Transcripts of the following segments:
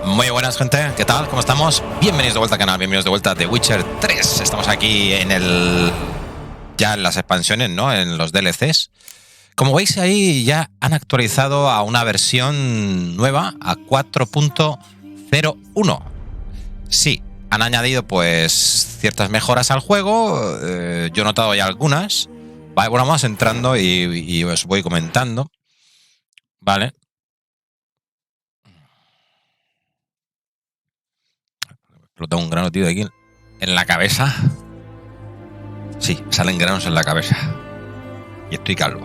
Muy buenas, gente, ¿qué tal? ¿Cómo estamos? Bienvenidos de vuelta al canal, bienvenidos de vuelta a The Witcher 3. Estamos aquí en ya en las expansiones, ¿no? En los DLCs. Como veis ahí ya han actualizado a una versión nueva, a 4.01. Sí, han añadido pues ciertas mejoras al juego. Yo he notado ya algunas. Vale, bueno, vamos entrando y os voy comentando. Vale. Tengo un grano, tío, de aquí en la cabeza. Sí, salen granos en la cabeza. Y estoy calvo.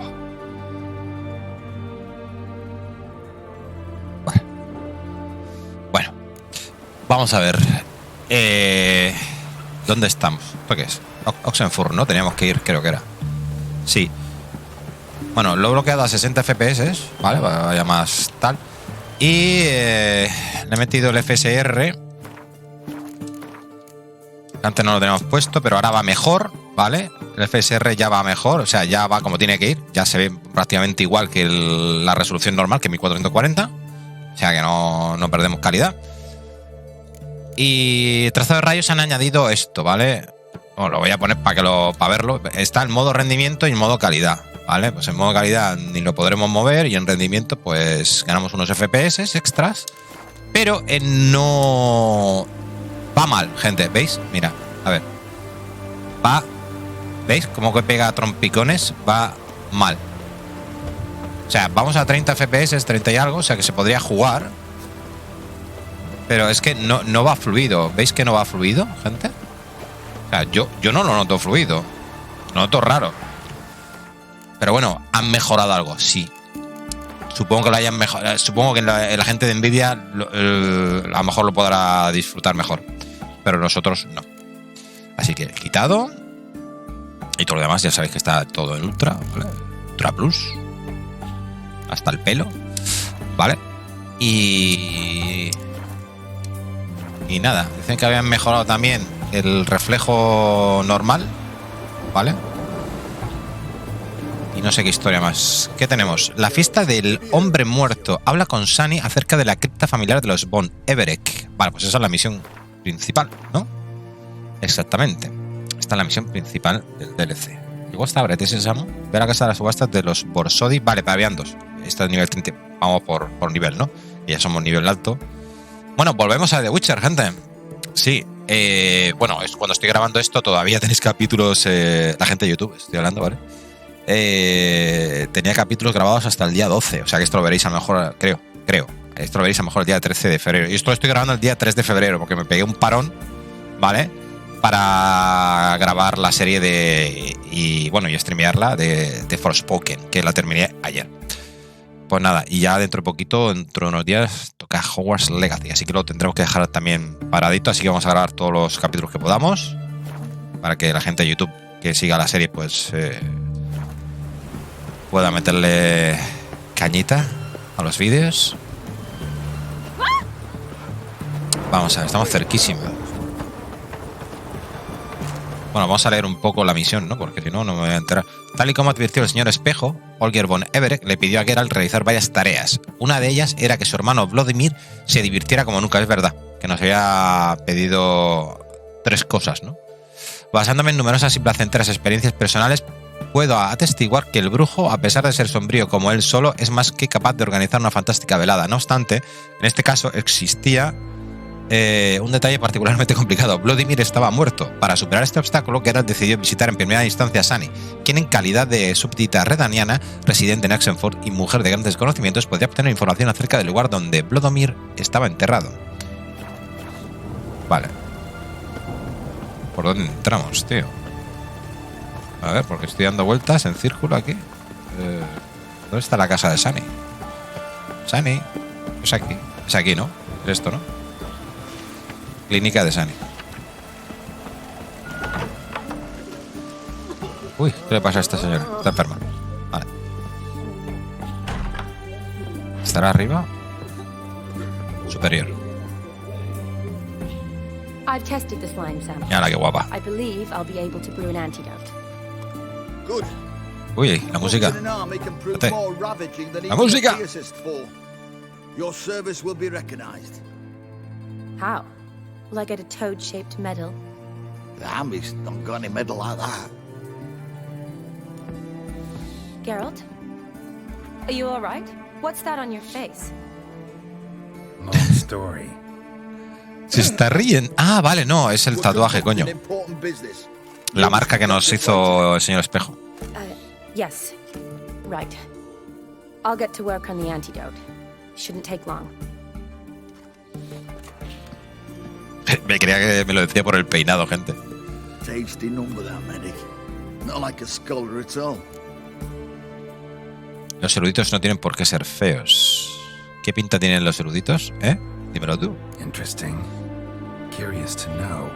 Bueno, vamos a ver. ¿Dónde estamos? ¿Esto qué es? Oxenfurt, ¿no? Teníamos que ir, creo que era. Sí. Bueno, lo he bloqueado a 60 FPS, ¿vale? Vaya más tal. Y le he metido el FSR. Antes no lo teníamos puesto, pero ahora va mejor, ¿vale? El FSR ya va mejor, o sea, ya va como tiene que ir. Ya se ve prácticamente igual que la resolución normal, que 1440. O sea que no perdemos calidad. Y trazado de rayos han añadido esto, ¿vale? Bueno, lo voy a poner para verlo. Está el modo rendimiento y el modo calidad, ¿vale? Pues en modo calidad ni lo podremos mover y en rendimiento pues ganamos unos FPS extras. Pero no... Va mal, gente, ¿veis? Mira, a ver. ¿Veis? Como que pega trompicones, va mal. O sea, vamos a 30 FPS, 30 y algo, o sea que se podría jugar. Pero es que no va fluido. ¿Veis que no va fluido, gente? O sea, yo no lo noto fluido. Lo noto raro. Pero bueno, ¿han mejorado algo? Sí. Supongo que lo hayan mejorado. Supongo que la gente de Nvidia a lo mejor lo podrá disfrutar mejor. Pero nosotros no. Así que quitado. Y todo lo demás ya sabéis que está todo en Ultra, ¿vale? Ultra Plus. Hasta el pelo. ¿Vale? Y nada. Dicen que habían mejorado también el reflejo normal. ¿Vale? Y no sé qué historia más. ¿Qué tenemos? La fiesta del hombre muerto. Habla con Shani acerca de la cripta familiar de los von Everec. Vale, pues esa es la misión principal, ¿no? Exactamente. Esta es la misión principal del DLC. Luego está Brete Sésamo. Ver a casa de las subastas de los Borsodi. Vale, pero habían dos. Esto es nivel 30. Vamos por nivel, ¿no? Y ya somos nivel alto. Bueno, volvemos a The Witcher, gente. Sí. Bueno, es cuando estoy grabando esto todavía tenéis capítulos. La gente de YouTube, estoy hablando, ¿vale? Tenía capítulos grabados hasta el día 12. O sea que esto lo veréis a lo mejor, creo. Esto lo veréis a lo mejor el día 13 de febrero. Y esto lo estoy grabando el día 3 de febrero porque me pegué un parón, ¿vale? Para grabar la serie y streamearla de Forspoken, que la terminé ayer. Pues nada, y ya dentro de poquito, dentro de unos días, toca Hogwarts Legacy. Así que lo tendremos que dejar también paradito. Así que vamos a grabar todos los capítulos que podamos. Para que la gente de YouTube que siga la serie, pues pueda meterle cañita a los vídeos. Vamos a ver, estamos cerquísima. Bueno, vamos a leer un poco la misión, ¿no? Porque si no, no me voy a enterar. Tal y como advirtió el señor Espejo, Holger von Everec le pidió a Geralt realizar varias tareas. Una de ellas era que su hermano Vladimir se divirtiera como nunca. Es verdad, que nos había pedido 3 cosas, ¿no? Basándome en numerosas y placenteras experiencias personales, puedo atestiguar que el brujo, a pesar de ser sombrío como él solo, es más que capaz de organizar una fantástica velada. No obstante, en este caso existía un detalle particularmente complicado. Vladimir estaba muerto. Para superar este obstáculo, Geralt decidió visitar en primera instancia a Shani, quien en calidad de súbdita redaniana, residente en Oxenfurt y mujer de grandes conocimientos, podría obtener información acerca del lugar donde Vladimir estaba enterrado. Vale. ¿Por dónde entramos, tío? A ver, porque estoy dando vueltas en círculo aquí. ¿Dónde está la casa de Shani? Shani. Es aquí. Es aquí, ¿no? Es esto, ¿no? Clínica de Shani. Uy, ¿qué le pasa a esta señora? Está enferma. Vale. ¿Estará arriba? Superior. Mira, qué guapa. Uy, la música. Fíjate. ¡La música! Your service will be recognized. Your service will be recognized. How? Will I get a toad-shaped medal? The Army's not got any medal like that. Geralt? Are you alright? What's that on your face? Long story. Se está riendo. Ah, vale, no, es el tatuaje, coño. La marca que nos hizo el señor Espejo. Yes. Right. I'll get to work on the antidote. Shouldn't take long. Me creía que me lo decía por el peinado, gente. Tasty number, that medic. Not like a scholar at all. Los eruditos no tienen por qué ser feos. ¿Qué pinta tienen los eruditos? Dímelo tú. Interesting. Curious to know.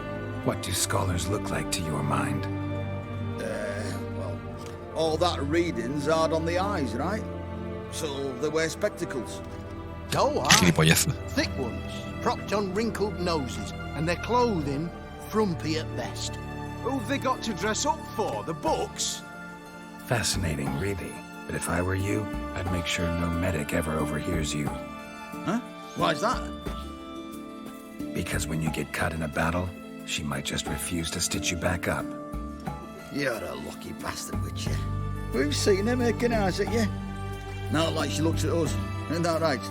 What do scholars look like to your mind? Well, all that reading's hard on the eyes, right? So they wear spectacles. Oh, Gilipollez. thick ones, propped on wrinkled noses, and their clothing frumpy at best. Who've they got to dress up for? The books? Fascinating, really. But if I were you, I'd make sure no medic ever overhears you. Huh? Why's that? Because when you get cut in a battle, she might just refuse to stitch you back up. You're a lucky bastard, Witcher. We've seen her making eyes at you. Not like she looks at us. Isn't that right?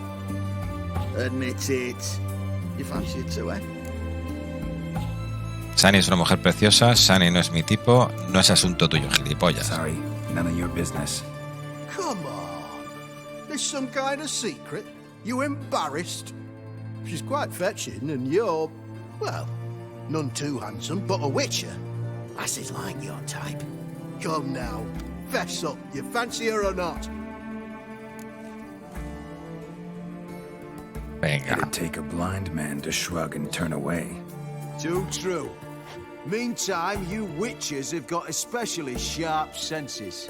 Admit it. You fancy it too, eh? Shani es una mujer preciosa. Shani no es mi tipo. No es asunto tuyo, gilipollas. Sorry, none of your business. Come on. There's some kind of secret. You embarrassed? She's quite fetching, and you're, well, none too handsome, but a witcher. Lasses like your type. Come now, fess up. You fancy her or not? Venga. It'd take a blind man to shrug and turn away. Too true. Meantime, you witches have got especially sharp senses.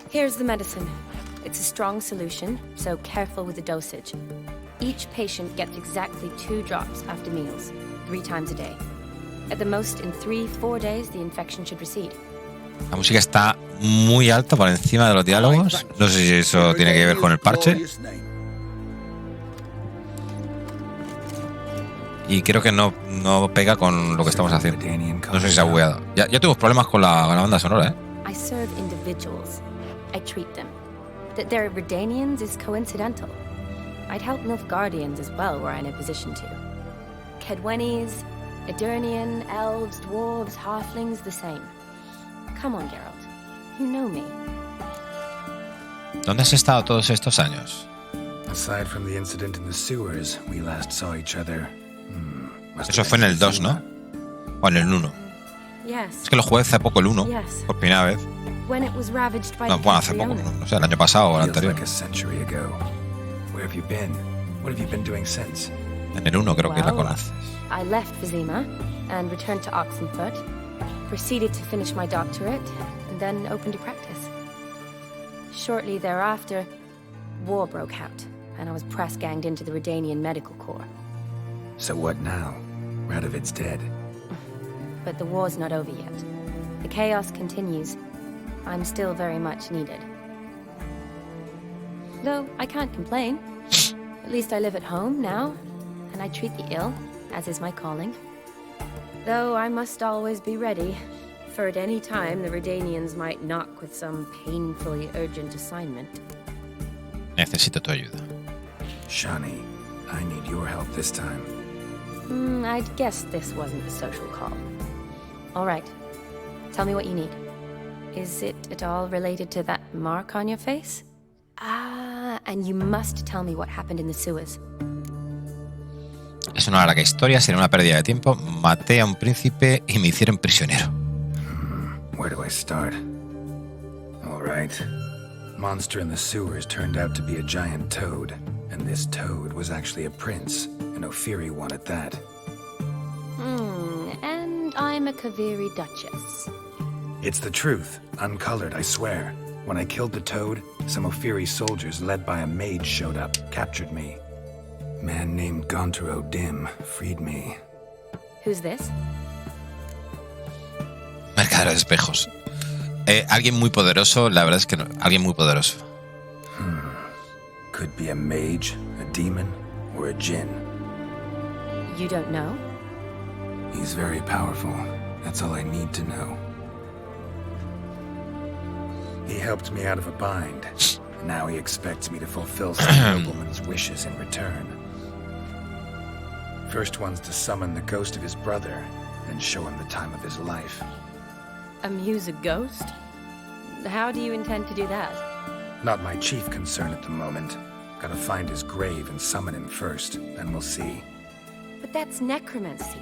Here's the medicine. It's a strong solution, so careful with the dosage. Each patient gets exactly 2 drops after meals, 3 times a day. At the most, in 3-4 days, the infection should recede. La música está muy alta por encima de los diálogos. No sé si eso tiene que ver con el parche. Y creo que no pega con lo que estamos haciendo. No sé si se ha bugueado. Ya tuvimos problemas con la banda sonora, ¿eh? I serve individuals. I treat them. That they're Redanians is coincidental. I'd help Nilfgaardians as well were I in a position to. Kedwenis, Edirnian, elves, dwarves, halflings, the same. Come on, Geralt. You know me. ¿Dónde has estado todos estos años? Aside from the incident in the sewers, we last saw each other. Eso fue en el 2, ¿no? O en el 1. Yes. Es que lo jugué hace poco el 1, Yes. por primera vez. When it was ravaged by No, the bueno, hace poco, Catriona. no sé, el año pasado o el Feels anterior. like a century ago. Where have you been? What have you been doing since? En el 1 creo que la Well, conoces. I left Vizima and returned to Oxenfoot, proceeded to finish my doctorate, and then opened a practice. Shortly thereafter, war broke out, and I was press-ganged into the Redanian Medical Corps. So what now? Radovid's dead. But the war's not over yet. The chaos continues. I'm still very much needed. Though I can't complain. At least I live at home now, and I treat the ill, as is my calling. Though I must always be ready, for at any time the Redanians might knock with some painfully urgent assignment. Necesito tu ayuda. Shani, I need your help this time. I'd guess this wasn't a social call. All right. Tell me what you need. Is it at all related to that mark on your face? Ah, and you must tell me what happened in the sewers. Es una larga historia, sería una pérdida de tiempo. Maté a un príncipe y me hicieron prisionero. Where do I start? All right. Monster in the sewers turned out to be a giant toad, and this toad was actually a prince, and Ophiri wanted that. And I'm a Kaviri Duchess. It's the truth, uncolored, I swear. When I killed the toad, some Ophiri soldiers led by a mage showed up, captured me. Man named Gontaro Dim freed me. Who's this? Mercadero de espejos. Alguien muy poderoso, la verdad es que no. Alguien muy poderoso. Could be a mage, a demon, or a djinn. You don't know? He's very powerful. That's all I need to know. He helped me out of a bind. And now he expects me to fulfill some nobleman's wishes in return. First one's to summon the ghost of his brother, and show him the time of his life. Amuse a ghost? How do you intend to do that? Not my chief concern at the moment. Gotta find his grave and summon him first, then we'll see. But that's necromancy.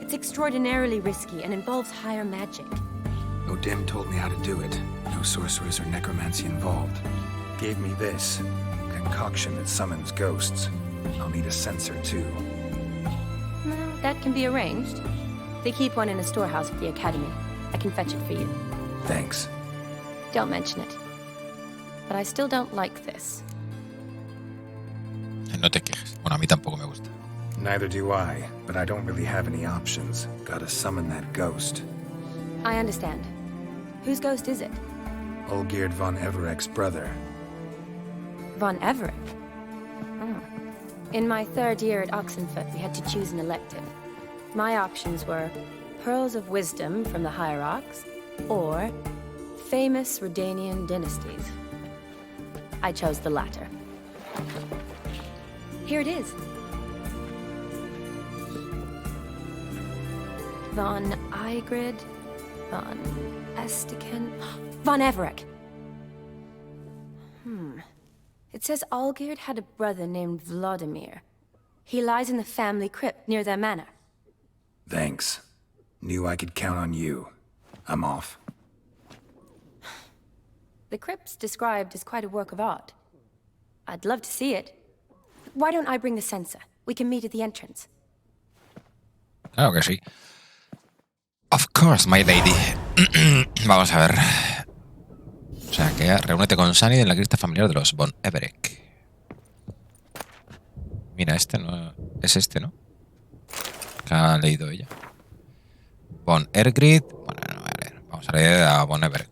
It's extraordinarily risky and involves higher magic. Odin told me how to do it. No sorcerers or necromancy involved. Gave me this concoction that summons ghosts. I'll need a censer too. Well, that can be arranged. They keep one in a storehouse at the academy. I can fetch it for you. Thanks. Don't mention it. But I still don't like this. No te quejes. Bueno, a mí tampoco me gusta. Neither do I, but I don't really have any options. Gotta summon that ghost. I understand. Whose ghost is it? Olgierd von Evereck's brother. Von Everett? Oh. In my third year at Oxenfoot, we had to choose an elective. My options were Pearls of Wisdom from the Hierarchs, or Famous Redanian Dynasties. I chose the latter. Here it is. Von Igrid, Von Estiken, Von Everett. It says Olgierd had a brother named Vladimir. He lies in the family crypt near their manor. Thanks. Knew I could count on you. I'm off. The crypt's described as quite a work of art. I'd love to see it. Why don't I bring the censer? We can meet at the entrance. Claro que sí. Of course, my lady. Vamos a ver. O sea, que reúnete con Shani en la cripta familiar de los Von Everett. Mira, este no... Es este, ¿no? Que ha leído ella. Von Ergrid. Bueno, no, a ver. Vamos a leer a Von Everett.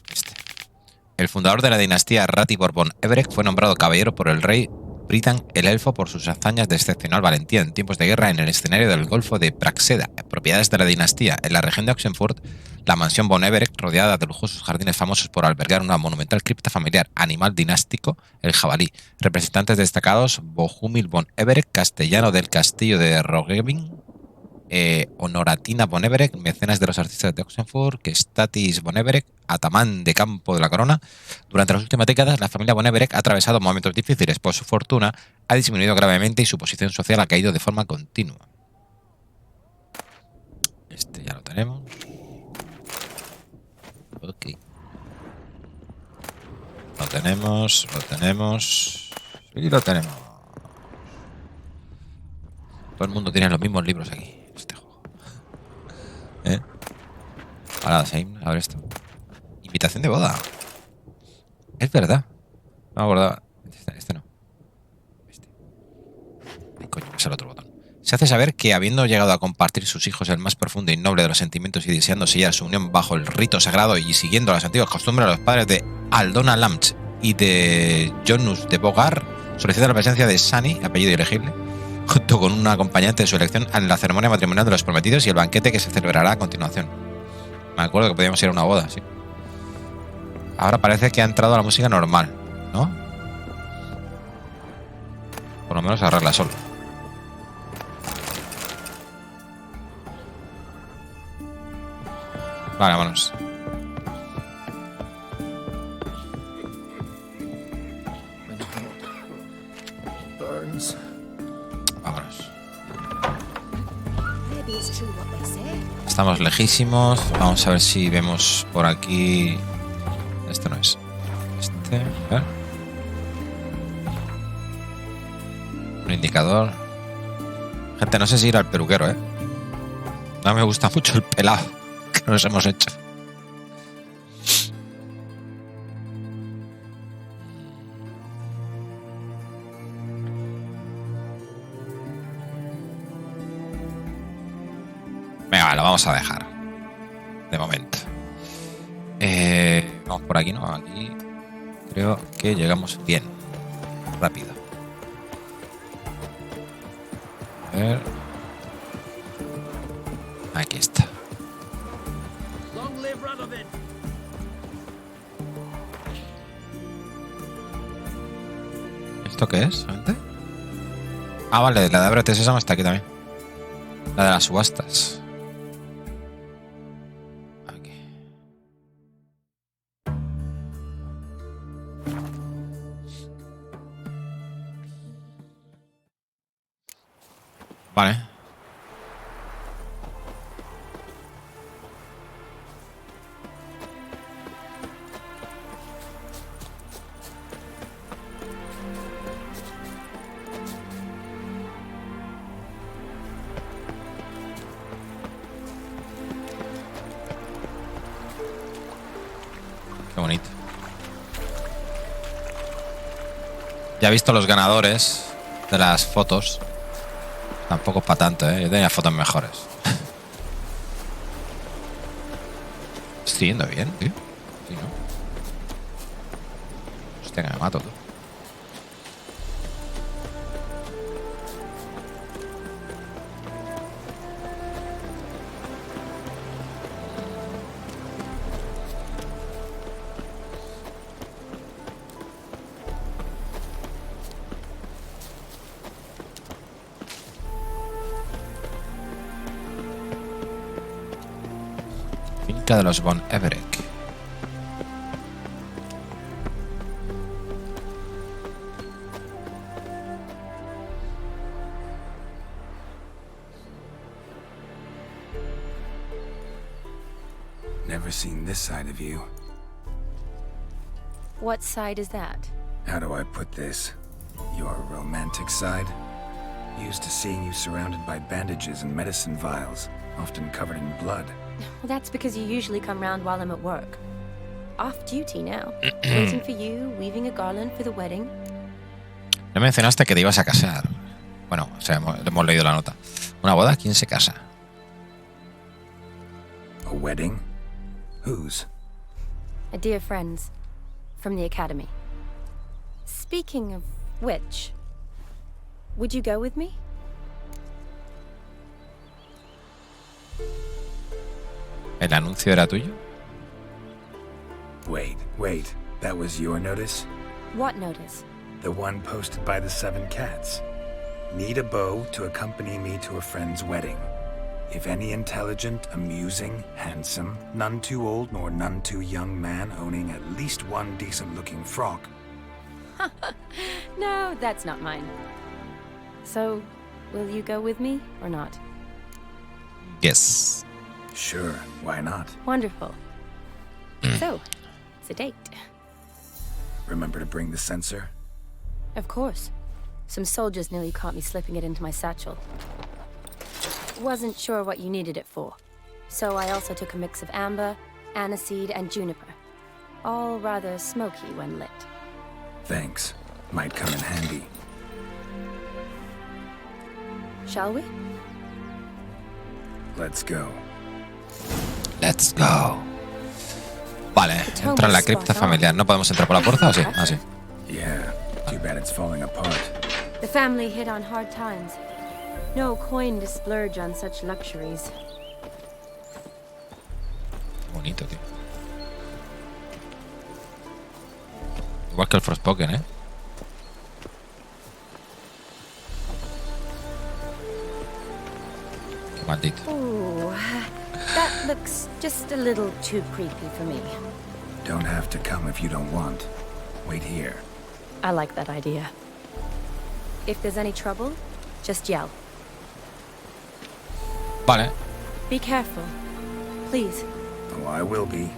Este. El fundador de la dinastía Ratibor Von Everett fue nombrado caballero por el rey Britan el Elfo por sus hazañas de excepcional valentía en tiempos de guerra en el escenario del Golfo de Praxeda, propiedades de la dinastía. En la región de Oxenford, la mansión Von Everett, rodeada de lujosos jardines famosos por albergar una monumental cripta familiar, animal dinástico, el jabalí. Representantes destacados: Bohumil Von Everett, castellano del castillo de Roggevin, Honoratina Von Everett, mecenas de los artistas de Oxenford, Kestatis Von Everett, atamán de campo de la corona. Durante las últimas décadas, la familia Von Everett ha atravesado momentos difíciles, pues su fortuna ha disminuido gravemente y su posición social ha caído de forma continua. Este ya lo tenemos. Ok. Lo tenemos. Y lo tenemos. Todo el mundo tiene los mismos libros aquí. Este juego. Ahora, a ver esto. Invitación de boda. Es verdad. No me acordaba. Este no. Este. Ay, coño, es el otro botón. Se hace saber que, habiendo llegado a compartir sus hijos el más profundo y noble de los sentimientos y deseando sellar su unión bajo el rito sagrado y siguiendo las antiguas costumbres de los padres de Aldona Lamch y de Jonus de Bogar, solicita la presencia de Shani, apellido ilegible, junto con un acompañante de su elección en la ceremonia matrimonial de los prometidos y el banquete que se celebrará a continuación. Me acuerdo que podíamos ir a una boda, sí. Ahora parece que ha entrado la música normal, ¿no? Por lo menos se arregla solo. Vale, vámonos. Vámonos. Estamos lejísimos. Vamos a ver si vemos por aquí. Este no es. Este. ¿Eh? Un indicador. Gente, no sé si ir al peluquero, ¿eh? No me gusta mucho el pelado que nos hemos hecho. Venga, lo vamos a dejar. De momento. Vamos por aquí, ¿no? Aquí creo que llegamos bien. Rápido. ver. Aquí está. ¿Esto qué es? ¿Gente? Ah, vale, la de Ábrete Sésamo está aquí también. La de las subastas. Aquí. Vale. Qué bonito. Ya he visto los ganadores de las fotos. Tampoco es para tanto, ¿eh? Yo tenía fotos mejores. Estoy yendo bien, tío. Sí, ¿no? Hostia, que me mato, tú. De los von Everett. Never seen this side of you. What side is that? How do I put this? Your romantic side? Used to seeing you surrounded by bandages and medicine vials, often covered in blood. Well, that's because you usually come round while I'm at work. Off duty now. Waiting for you, weaving a garland for the wedding. No mencionaste que te ibas a casar. Bueno, o sea, hemos leído la nota. ¿Una boda? ¿Quién se casa? A wedding? Whose? A dear friend's. From the academy. Speaking of which, would you go with me? ¿El anuncio era tuyo? Wait. That was your notice? What notice? The one posted by the 7 cats. Need a beau to accompany me to a friend's wedding. If any intelligent, amusing, handsome, none too old nor none too young man owning at least one decent-looking frock. No, that's not mine. So, will you go with me or not? Yes. Sure, why not? Wonderful. So, it's a date. Remember to bring the sensor? Of course. Some soldiers nearly caught me slipping it into my satchel. Wasn't sure what you needed it for. So I also took a mix of amber, aniseed, and juniper. All rather smoky when lit. Thanks. Might come in handy. Shall we? Let's go. Let's go. Vale, entra en la cripta familiar. ¿No podemos entrar por la puerta o sí? Ah, sí. Yeah, too bad it's falling apart. The family hit on hard times. No coin to splurge on such luxuries. Bonito, tío. Igual que el Frostpoken, ¿eh? Qué maldito. Ooh, that looks just a little too creepy for me. Don't have to come if you don't want. Wait here. I like that idea. If there's any trouble, just yell. Vale. Be careful. Please. Oh, I will be.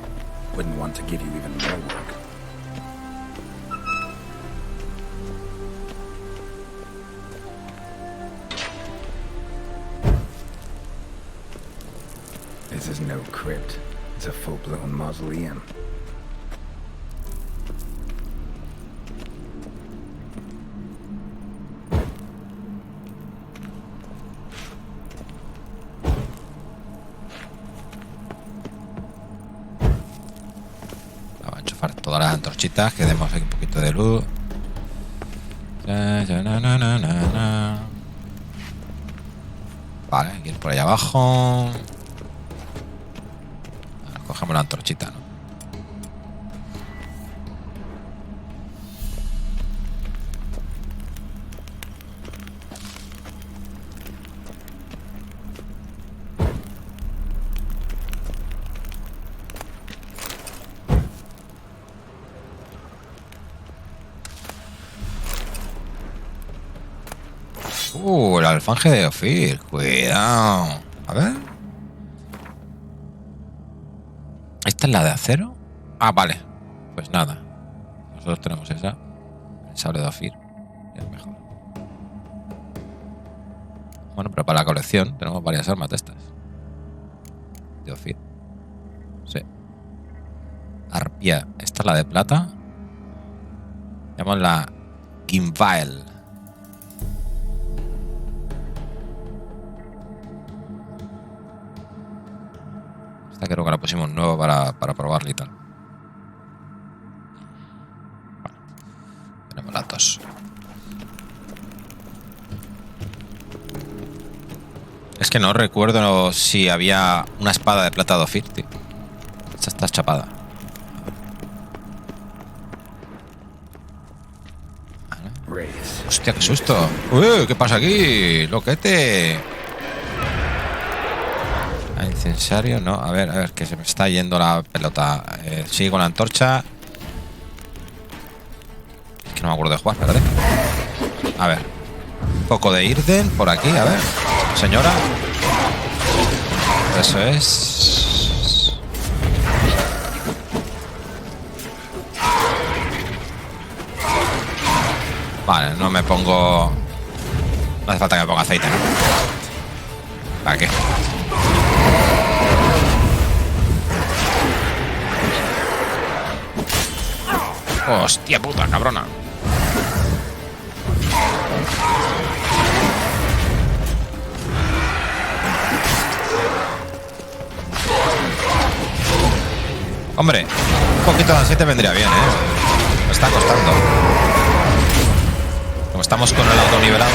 Wouldn't want to give you even more work. This is no crypt. It's a full-blown mausoleum. Vamos a enchufar todas las antorchitas, que demos aquí un poquito de luz. Vale, hay que ir por ahí abajo. Cogemos la antorchita, ¿no? El alfanje de Ophir. Cuidado. A ver. ¿Esta es la de acero? Ah, vale. Pues nada. Nosotros tenemos esa. El sable de Ophir. Es mejor. Bueno, pero para la colección tenemos varias armas de estas. De Ophir. Sí. Arpía. Esta es la de plata. Llamamos la Gimvael. Creo que la pusimos nueva para probarla y tal. Bueno, tenemos las dos. Es que no recuerdo si había una espada de plata de Ophir, tío. Esta está chapada. Vale. Hostia, qué susto. Uy, ¿qué pasa aquí? Loquete. Incensario, no, a ver, que se me está yendo la pelota. Sigue con la antorcha. Es que no me acuerdo de jugar, espérate. A ver, un poco de Irden por aquí, a ver. Señora. Eso es. Vale, no me pongo. No hace falta que me ponga aceite, ¿no? ¿Para qué? Hostia puta, cabrona. Hombre, un poquito de aceite vendría bien, ¿eh? Me está costando. Como estamos con el auto nivelado.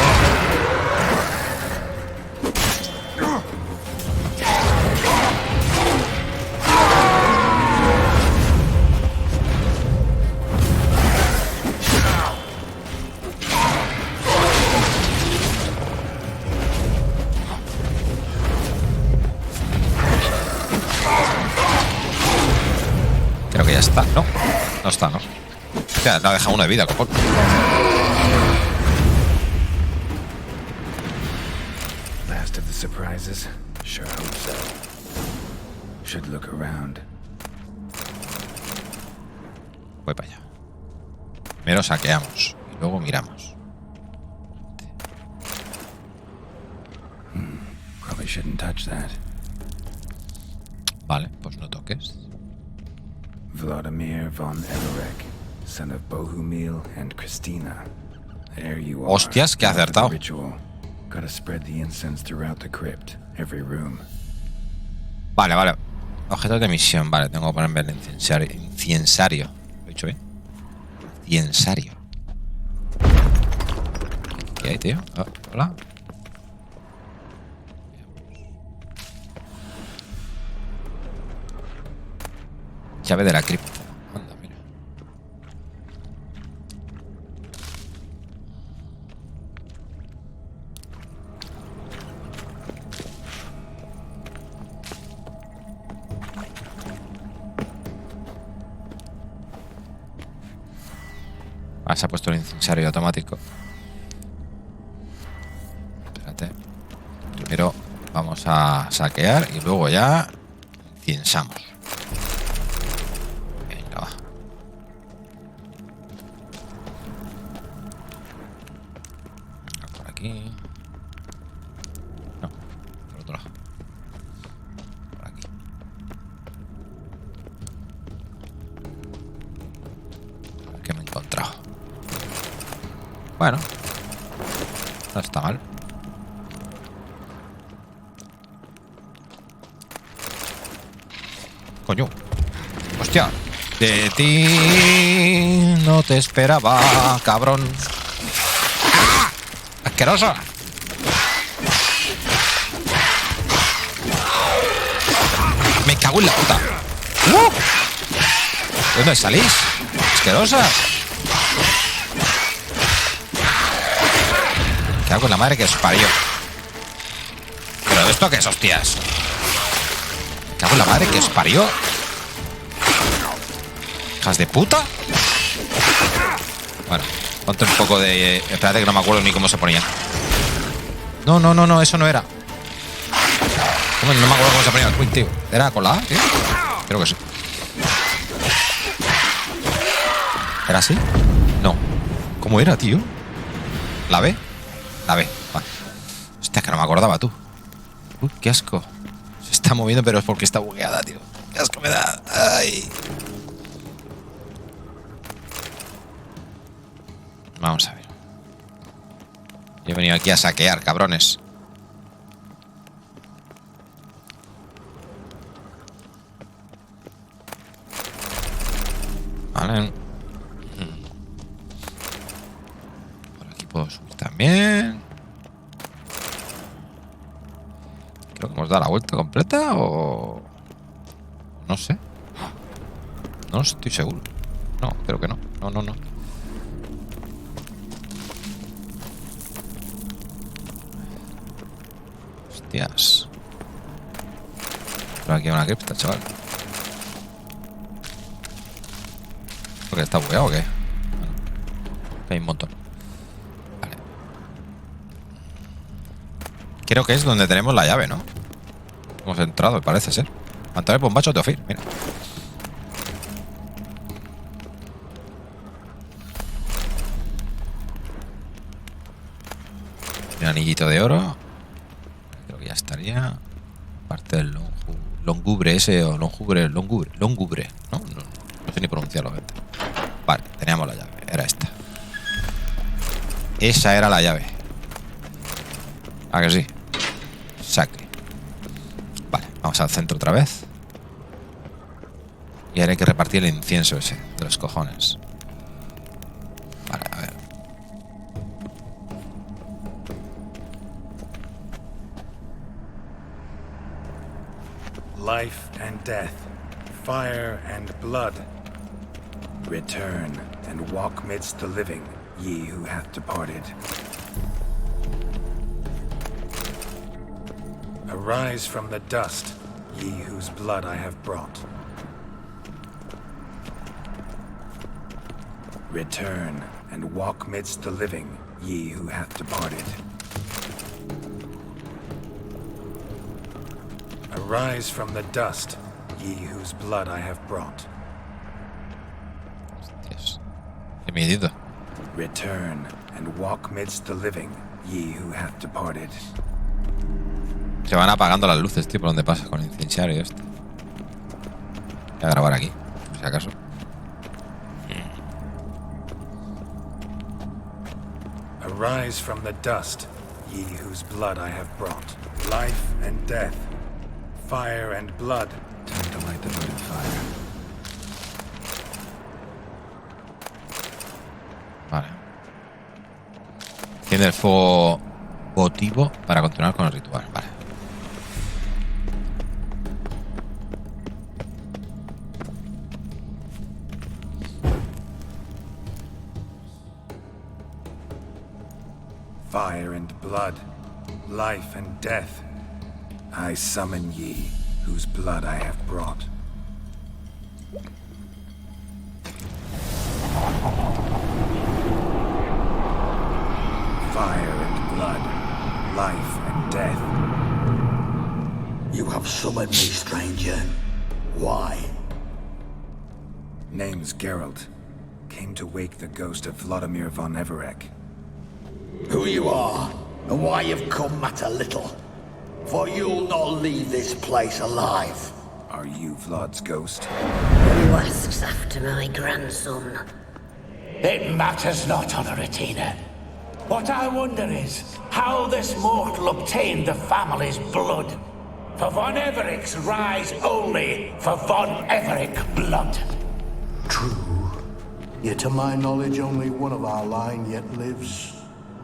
Creo que ya está. No, no está, ¿no? Hostia, le ha dejado uno de vida, copón. Last of the surprises? Sure hope so. Should look around. Voy para allá. Primero saqueamos y luego miramos. Probably shouldn't touch that. Vale, pues no toques. Vladimir von Everek, son of Bohumil and Christina. There you are. Hostias, que ha acertado. Gotta spread the incense throughout the crypt, every room. Vale, vale. Objetos de misión. Vale, tengo que ponerme el incensario. Incensario. ¿Lo he dicho bien? Incensario. ¿Qué hay, tío? Oh, hola. Llave de la cripta. Anda, mira. Ah, se ha puesto el incensario automático. Espérate. Primero vamos a saquear y luego ya incensamos. Aquí. No, por otro lado. Por aquí. A ver qué me he encontrado. Bueno, no está mal. Coño. Hostia. De ti no te esperaba, cabrón. ¡Asqueroso! cago en la puta. ¿Dónde salís? Asquerosas. Me cago en la madre que os parió. ¿Pero esto qué es, hostias? Me cago en la madre que os parió. ¿Hijas de puta? Bueno, ponte un poco de... Espérate que no me acuerdo ni cómo se ponía. No, eso no era. No me acuerdo cómo se ponía el Queen, tío. ¿Era con la A, tío? Creo que sí. ¿Era así? No. ¿Cómo era, tío? ¿La B? La B, vale. Hostia, que no me acordaba, tú. Uy, qué asco. Se está moviendo, pero es porque está bugueada, tío. Qué asco me da. Ay. Vamos a ver. Yo he venido aquí a saquear, cabrones. Vale. Por aquí puedo subir también. Creo que hemos dado la vuelta completa o... No sé. No estoy seguro. No, creo que no. No. Hostias. Pero aquí hay una cripta, chaval. ¿Porque está bugueado o qué? Bueno, hay un montón. Vale. Creo que es donde tenemos la llave, ¿no? Hemos entrado, parece ser. Mantener bombacho de Ofir, mira. Un anillito de oro. Creo que ya estaría. Parte del longubre ese o longubre, ¿no? No sé ni pronunciarlo. Vale, teníamos la llave. Era esta. Esa era la llave. ¿A que sí? Saque. Vale, vamos al centro otra vez. Y ahora hay que repartir el incienso ese de los cojones. Vale, a ver. Life and death, fire and blood. Return and walk midst the living, ye who hath departed. Arise from the dust, ye whose blood I have brought. Return and walk midst the living, ye who hath departed. Arise from the dust, ye whose blood I have brought. Hostias. Qué miedito. Return and walk midst the living, ye who hath departed. Se van apagando las luces, tío, por donde pasa con el incensario este. Voy a grabar aquí, por si acaso. Arise from the dust, ye whose blood I have brought. Life and death, fire and blood. Time to light the moon fire. Vale. Tiene el fuego votivo para continuar con el ritual. Vale. Fire and blood, life and death. I summon ye, whose blood I have brought. Fire and blood, life and death. You have summoned me, stranger. Why? Name's Geralt. Came to wake the ghost of Vladimir von Everec. Who you are, and why you've come matter little. For you'll not leave this place alive. Are you Vlad's ghost? Who asks after my grandson? It matters not, Honoratina. What I wonder is how this mortal obtained the family's blood. For von Everic's rise only for von Everec blood. True. Yet to my knowledge, only one of our line yet lives.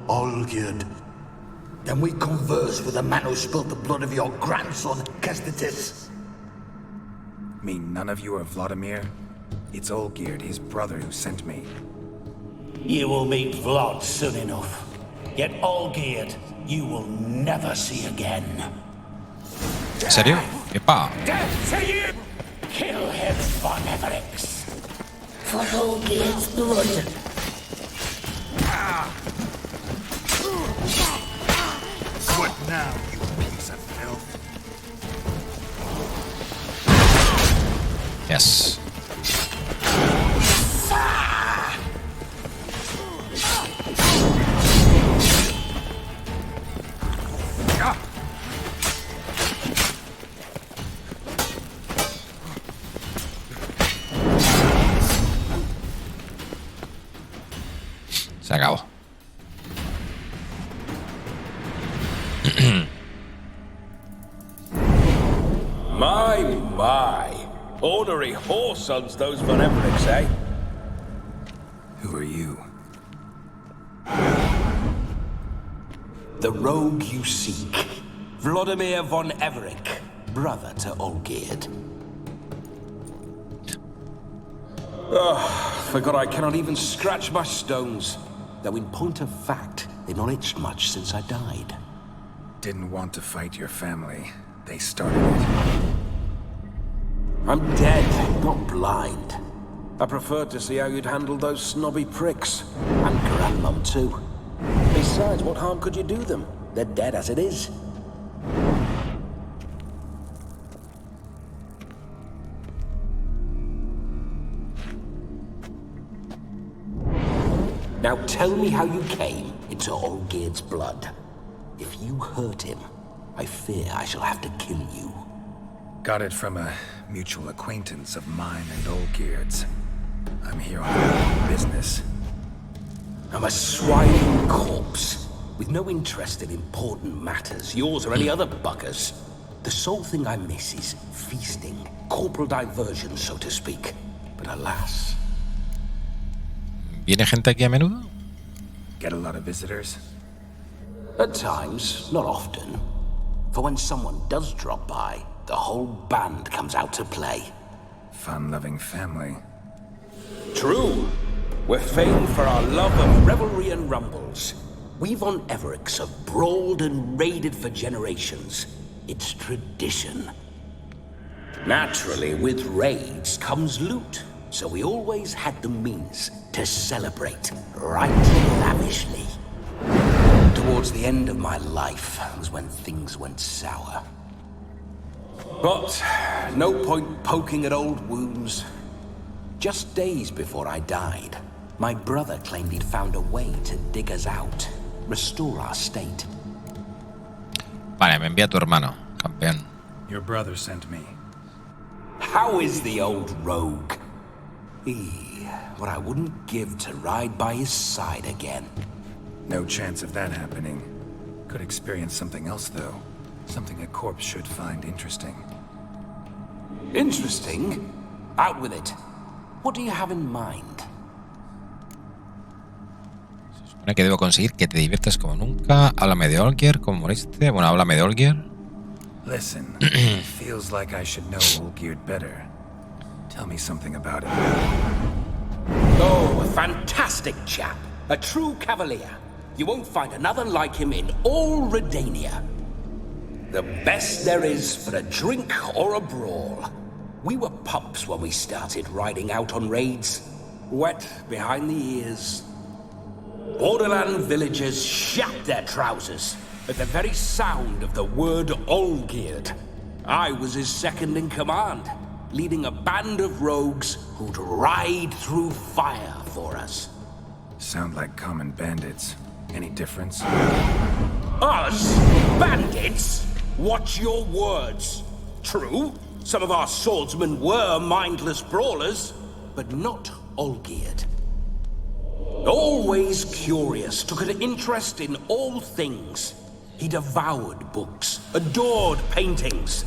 Olgierd. Then we converse with the man who spilt the blood of your grandson, Kestitis. Mean none of you are Vladimir? It's Olgierd, his brother, who sent me. You will meet Vlad soon enough. Yet Olgierd, you will never see again. ¿En serio? ¡Epa! Death to you! Kill him, Von Everix. For Olgierd's blood. What now, you piece of filth? Yes. Se acabó. My. Ornery whoresons, those Von Evericks, eh? Who are you? The rogue you seek. Vladimir von Everik, brother to Olgierd. Forgot I cannot even scratch my stones. Though in point of fact, they've not itched much since I died. Didn't want to fight your family. They started it. I'm dead, not blind. I preferred to see how you'd handle those snobby pricks. And Grandmum too. Besides, what harm could you do them? They're dead as it is. Now tell me how you came into Olgierd's blood. If you hurt him, I fear I shall have to kill you. Got it from a mutual acquaintance of mine and Olgierd's. I'm here on business. I'm a swine corpse, with no interest in important matters, yours or any other buggers. The sole thing I miss is feasting, corporal diversion, so to speak. But alas... ¿Viene gente aquí a menudo? Get a lot of visitors? At times, not often. For when someone does drop by, the whole band comes out to play. Fun-loving family. True. We're famed for our love of revelry and rumbles. We Von Evericks have brawled and raided for generations. It's tradition. Naturally, with raids comes loot, so we always had the means to celebrate right lavishly. Towards the end of my life was when things went sour. But no point poking at old wounds. Just days before I died, my brother claimed he'd found a way to dig us out, restore our state. Vale, me envía tu hermano, campeón. Your brother sent me. How is the old rogue? What I wouldn't give to ride by his side again. No chance of that happening. Could experience something else, though. Something a corpse should find interesting. Interesting? Out with it. What do you have in mind? Se supone que debo conseguir que te diviertas como nunca. Háblame de Olgierd, ¿cómo moriste? Bueno, háblame de Olgierd. Listen, feels like I should know Olgierd better. Tell me something about him. Oh, a fantastic chap. A true cavalier. You won't find another like him in all Redania. The best there is for a drink or a brawl. We were pups when we started riding out on raids. Wet behind the ears. Borderland villagers shat their trousers at the very sound of the word Olgierd. I was his second in command, leading a band of rogues who'd ride through fire for us. Sound like common bandits. Any difference? Us? Bandits? Watch your words. True, some of our swordsmen were mindless brawlers, but not Olgierd. Always curious, took an interest in all things. He devoured books, adored paintings,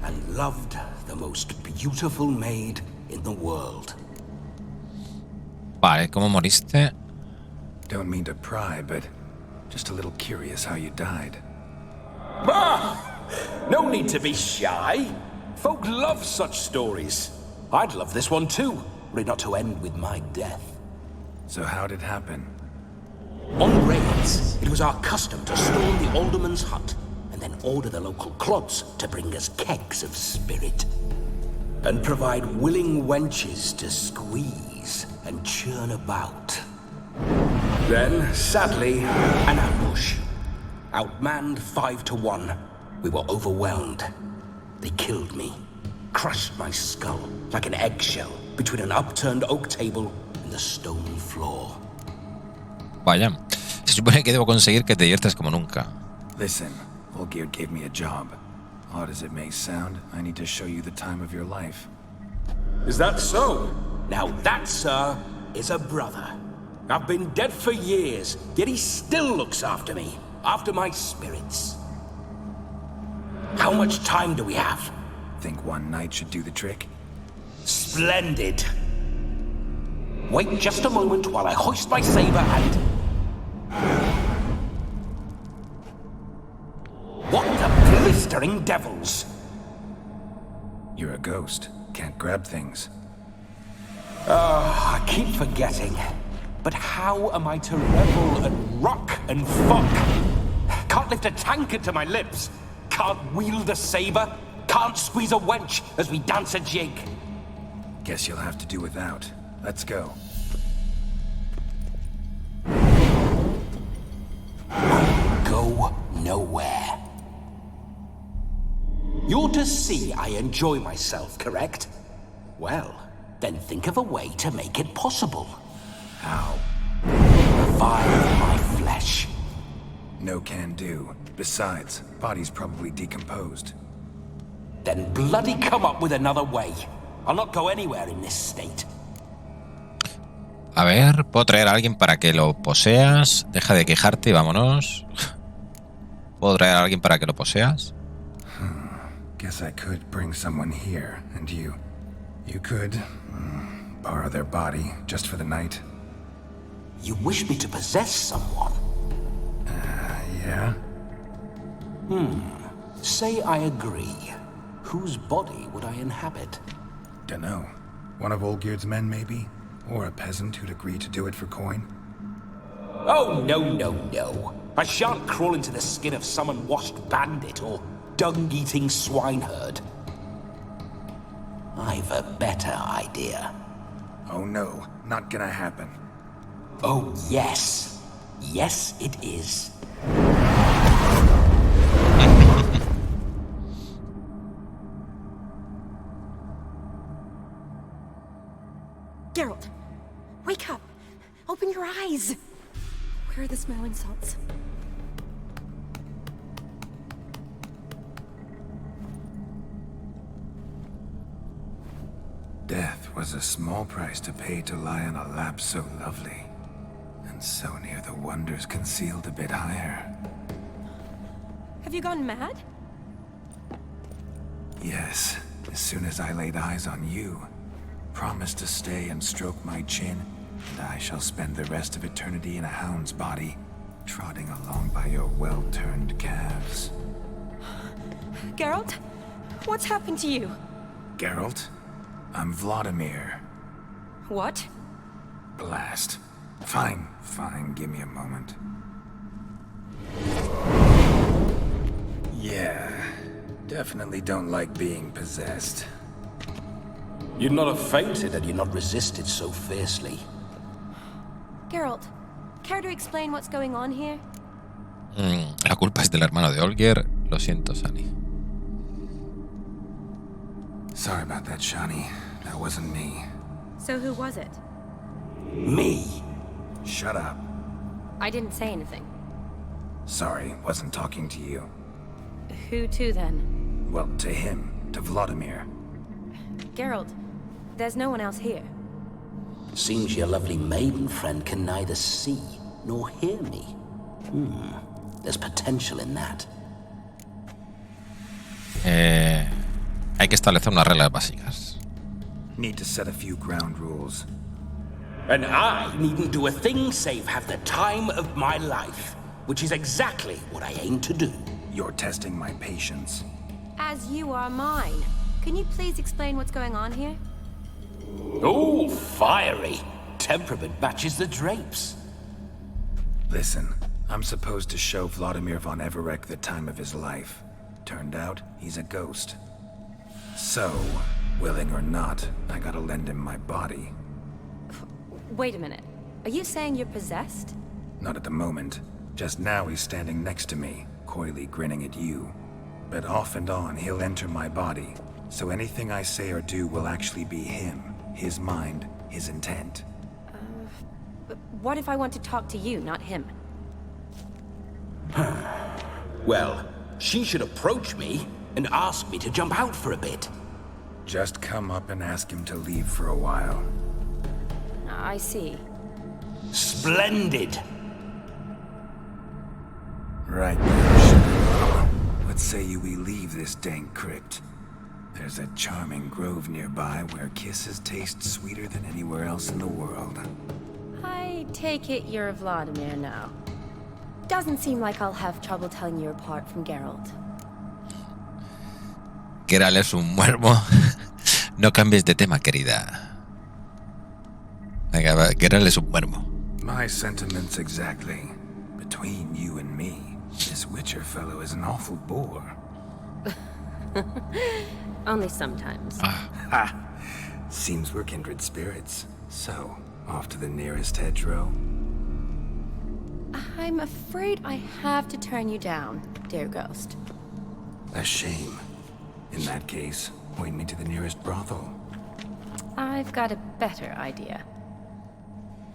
and loved the most beautiful maid in the world. Vale, ¿cómo moriste? Don't mean to pry, but just a little curious how you died. Bah! No need to be shy. Folk love such stories. I'd love this one too, were it not to end with my death. So how'd it happen? On raids, it was our custom to storm the alderman's hut and then order the local clods to bring us kegs of spirit. And provide willing wenches to squeeze and churn about. Then, sadly, an ambush. Outmanned 5-1. We were overwhelmed. They killed me. Crushed my skull like an eggshell between an upturned oak table and the stone floor. Vaya, se supone que debo conseguir que te diviertas como nunca. Listen, Olgierd gave me a job. Odd as it may sound, I need to show you the time of your life. Is that so? Now that, sir, is a brother. I've been dead for years, yet he still looks after me, after my spirits. How much time do we have? Think one night should do the trick? Splendid. Wait just a moment while I hoist my saber and... What the blistering devils? You're a ghost. Can't grab things. I keep forgetting. But how am I to revel and rock and fuck? Can't lift a tankard to my lips. Can't wield a saber. Can't squeeze a wench as we dance a jig. Guess you'll have to do without. Let's go. Go nowhere. You're to see I enjoy myself, correct? Well, then think of a way to make it possible. How? Revive my flesh. No can do. Besides, body's probably decomposed. Then bloody come up with another way. I'll not go anywhere in this state. A ver, puedo traer a alguien para que lo poseas. Deja de quejarte y vámonos. ¿Puedo traer a alguien para que lo poseas? Guess I could bring someone here, and you could borrow their body just for the night. You wish me to possess someone? Yeah? Say I agree. Whose body would I inhabit? Dunno. One of Olgierd's men, maybe? Or a peasant who'd agree to do it for coin? Oh, no. I shan't crawl into the skin of some unwashed bandit or dung-eating swineherd. I've a better idea. Oh no, not gonna happen. Oh, yes. Yes, it is. Geralt, wake up. Open your eyes. Where are the smelling salts? Death was a small price to pay to lie on a lap so lovely, and so near the wonders concealed a bit higher. Have you gone mad? Yes, as soon as I laid eyes on you, promised to stay and stroke my chin, and I shall spend the rest of eternity in a hound's body, trotting along by your well-turned calves. Geralt, what's happened to you? Geralt? I'm Vladimir. What? Blast. Fine, give me a moment. Yeah, definitely don't like being possessed. You'd not have fainted had you not resisted so fiercely. Geralt, care to explain what's going on here? La culpa es del hermano de Olgierd. Lo siento, Shani. Sorry about that, Shani. That wasn't me. So who was it? Me? Shut up. I didn't say anything. Sorry, wasn't talking to you. Who to then? Well, to him. To Vladimir. Geralt, there's no one else here. Seems your lovely maiden friend can neither see nor hear me. There's potential in that. Hay que establecer unas reglas básicas. Need to set a few ground rules. And I needn't do a thing save have the time of my life, which is exactly what I aim to do. You're testing my patience. As you are mine. Can you please explain what's going on here? Oh, fiery. Temperament matches the drapes. Listen, I'm supposed to show Vladimir von Everec the time of his life. Turned out, he's a ghost. So, willing or not, I gotta lend him my body. Wait a minute. Are you saying you're possessed? Not at the moment. Just now he's standing next to me, coyly grinning at you. But off and on, he'll enter my body. So anything I say or do will actually be him. His mind, his intent. But what if I want to talk to you, not him? Well, she should approach me and ask me to jump out for a bit. Just come up and ask him to leave for a while. I see. Splendid. Right then. What say you we leave this dank crypt? There's a charming grove nearby where kisses taste sweeter than anywhere else in the world. I take it you're Vladimir now. Doesn't seem like I'll have trouble telling you apart from Geralt. Geralt es un muermo. No cambies de tema, querida. Venga, va, Geralt es un muermo. My sentiments exactly. Between you and me, this Witcher fellow is an awful bore. Only sometimes. Ha! Seems we're kindred spirits. So, off to the nearest hedgerow. I'm afraid I have to turn you down, dear ghost. A shame. In that case, point me to the nearest brothel. I've got a better idea.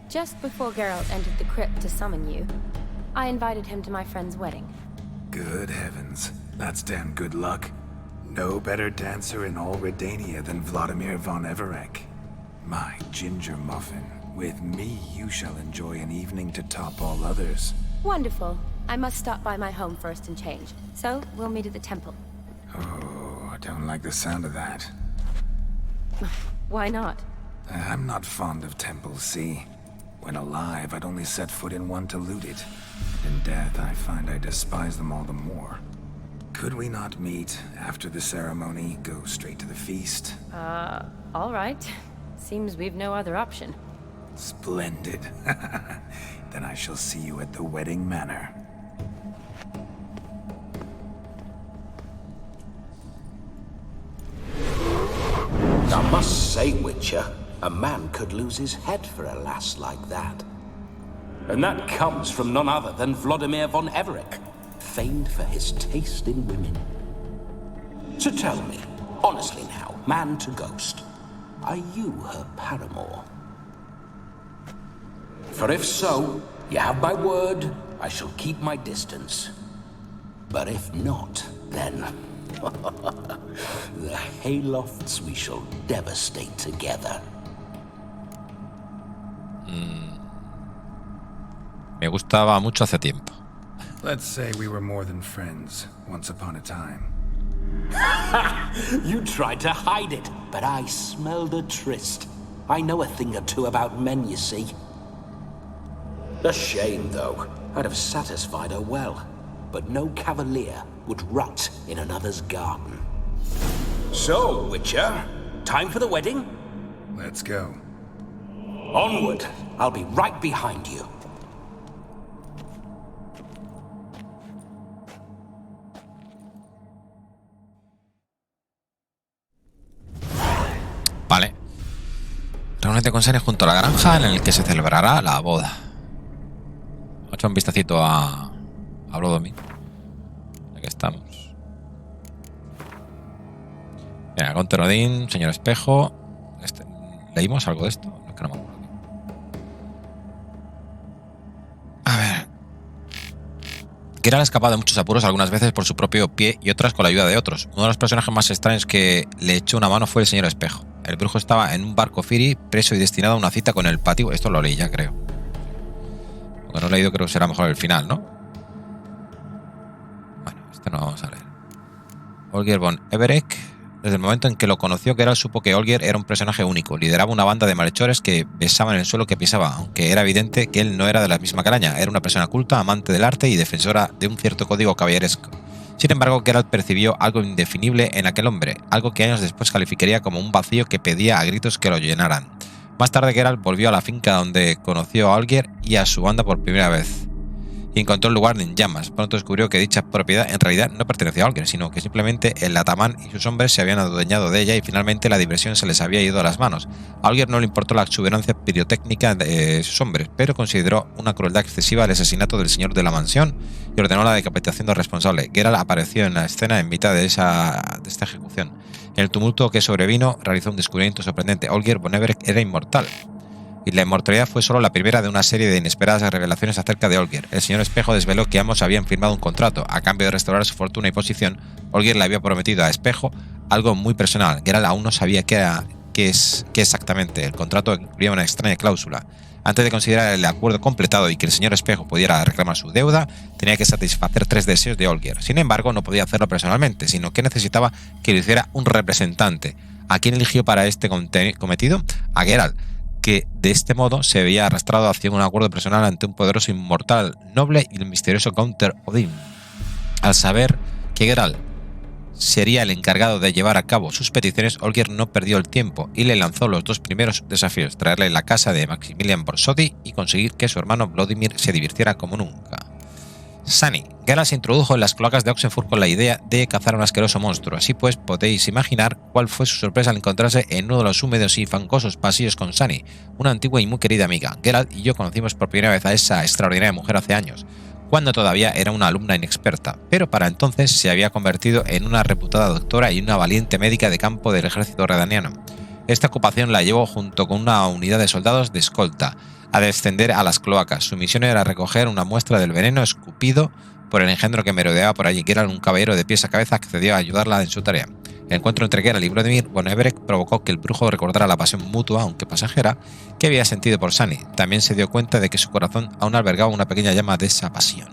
Just before Geralt entered the crypt to summon you, I invited him to my friend's wedding. Good heavens. That's damn good luck. No better dancer in all Redania than Vladimir von Everec. My ginger muffin. With me, you shall enjoy an evening to top all others. Wonderful. I must stop by my home first and change. So, we'll meet at the temple. Oh, I don't like the sound of that. Why not? I'm not fond of temples, see? When alive, I'd only set foot in one to loot it. In death, I find I despise them all the more. Could we not meet after the ceremony, go straight to the feast? All right. Seems we've no other option. Splendid. Then I shall see you at the wedding manor. I must say, Witcher, a man could lose his head for a lass like that. And that comes from none other than Vladimir von Everec, famed for his taste in women. So tell me, honestly now, man to ghost, are you her paramour? For if so, you have my word, I shall keep my distance. But if not, then the haylofts we shall devastate together. Me gustaba mucho hace tiempo. Let's say we were more than friends, once upon a time. You tried to hide it, but I smelled a tryst. I know a thing or two about men, you see. A shame, though. I'd have satisfied her well. But no cavalier would rot in another's garden. So, Witcher, time for the wedding? Let's go. Onward. I'll be right behind you. Vale. Reúnete con Shani junto a la granja en el que se celebrará la boda. He hecho un vistacito a Vladimir. Aquí estamos. Mira, Contenedín, señor espejo. ¿Leímos algo de esto? Es que no me acuerdo. A ver. Geralt ha escapado de muchos apuros, algunas veces por su propio pie y otras con la ayuda de otros. Uno de los personajes más extraños que le echó una mano fue el señor espejo. El brujo estaba en un barco Ciri, preso y destinado a una cita con el patio. Esto lo leí ya, creo. Lo que no he leído creo que será mejor el final, ¿no? Bueno, este no vamos a leer. Olgierd von Everec. Desde el momento en que lo conoció, Geralt supo que Olgierd era un personaje único. Lideraba una banda de malhechores que besaban el suelo que pisaba, aunque era evidente que él no era de la misma calaña. Era una persona culta, amante del arte y defensora de un cierto código caballeresco, Sin embargo, Geralt percibió algo indefinible en aquel hombre, algo que años después calificaría como un vacío que pedía a gritos que lo llenaran. Más tarde, Geralt volvió a la finca donde conoció a Olgierd y a su banda por primera vez, y encontró el lugar en llamas. Pronto descubrió que dicha propiedad en realidad no pertenecía a Olgierd, sino que simplemente el atamán y sus hombres se habían adueñado de ella y finalmente la diversión se les había ido a las manos. A Olgierd no le importó la exuberancia pirotécnica de sus hombres, pero consideró una crueldad excesiva el asesinato del señor de la mansión y ordenó la decapitación del responsable. Geralt apareció en la escena en mitad de esta ejecución. En el tumulto que sobrevino, realizó un descubrimiento sorprendente. Olgierd von Everec era inmortal. Y la inmortalidad fue solo la primera de una serie de inesperadas revelaciones acerca de Olgierd. El señor Espejo desveló que ambos habían firmado un contrato. A cambio de restaurar su fortuna y posición, Olgierd le había prometido a Espejo algo muy personal. Geralt aún no sabía qué exactamente. El contrato incluía una extraña cláusula. Antes de considerar el acuerdo completado y que el señor Espejo pudiera reclamar su deuda, tenía que satisfacer 3 deseos de Olgierd. Sin embargo, no podía hacerlo personalmente, sino que necesitaba que lo hiciera un representante. ¿A quién eligió para este cometido? A Geralt, que de este modo se veía arrastrado hacia un acuerdo personal ante un poderoso inmortal noble y el misterioso Counter Odin. Al saber que Geralt sería el encargado de llevar a cabo sus peticiones, Olgierd no perdió el tiempo y le lanzó los 2 primeros desafíos: traerle la casa de Maximilian Borsodi y conseguir que su hermano Vladimir se divirtiera como nunca. Shani. Geralt se introdujo en las cloacas de Oxenfurt con la idea de cazar a un asqueroso monstruo. Así pues, podéis imaginar cuál fue su sorpresa al encontrarse en uno de los húmedos y fangosos pasillos con Shani, una antigua y muy querida amiga. Geralt y yo conocimos por primera vez a esa extraordinaria mujer hace años, cuando todavía era una alumna inexperta, pero para entonces se había convertido en una reputada doctora y una valiente médica de campo del ejército redaniano. Esta ocupación la llevó junto con una unidad de soldados de escolta a descender a las cloacas. Su misión era recoger una muestra del veneno escupido por el engendro que merodeaba por allí. Geralt, un caballero de pies a cabeza, accedió a ayudarla en su tarea. El encuentro entre Geralt y Vladimir von Everec provocó que el brujo recordara la pasión mutua, aunque pasajera, que había sentido por Shani. También se dio cuenta de que su corazón aún albergaba una pequeña llama de esa pasión.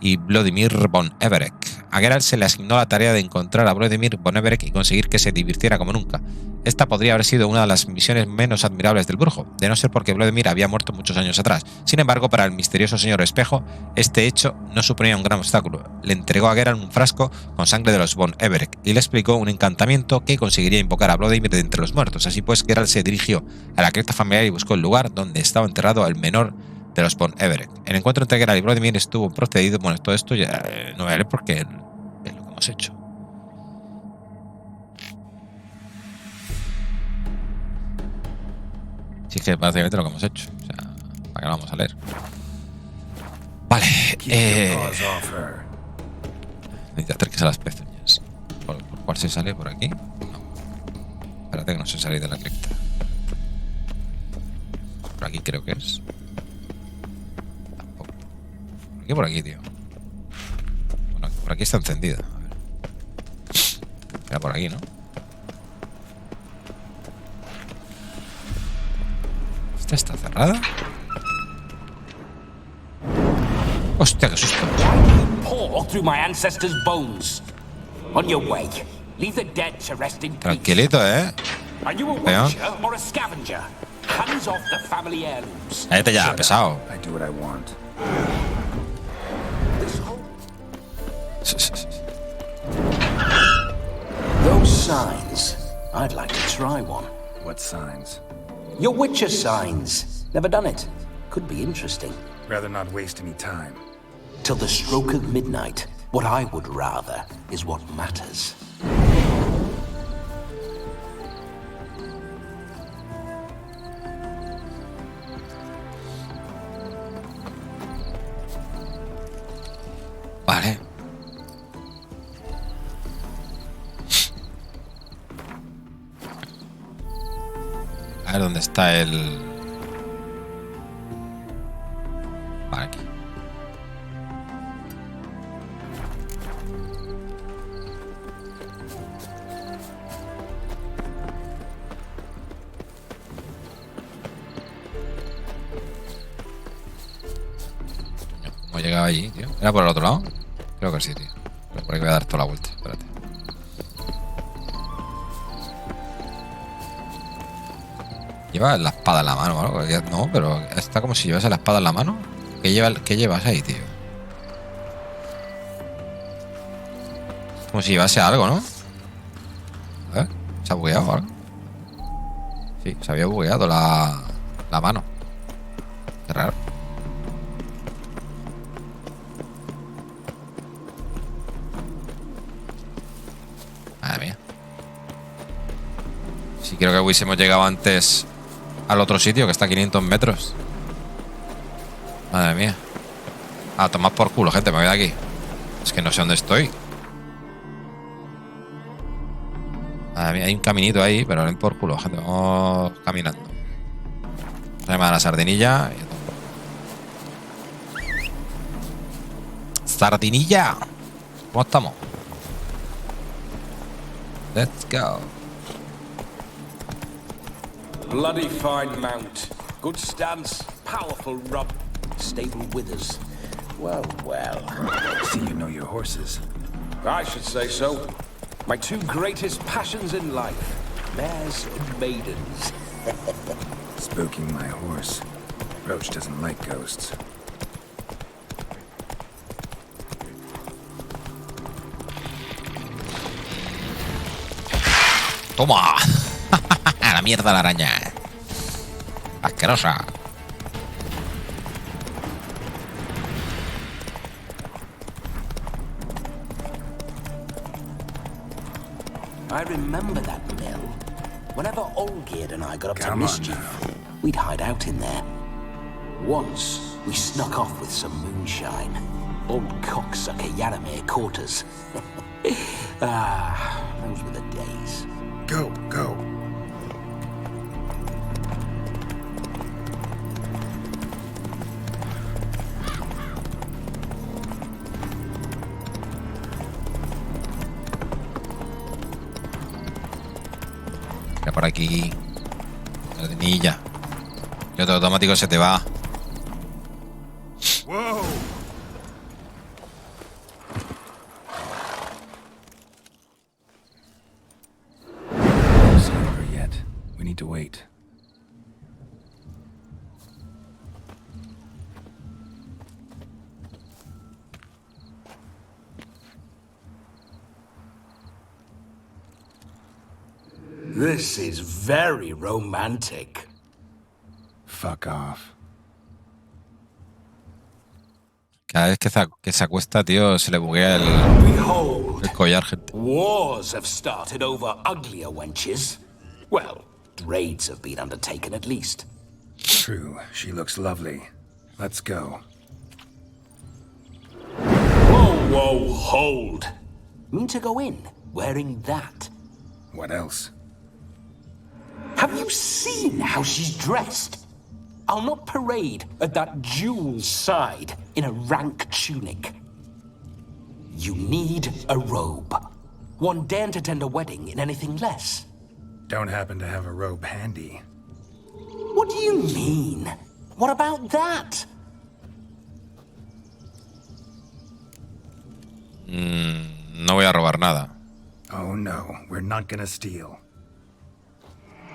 Y Vladimir von Everec. A Geralt se le asignó la tarea de encontrar a Vladimir von Everec y conseguir que se divirtiera como nunca. Esta podría haber sido una de las misiones menos admirables del brujo, de no ser porque Vladimir había muerto muchos años atrás. Sin embargo, para el misterioso señor Espejo, este hecho no suponía un gran obstáculo. Le entregó a Geralt un frasco con sangre de los von Everec y le explicó un encantamiento que conseguiría invocar a Vladimir de entre los muertos. Así pues, Geralt se dirigió a la cripta familiar y buscó el lugar donde estaba enterrado el menor de los von Everec. El encuentro entre Geralt y Vladimir estuvo procedido. Bueno, todo esto ya no voy a leer porque es lo que hemos hecho. Sí, que es básicamente lo que hemos hecho. O sea, ¿para qué lo vamos a leer? Vale. Necesito acercarse a las pezuñas. ¿Por cuál se sale? ¿Por aquí? No. Espérate que no se sale de la cripta. Por aquí creo que es. Tampoco. Por aquí, tío. Bueno, por aquí está encendida. A ver. Era por aquí, ¿no? ¿Esta está cerrada? Hostia, qué susto. Tranquilito, Peón. Cállate ya, pesado. Those signs, I'd like to try one. What signs? Your Witcher signs. Never done it. Could be interesting. Rather not waste any time. Till the stroke of midnight. What I would rather is what matters. Vale. A ver dónde está el... Vale, aquí. ¿Cómo llegaba allí, tío? ¿Era por el otro lado? Creo que sí, tío. Pero por ahí voy a dar toda la vuelta. Espérate. ¿Lleva la espada en la mano o algo? No, pero está como si llevase la espada en la mano. ¿Qué llevas ahí, tío? Como si llevase algo, ¿no? A ver, ¿se ha bugueado algo? Sí, se había bugueado la mano. Qué raro. Madre mía. Sí, creo que hubiésemos llegado antes al otro sitio, que está a 500 metros. Madre mía. A tomar por culo, gente, me voy de aquí. Es que no sé dónde estoy. Madre mía, hay un caminito ahí, pero ven por culo, gente. Vamos caminando. Se llama la sardinilla. ¡Sardinilla! ¿Cómo estamos? Let's go. Bloody fine mount. Good stance, powerful rub, stable withers. Well, well. See, you know your horses. I should say so. My two greatest passions in life, mares and maidens. Spooking my horse. Roach doesn't like ghosts. ¡Toma! ¡A la mierda la araña! ¡Asquerosa! I remember that mill. Whenever Olgierd and I got up to Come on mischief, now. we'd hide out in there. Once, we snuck off with some moonshine. Old cocksucker Yaramir caught us. Those were the days. Go, go. Mira por aquí. La niña. Y otro automático se te va. Whoa! It's not over yet. We need to wait. This is very romantic. Fuck off. Cada vez que se acuesta, tío, se le buguea el Behold, collar, gente. wars have started over uglier wenches. Well, raids have been undertaken at least. True, she looks lovely. Let's go. Whoa, whoa, hold. Mean to go in wearing that? What else? Have you seen how she's dressed? I'll not parade at that jewel's side in a rank tunic. You need a robe. One daren't attend a wedding in anything less. Don't happen to have a robe handy. What do you mean? What about that? No voy a robar nada. Oh no, we're not gonna steal.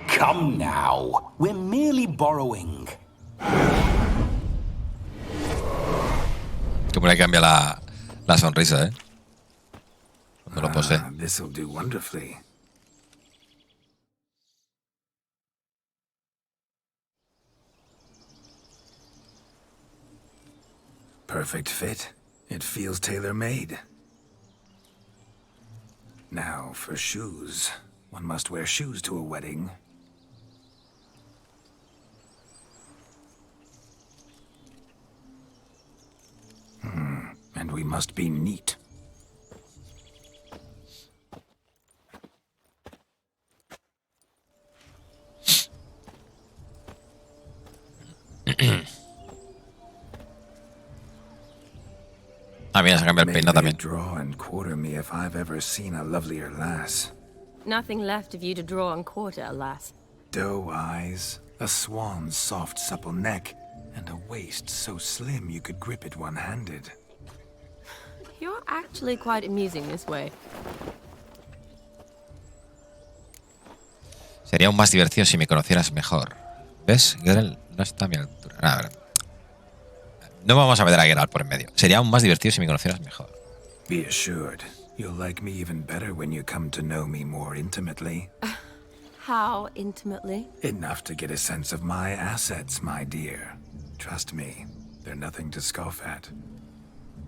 Come now. We're merely borrowing. Como le cambia la sonrisa, ¿eh? Cuando lo posee. This'll do wonderfully. Perfect fit. It feels tailor-made. Now, for shoes. One must wear shoes to a wedding. And we must be neat. Ah, mira, se cambia el peinado también. Draw and quarter me if I've ever seen a lovelier lass. Nothing left of you to draw and quarter, alas. Doe eyes, a swan's soft supple neck, and a waist so slim you could grip it one-handed. You're actually quite amusing this way. Sería aún más divertido si me conocieras mejor. ¿Ves? Geralt no está a mi altura. Nada, a ver. No vamos a meter a Geralt por en medio. Sería aún más divertido si me conocieras mejor. Be assured, You'll like me even better when you come to know me more intimately. How intimately? Enough to get a sense of my assets, my dear. Trust me, they're nothing to scoff at.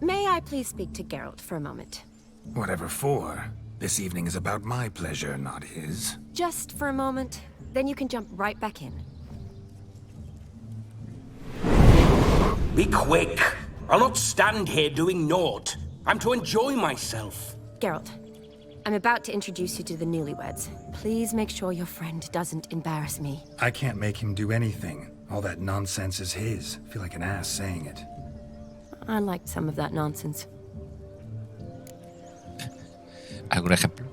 May I please speak to Geralt for a moment? Whatever for. This evening is about my pleasure, not his. Just for a moment, then you can jump right back in. Be quick. I'll not stand here doing naught. I'm to enjoy myself. Geralt, I'm about to introduce you to the newlyweds. Please make sure your friend doesn't embarrass me. I can't make him do anything. All that nonsense is his. I feel like an ass saying it. I liked some of that nonsense. ¿Algún ejemplo?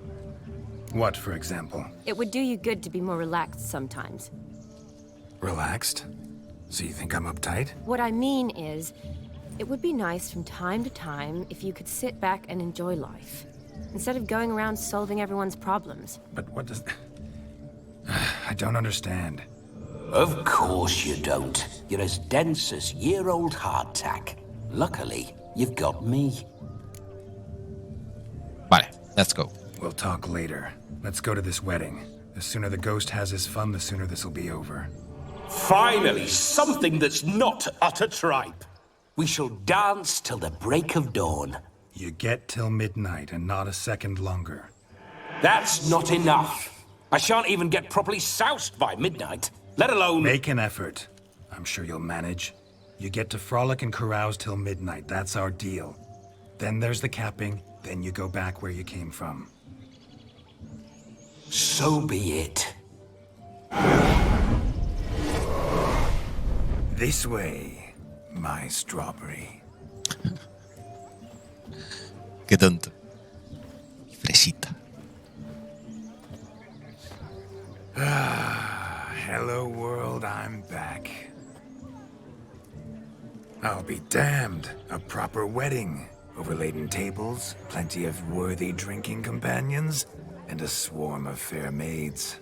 What, for example? It would do you good to be more relaxed sometimes. Relaxed? So you think I'm uptight? What I mean is, it would be nice from time to time if you could sit back and enjoy life, instead of going around solving everyone's problems. But what does... I don't understand. Of course you don't. You're as dense as year-old hardtack. Luckily, you've got me. Vale, let's go. We'll talk later. Let's go to this wedding. The sooner the ghost has his fun, the sooner this'll be over. Finally, something that's not utter tripe. We shall dance till the break of dawn. You get till midnight and not a second longer. That's not enough. I shan't even get properly soused by midnight, let alone... Make an effort. I'm sure you'll manage. You get to frolic and carouse till midnight. That's our deal. Then there's the capping. Then you go back where you came from. So be it. This way, my strawberry. Qué tonto. Fresita. Hello world, I'm back. I'll be damned. A proper wedding. Overladen tables, plenty of worthy drinking companions, and a swarm of fair maids.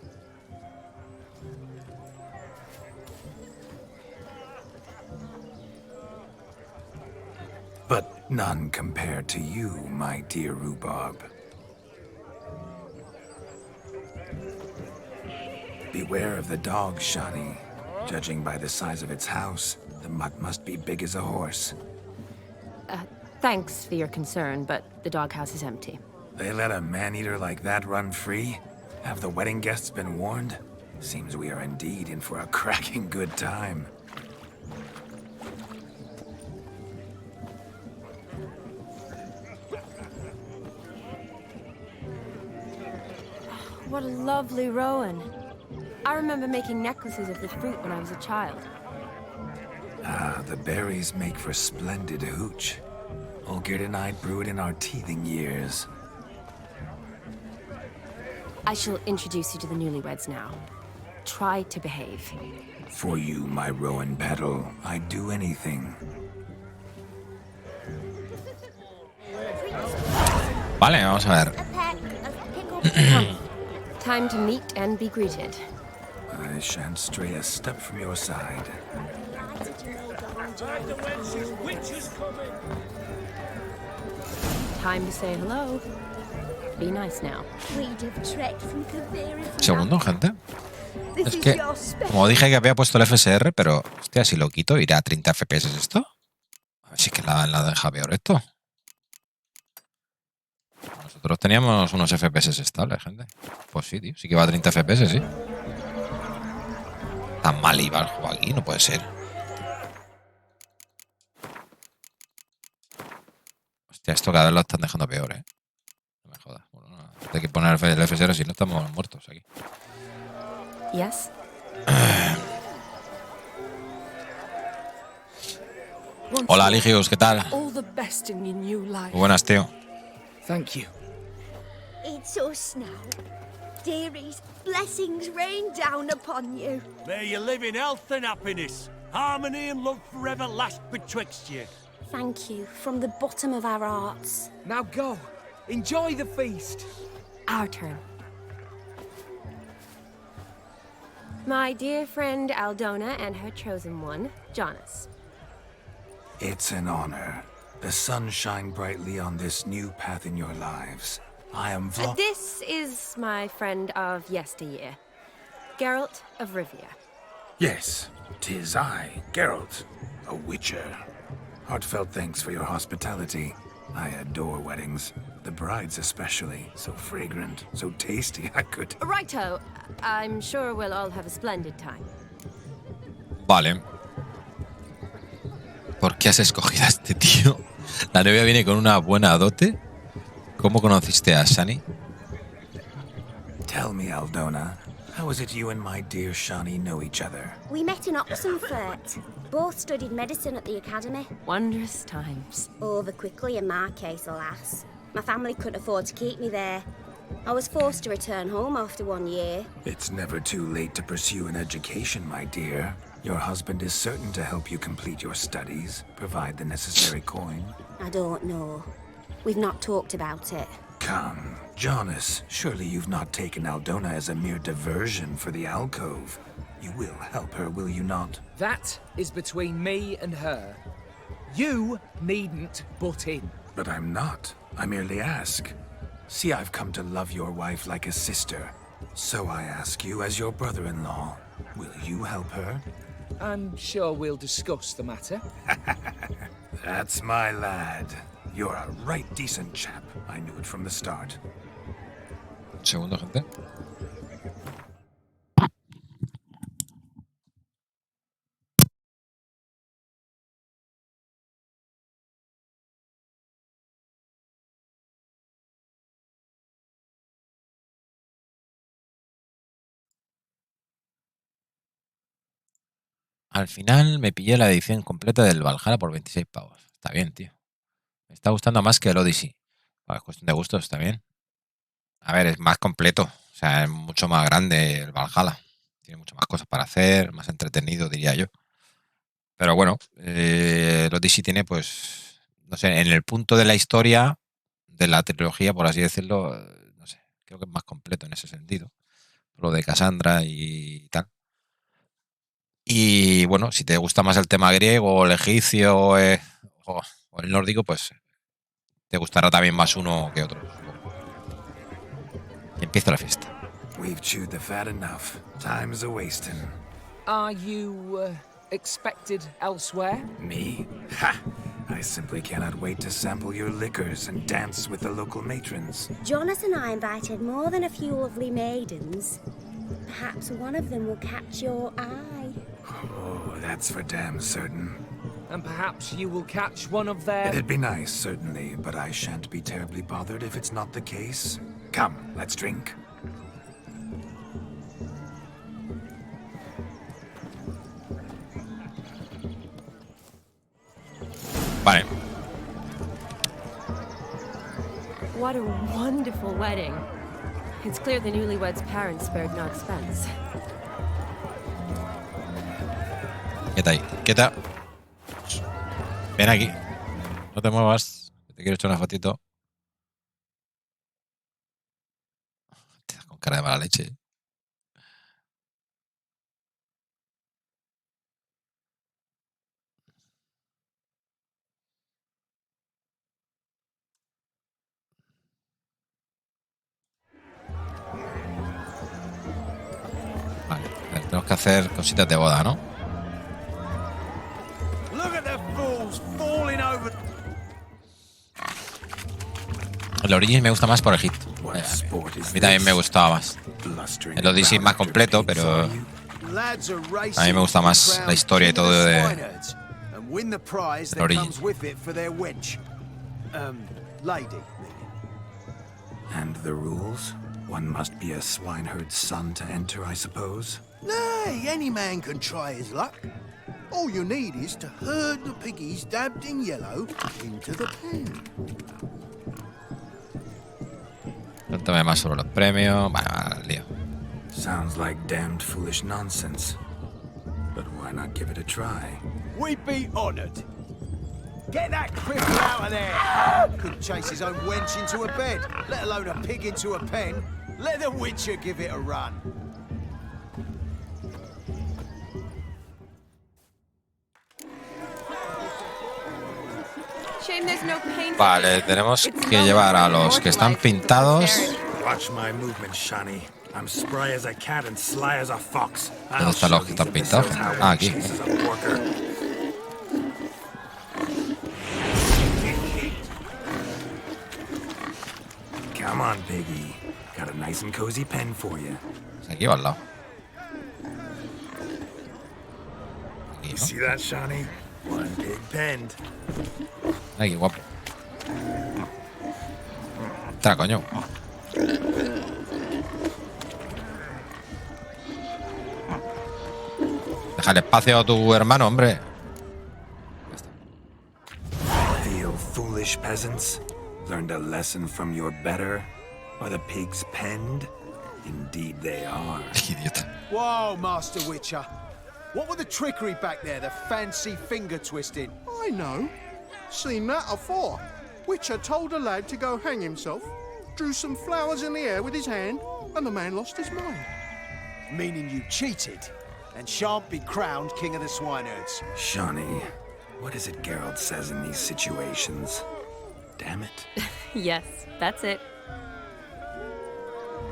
But none compared to you, my dear rhubarb. Beware of the dog, Shani. Judging by the size of its house, the mutt must be big as a horse. Thanks for your concern, but the doghouse is empty. They let a man-eater like that run free? Have the wedding guests been warned? Seems we are indeed in for a cracking good time. What a lovely rowan. I remember making necklaces of the fruit when I was a child. Ah, the berries make for splendid hooch. Olgerd and I brewed in our teething years. I shall introduce you to the newlyweds now. Try to behave. For you, my rowan petal, I'd do anything. Vale, vamos a ver. Time to meet and be greeted. I shan't stray a step from your side. Time to say hello. Be nice now. Segundo, gente. Es que, como dije que había puesto el FSR, pero, hostia, si lo quito, ¿irá a 30 FPS esto? A ver si es que la deja peor esto. Nosotros teníamos unos FPS estables, gente. Pues sí, tío. Sí que va a 30 FPS, sí. Tan mal iba el juego aquí, no puede ser. Hostia, esto cada vez lo están dejando peor, ¿eh? No me jodas. Bueno, no, hay que poner el FSR, si no estamos muertos aquí. Yes. Hola, Ligius, ¿qué tal? Muy buenas, tío. Thank you. It's us now. Dearies, blessings rain down upon you. May you live in health and happiness. Harmony and love forever last betwixt you. Thank you from the bottom of our hearts. Now go. Enjoy the feast. Our turn. My dear friend Aldona and her chosen one, Jonas. It's an honor. The sun shine brightly on this new path in your lives. I am This is my friend of yesteryear, Geralt of Rivia. Yes, 'tis I, Geralt, a witcher. Heartfelt thanks for your hospitality. I adore weddings. The brides especially. So fragrant, so tasty, I could... Righto. I'm sure we'll all have a splendid time. Vale. ¿Por qué has escogido a este tío? La novia viene con una buena dote. ¿Cómo conociste a Shani? Tell me, Aldona, how is it you and my dear Shani know each other? We met in Oxenfurt. Both studied medicine at the academy. Wondrous times. Over quickly in my case, alas. My family couldn't afford to keep me there. I was forced to return home after 1 year. It's never too late to pursue an education, my dear. Your husband is certain to help you complete your studies, provide the necessary coin. I don't know. We've not talked about it. Come, Jonas, surely you've not taken Aldona as a mere diversion for the alcove. You will help her, will you not? That is between me and her. You needn't butt in. But I'm not. I merely ask. See, I've come to love your wife like a sister. So I ask you, as your brother-in-law, will you help her? I'm sure we'll discuss the matter. That's my lad. You're a right decent chap. I knew it from the start. Un segundo, gente. Al final me pillé la edición completa del Valhalla por 26 pavos. Está bien, tío. Me está gustando más que el Odyssey. Es cuestión de gustos, está bien. A ver, es más completo. O sea, es mucho más grande el Valhalla. Tiene muchas más cosas para hacer, más entretenido, diría yo. Pero bueno, el Odyssey tiene, pues, no sé, en el punto de la historia de la trilogía, por así decirlo, no sé, creo que es más completo en ese sentido. Lo de Cassandra y tal. Y bueno, si te gusta más el tema griego o el egipcio o el nórdico, pues te gustará también más uno que otro. Y empieza la fiesta. We've chewed the fat enough. Time's a-wasting. Are you expected elsewhere? Me? Ha! I simply cannot wait to sample your liquors and dance with the local matrons. Jonas and I invited more than a few lovely maidens. Perhaps one of them will catch your eye. Oh, that's for damn certain. And perhaps you will catch one of their... It'd be nice, certainly, but I shan't be terribly bothered if it's not the case. Come, let's drink. Vale. What a wonderful wedding. It's clear the newlyweds' parents spared no expense. Quieta ahí, quieta. Ven aquí. No te muevas. Te quiero echar una fotito. Te das con cara de mala leche. Vale, a ver, tenemos que hacer cositas de boda, ¿no? El Origins me gusta más por Egipto. A mí también me gustaba más. El Odyssey es más completo, pero a mí me gusta más la historia y todo de Origins. And the rules? One must be a swineherd's son to enter, I suppose? Nay, any man can try his luck. All you need is to herd the piggies dabbed in yellow into the pen. Cuéntame más sobre los premios. Vale, lío. Sounds like damned foolish nonsense. But why not give it a try? We'd be honored. Get that cripple out of there! Couldn't chase his own wench into a bed, let alone a pig into a pen. Let the Witcher give it a run. Vale, tenemos que llevar a los que están pintados. Watch my movement, Shani. I'm spry as a cat and sly as a fox. ¿Dónde están los que están pintados? Ah, aquí. Come on, piggy. Got a nice and cozy pen for you. Aquí va al lado. Aquí, You ¿no? see that, Shani? One big pen. Ay, qué guapo. Está, coño. Déjale espacio a tu hermano, hombre. Feel foolish peasants? Learned a lesson from your better? Are the pigs penned? Indeed they are. Idiota. Whoa, Master Witcher. What were the trickery back there, the fancy finger twisting? I know. Seen that afore. Witcher told a lad to go hang himself, drew some flowers in the air with his hand, and the man lost his mind. Meaning you cheated, and shan't be crowned king of the swineherds. Shani, what is it Geralt says in these situations? Damn it. Yes, that's it.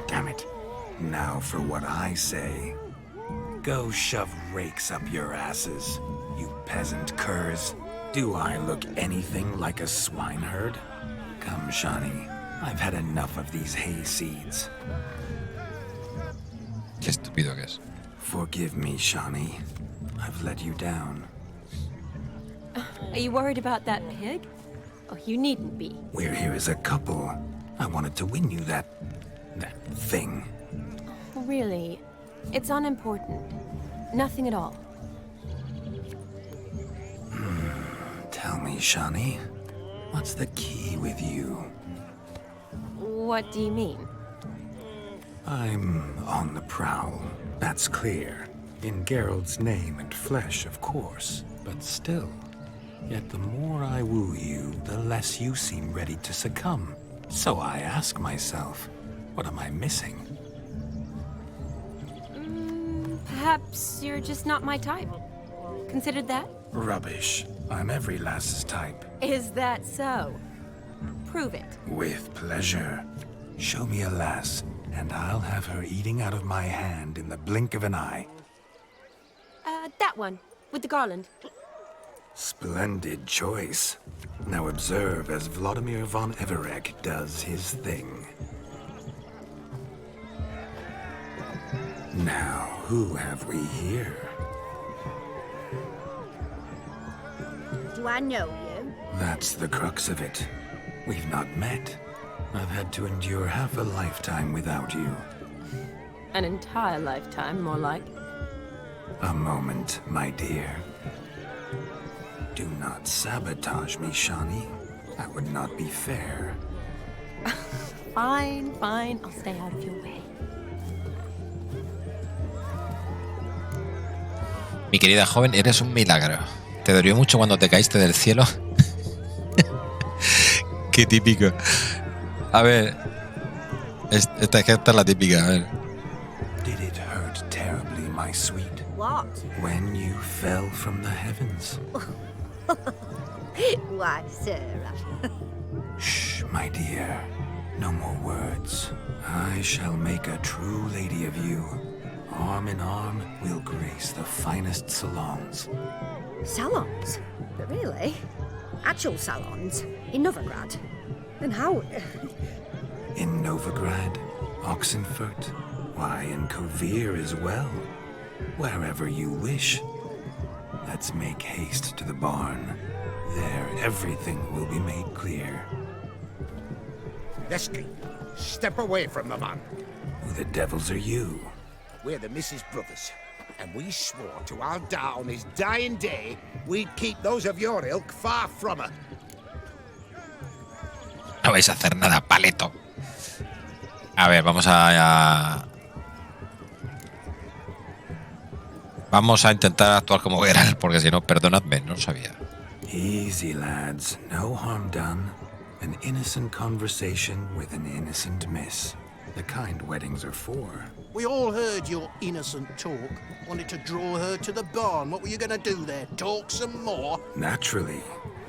Damn it. Now for what I say. Go shove rakes up your asses, you peasant curs. Do I look anything like a swineherd? Come, Shani. I've had enough of these hay seeds. Qué estúpido que es. Forgive me, Shani. I've let you down. Are you worried about that pig? Oh, you needn't be. We're here as a couple. I wanted to win you that thing. Really, it's unimportant. Nothing at all. Tell me, Shani, what's the key with you? What do you mean? I'm on the prowl, that's clear. In Geralt's name and flesh, of course, but still. Yet the more I woo you, the less you seem ready to succumb. So I ask myself, what am I missing? Perhaps you're just not my type. Considered that? Rubbish. I'm every lass's type. Is that so? Prove it. With pleasure. Show me a lass, and I'll have her eating out of my hand in the blink of an eye. That one, with the garland. Splendid choice. Now observe as Vladimir von Everek does his thing. Now, who have we here? Do I know you? That's the crux of it. We've not met. I've had to endure half a lifetime without you. An entire lifetime, more like. A moment, my dear. Do not sabotage me, Shani. That would not be fair. Fine, fine. I'll stay out of your way. Mi querida joven, eres un milagro. ¿Te dolió mucho cuando te caíste del cielo? Qué típico. A ver. Esta es la típica, a ver. Did it hurt terribly, my sweet? What? When you fell from the heavens. Why, Sarah. Shh, my dear. No more words. I shall make a true lady of you. Arm in arm, we'll grace the finest salons. Salons? But really? Actual salons? In Novigrad? And how? In Novigrad, Oxenfurt, why, in Kovir as well. Wherever you wish. Let's make haste to the barn. There, everything will be made clear. Leslie, step away from the man. Who the devils are you? We're the Mrs. Brothers, and we swore to our dad on his dying day we'd keep those of your ilk far from her. No vais a hacer nada, paleto. A ver, vamos a intentar actuar como Geralt, porque si no, perdonadme, no lo sabía. Easy, lads. No harm done. An innocent conversation with an innocent miss. The kind weddings are for. We all heard your innocent talk. Wanted to draw her to the barn. What were you going to do there? Talk some more? Naturally.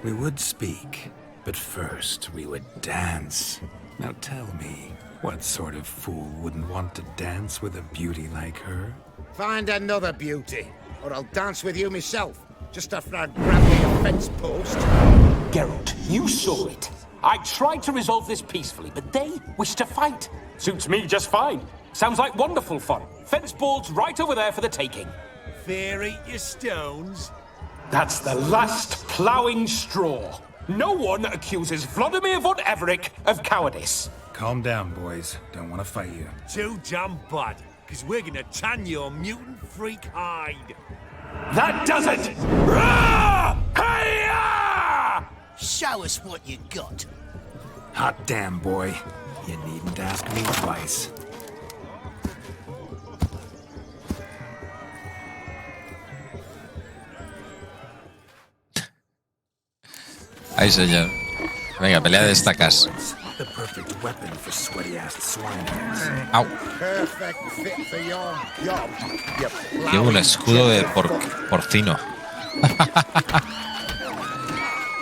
We would speak, but first we would dance. Now tell me, what sort of fool wouldn't want to dance with a beauty like her? Find another beauty, or I'll dance with you myself, just after I'd grab me a fence post. Geralt, you saw it. I tried to resolve this peacefully, but they wish to fight. Suits me just fine. Sounds like wonderful fun. Fence boards right over there for the taking. Fear eat your stones. That's the last ploughing straw. No one accuses Vladimir von Everett of cowardice. Calm down, boys. Don't want to fight you. Too damn bad, because we're gonna tan your mutant freak hide. That does it! Rah! Hey-ya! Show us what you got. Hot damn, boy. You needn't ask me twice. Ay, señor. Venga, pelea de estacas. The perfect weapon for sweaty-ass swine. Au. Perfect fit for your job. Llevo un escudo de porcino.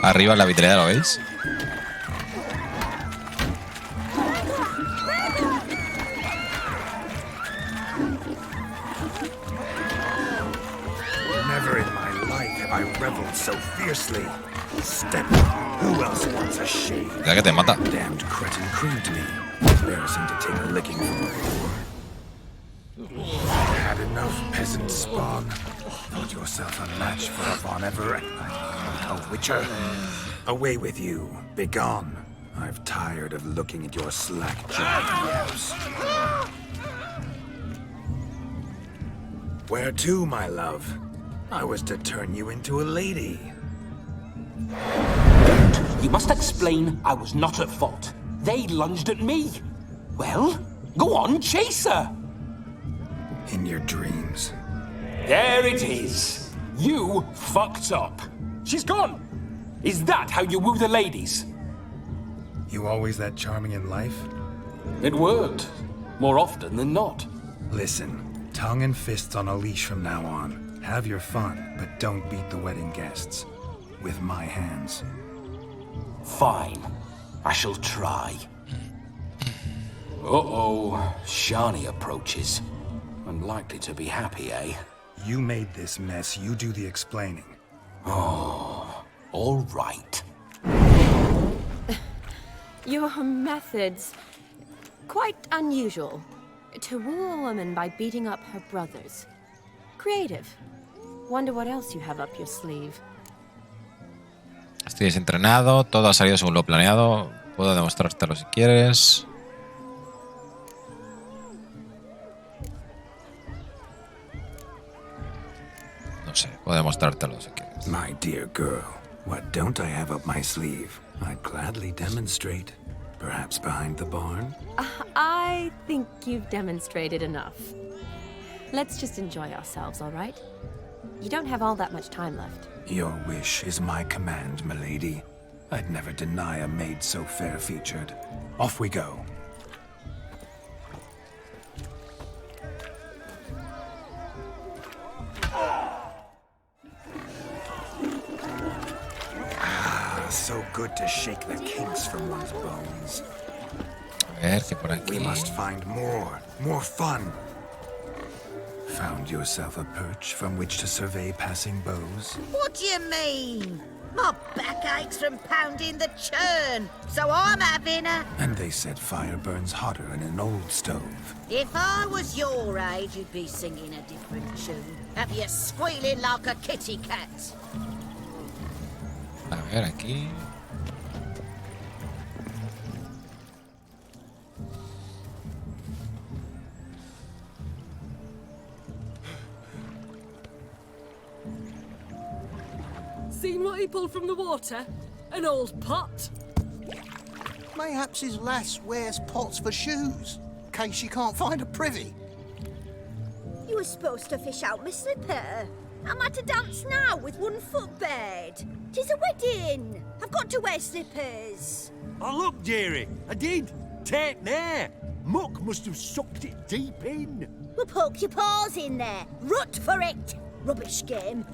Arriba en la vitrina, ¿lo veis? Never in my life have I reveled so fiercely. Step. Who else wants a shave? Ya que te mata. Damned cretin creamed me. Embarrassing to take a licking from the floor. Had enough, peasant spawn. Thought yourself a match for a Von Everett. A witcher. Away with you. Begone. I've tired of looking at your slack-jawed yaps. Where to, my love? I was to turn you into a lady. You must explain I was not at fault. They lunged at me. Well, go on, chase her. In your dreams. There it is. You fucked up. She's gone. Is that how you woo the ladies? You always that charming in life? It worked. More often than not. Listen, tongue and fists on a leash from now on. Have your fun, but don't beat the wedding guests. With my hands. Fine. I shall try. Uh-oh. Shani approaches. Unlikely to be happy, eh? You made this mess. You do the explaining. Oh, all right. Your methods... quite unusual. To woo a woman by beating up her brothers. Creative. Wonder what else you have up your sleeve. Estoy desentrenado, todo ha salido según lo planeado. Puedo demostrártelo si quieres. No sé, puedo demostrártelo si quieres. My dear girl, what don't I have up my sleeve? I'd gladly demonstrate. Perhaps behind the barn? I think you've demonstrated enough. Let's just enjoy ourselves, all right? You don't have all that much time left. Your wish is my command, milady. I'd never deny a maid so fair-featured. Off we go. Ah, so good to shake the kinks from one's bones. A ver, que por aquí. We must find more fun. Found yourself a perch from which to survey passing beaux? What do you mean? My back aches from pounding the churn, so I'm having a... And they said fire burns hotter in an old stove. If I was your age, you'd be singing a different tune. Have you squealing like a kitty cat? A ver, aquí. Seen what he pulled from the water? An old pot? Mayhaps his lass wears pots for shoes, in case she can't find a privy. You were supposed to fish out my slipper. Am I to dance now with one foot bared? 'Tis a wedding. I've got to wear slippers. Oh, look, dearie, I did. Take there. Muck must have sucked it deep in. Well, poke your paws in there. Rut for it. Rubbish game.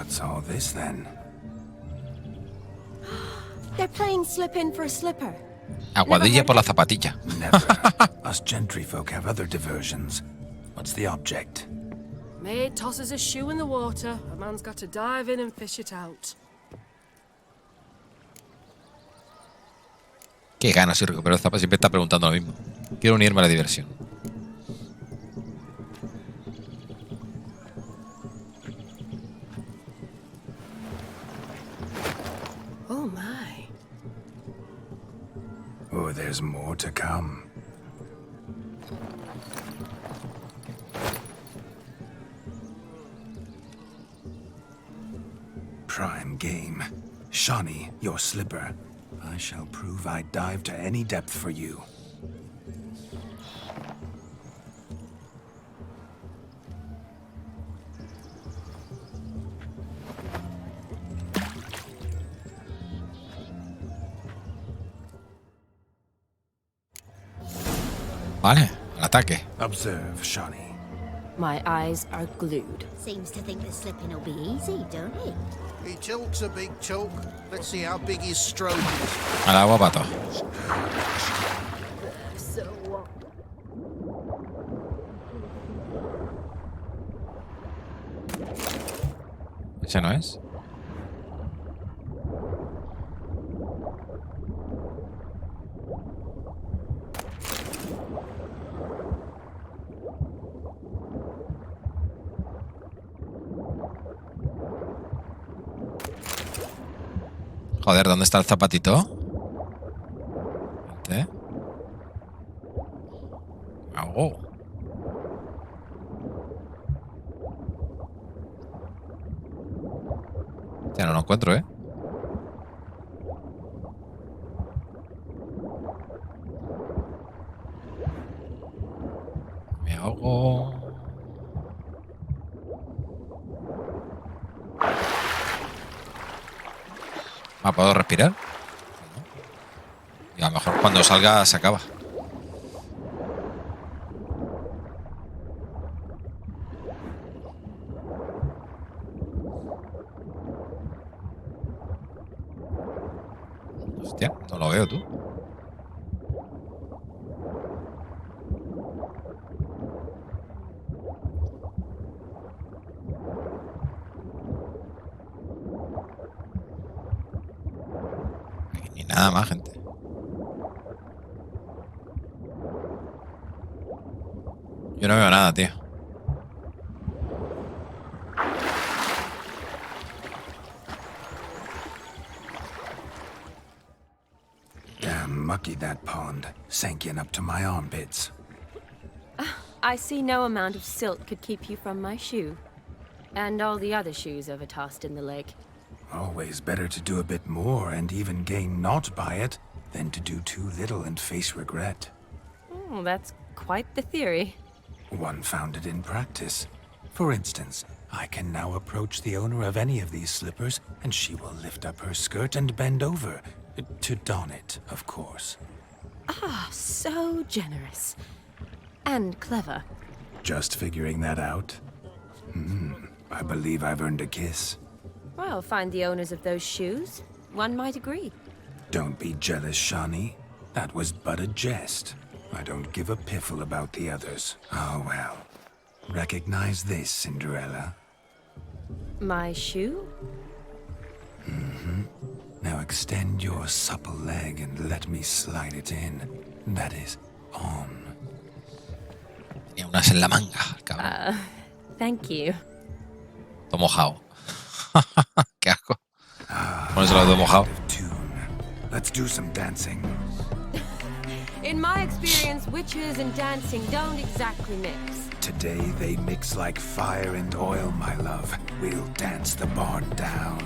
What's all this then? They're playing slip in for a slipper. Aguadilla por la zapatilla. Never. Us gentry folk have other diversions. What's the object? Maid tosses a shoe in the water. A man's got to dive in and fish it out. Qué ganas si recupero el zapato. Siempre está preguntando lo mismo. Quiero unirme a la diversión. Oh my. Oh, there's more to come. Prime game. Shani, your slipper. I shall prove I dive to any depth for you. Vale, al ataque. Observe, Shani. My eyes are glued. Seems to think the slipping will be easy, don't he? He talks a big talk. Let's see how big his stroke is. Al agua, pato. ¿Ese no es? Joder, ¿dónde está el zapatito? ¿Este? Oh. Ya no lo encuentro, ¿eh? Me ahogo. ¿Puedo respirar? Y a lo mejor cuando salga se acaba. Hostia, no lo veo, tú. Nada más, gente. Yo no veo nada, tío. Damn mucky that pond. Sank in up to my armpits. I see no amount of silt could keep you from my shoe. And all the other shoes overtossed in the lake. Always better to do a bit more and even gain naught by it than to do too little and face regret. Oh, that's quite the theory. One founded in practice. For instance, I can now approach the owner of any of these slippers and she will lift up her skirt and bend over. To don it, of course. Ah, so generous. And clever. Just figuring that out? I believe I've earned a kiss. Well, find the owners of those shoes. One might agree. Don't be jealous, Shani. That was but a jest. I don't give a piffle about the others. Oh, well. Recognize this, Cinderella? My shoe? Now extend your supple leg and let me slide it in. That is, on. Tenía unas en la manga, cabrón. Thank you. Todo mojado. Qué asco. Póneselo todo mojado. Let's do some dancing. In my experience, witches and dancing don't exactly mix. Today they mix like fire and oil, my love. We'll dance the barn down.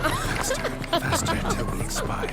Faster, faster till we expire.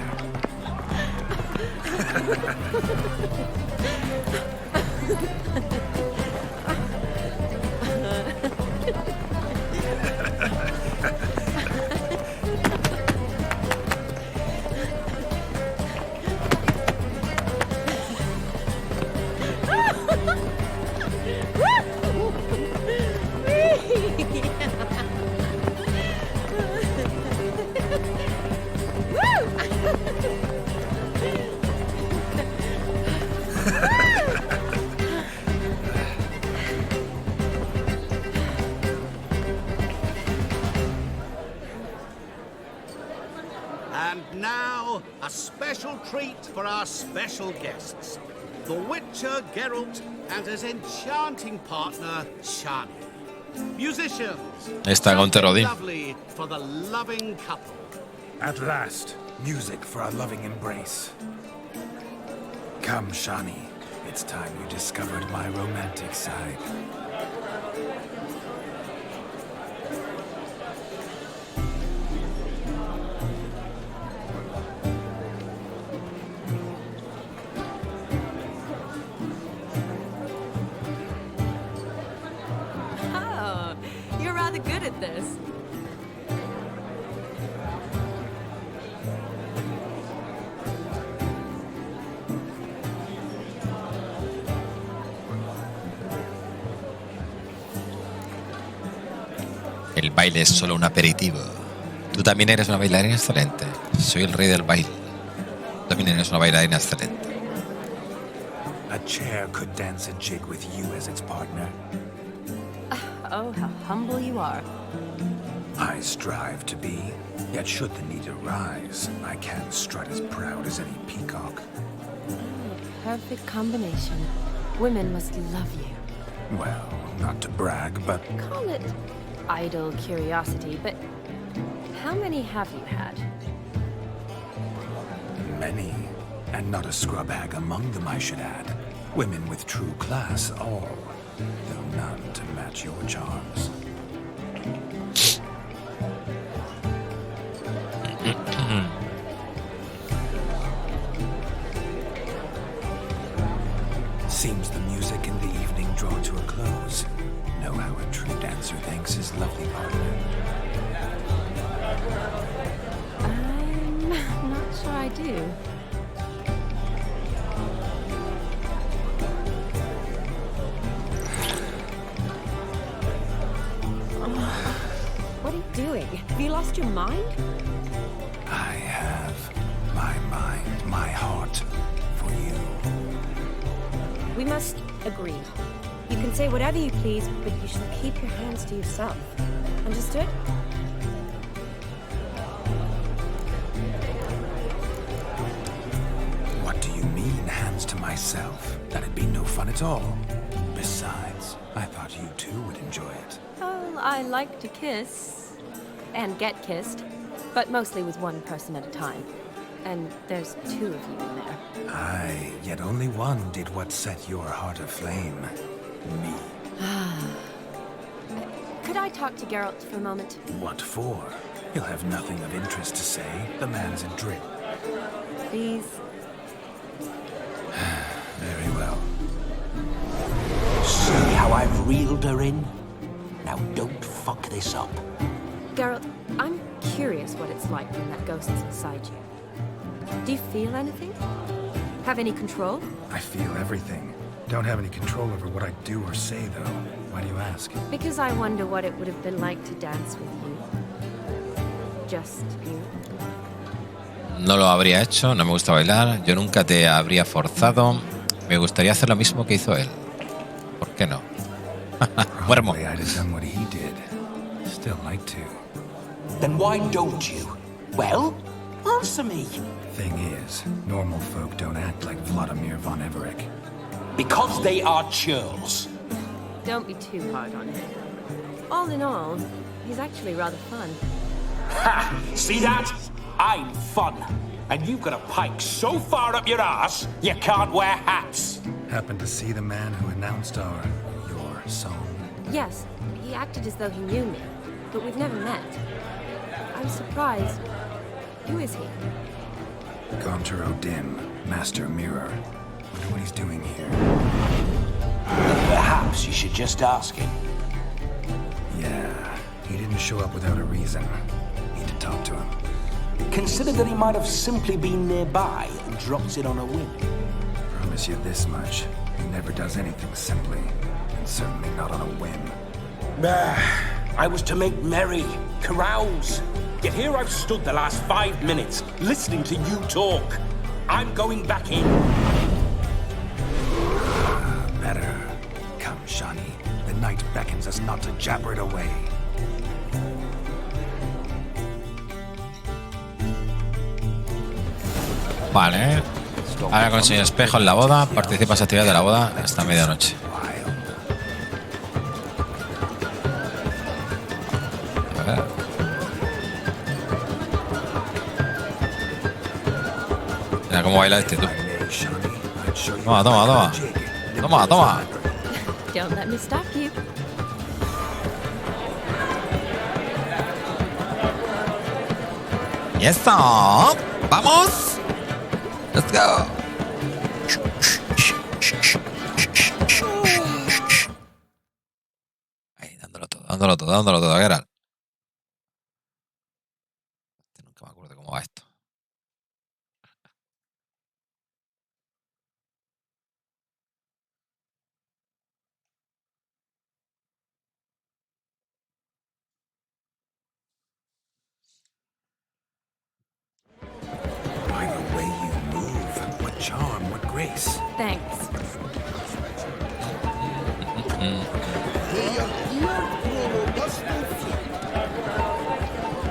now, a special treat for our special guests. The Witcher Geralt and his enchanting partner, Shani. Musicians, Está con Terodín. lovely for the loving couple. At last, music for our loving embrace. Come, Shani. It's time you discovered my romantic side. Oh, you're rather good at this. El baile es solo un aperitivo. Tú también eres una bailarina excelente. Soy el rey del baile. Tú también eres una bailarina excelente. A chair could dance a jig with you as its partner. Oh, how humble you are. I strive to be, yet should the need arise, I can strut as proud as any peacock. Perfect combination. Women must love you. Well, not to brag, but Call it idle curiosity, but how many have you had? many. And not a scrub hag among them, I should add. Women with true class, all. Though none to match your charms. Seems the music in the evening draw to a close. Know how a true dancer thanks his lovely partner. I'm not sure I do. What are you doing? Have you lost your mind? I have my mind, my heart for you. We must agree. You can say whatever you please, but you shall keep your hands to yourself. Understood? What do you mean, hands to myself? That'd be no fun at all. Besides, I thought you too would enjoy it. Oh, I like to kiss. And get kissed. But mostly with one person at a time. And there's two of you in there. Aye, yet only one did what set your heart aflame. Me. Could I talk to Geralt for a moment? What for? He'll have nothing of interest to say. The man's a drip. Please. Very well. See how I've reeled her in? Now don't fuck this up. Geralt, I'm curious what it's like when that ghost is inside you. Do you feel anything? Have any control? I feel everything. Don't have any control over what I do or say, though. Why do you ask? Because I wonder what it would have been like to dance with you. Just you. No lo habría hecho, no me gusta bailar, yo nunca te habría forzado. Me gustaría hacer lo mismo que hizo él. ¿Por qué no? Muermo. Probably I'd have done what he did. Still like to. Then why don't you? Well, answer me. Thing is, normal folk don't act like Vladimir von Everett. Because they are churls. Don't be too hard on him. All in all, he's actually rather fun. Ha! See that? I'm fun. And you've got a pike so far up your ass, you can't wear hats. Happened to see the man who announced your song? Yes, he acted as though he knew me, but we've never met. I'm surprised. Who is he? Gonter O'Dim, Master Mirror. Wonder what he's doing here. Perhaps you should just ask him. Yeah, he didn't show up without a reason. Need to talk to him. Consider that he might have simply been nearby and dropped it on a whim. Promise you this much. He never does anything simply. And certainly not on a whim. I was to make merry, carouse. Yet here I've stood the last 5 minutes, listening to you talk. I'm going back in. Better. Come, Shani. The night beckons us not to jabber it away. Vale. Ahora con el señor espejo en la boda. Participas en la actividad de la boda hasta medianoche. A ver. Mira cómo baila este, tú. Toma, toma, toma. Toma, toma. Don't let me stop you. ¡Y eso! ¡Vamos! ¡Let's go! Ahí, dándolo todo, dándolo todo, dándolo todo, Geralt. Nunca me acuerdo cómo va esto. By the way you move, what charm, what grace. Thanks.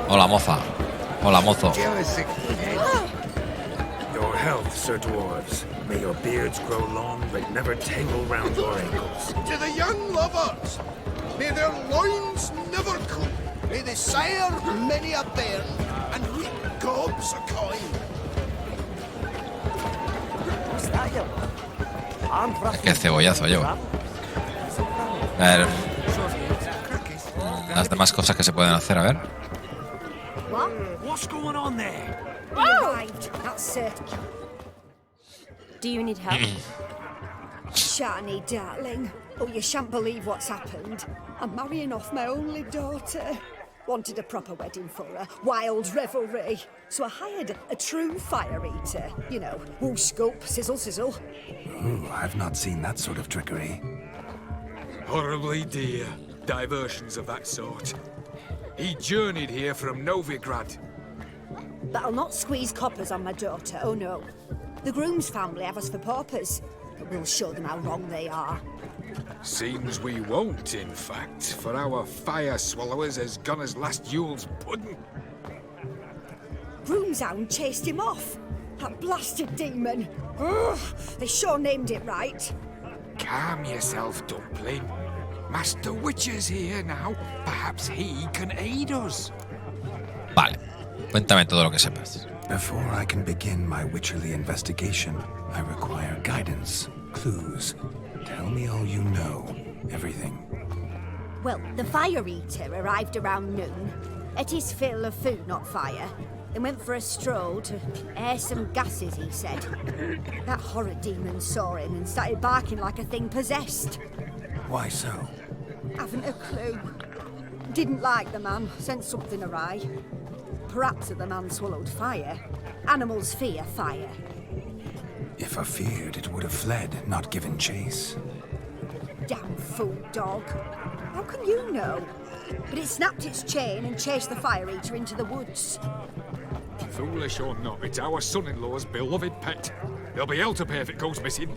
Hola, moza. Hola, mozo. Your health, Sir Dwarves. May your beards grow long, but never tangle round your ankles. To the young lovers, may their loins never cool. May they sire many a bairn and reap gobs of coin. Qué cebollazo llevo. A ver. Las demás cosas que se pueden hacer, a ver. What's going on there? Right, that's it. Do you need help? Shani, darling. Oh, you shan't believe what's happened. I'm marrying off my only daughter. Wanted a proper wedding for her, wild revelry. So I hired a true fire eater. You know, whoosh, scoop, sizzle, sizzle. Ooh, I've not seen that sort of trickery. Horribly dear diversions of that sort. He journeyed here from Novigrad. But I'll not squeeze coppers on my daughter, oh no. The groom's family have us for paupers, but we'll show them how wrong they are. Seems we won't, in fact, for our fire swallowers has gone as last Yule's pudding. Groom's hound chased him off. That blasted demon. Ugh, they sure named it right. Calm yourself, Dumpling. Master Witcher's here now. Perhaps he can aid us. Vale. Cuéntame todo lo que sepas. Before I can begin my witcherly investigation, I require guidance, clues. Tell me all you know. Everything. Well, the fire eater arrived around noon, ate his fill of food, not fire, then went for a stroll to air some gases, he said. That horror demon saw him and started barking like a thing possessed. Why so? Haven't a clue. Didn't like the man, sent something awry. Perhaps the man swallowed fire. Animals fear fire. If I feared, it would have fled, not given chase. Damn fool dog. How can you know? But it snapped its chain and chased the fire eater into the woods. Foolish or not, it's our son-in-law's beloved pet. There'll be hell to pay if it goes missing.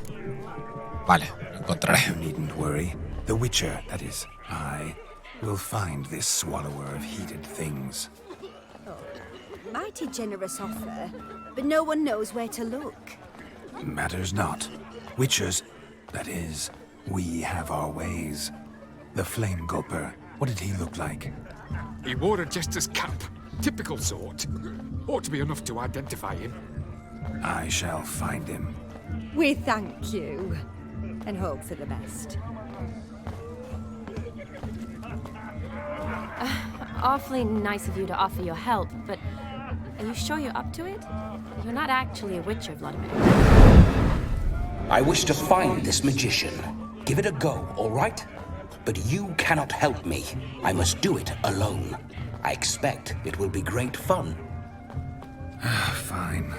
Vale, lo encontraré. You needn't worry. The Witcher, that is, I, will find this swallower of heated things. Oh, mighty generous offer, but no one knows where to look. Matters not. Witchers, that is, we have our ways. The Flame Gulper, what did he look like? He wore a jester's cap. Typical sort. Ought to be enough to identify him. I shall find him. We thank you, and hope for the best. Awfully nice of you to offer your help, but are you sure you're up to it? You're not actually a witcher, Vladimir. I wish to find this magician. Give it a go, all right? But you cannot help me. I must do it alone. I expect it will be great fun. Fine.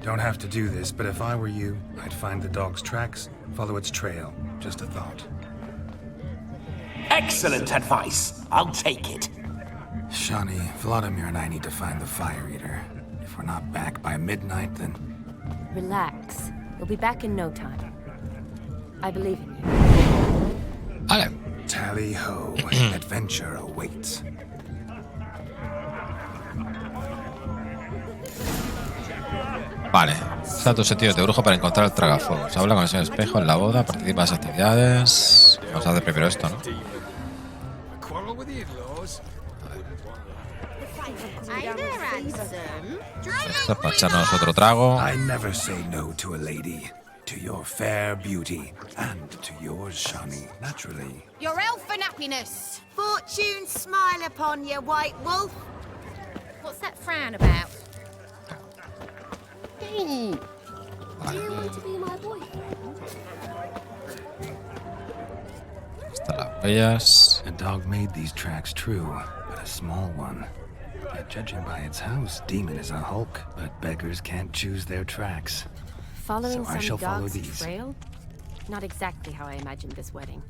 Don't have to do this, but if I were you, I'd find the dog's tracks, follow its trail. Just a thought. Excellent advice. I'll take it. Shani, Vladimir and I need to find the fire eater. If we're not back by midnight, then... Relax. We'll be back in no time. I believe in you. Vale. Tally-ho. Adventure awaits. Vale. Usa tu sentido de brujo para encontrar el tragafuegos. Habla con el señor espejo en la boda, participa en las actividades. Vamos a hacer primero esto, ¿no? Esto es para echarnos otro trago. I never say no to a lady. To your fair beauty, and to yours, Shani, naturally. Your elfin happiness. Fortune smile upon you, white wolf. What's that frown about? Hey, do you want to be my boyfriend? Hasta las huellas. A dog made these tracks true, but a small one. Yet judging by its house, Demon is a hulk, but beggars can't choose their tracks. Following So I shall some follow dog's these. trail? Not exactly how I imagined this wedding.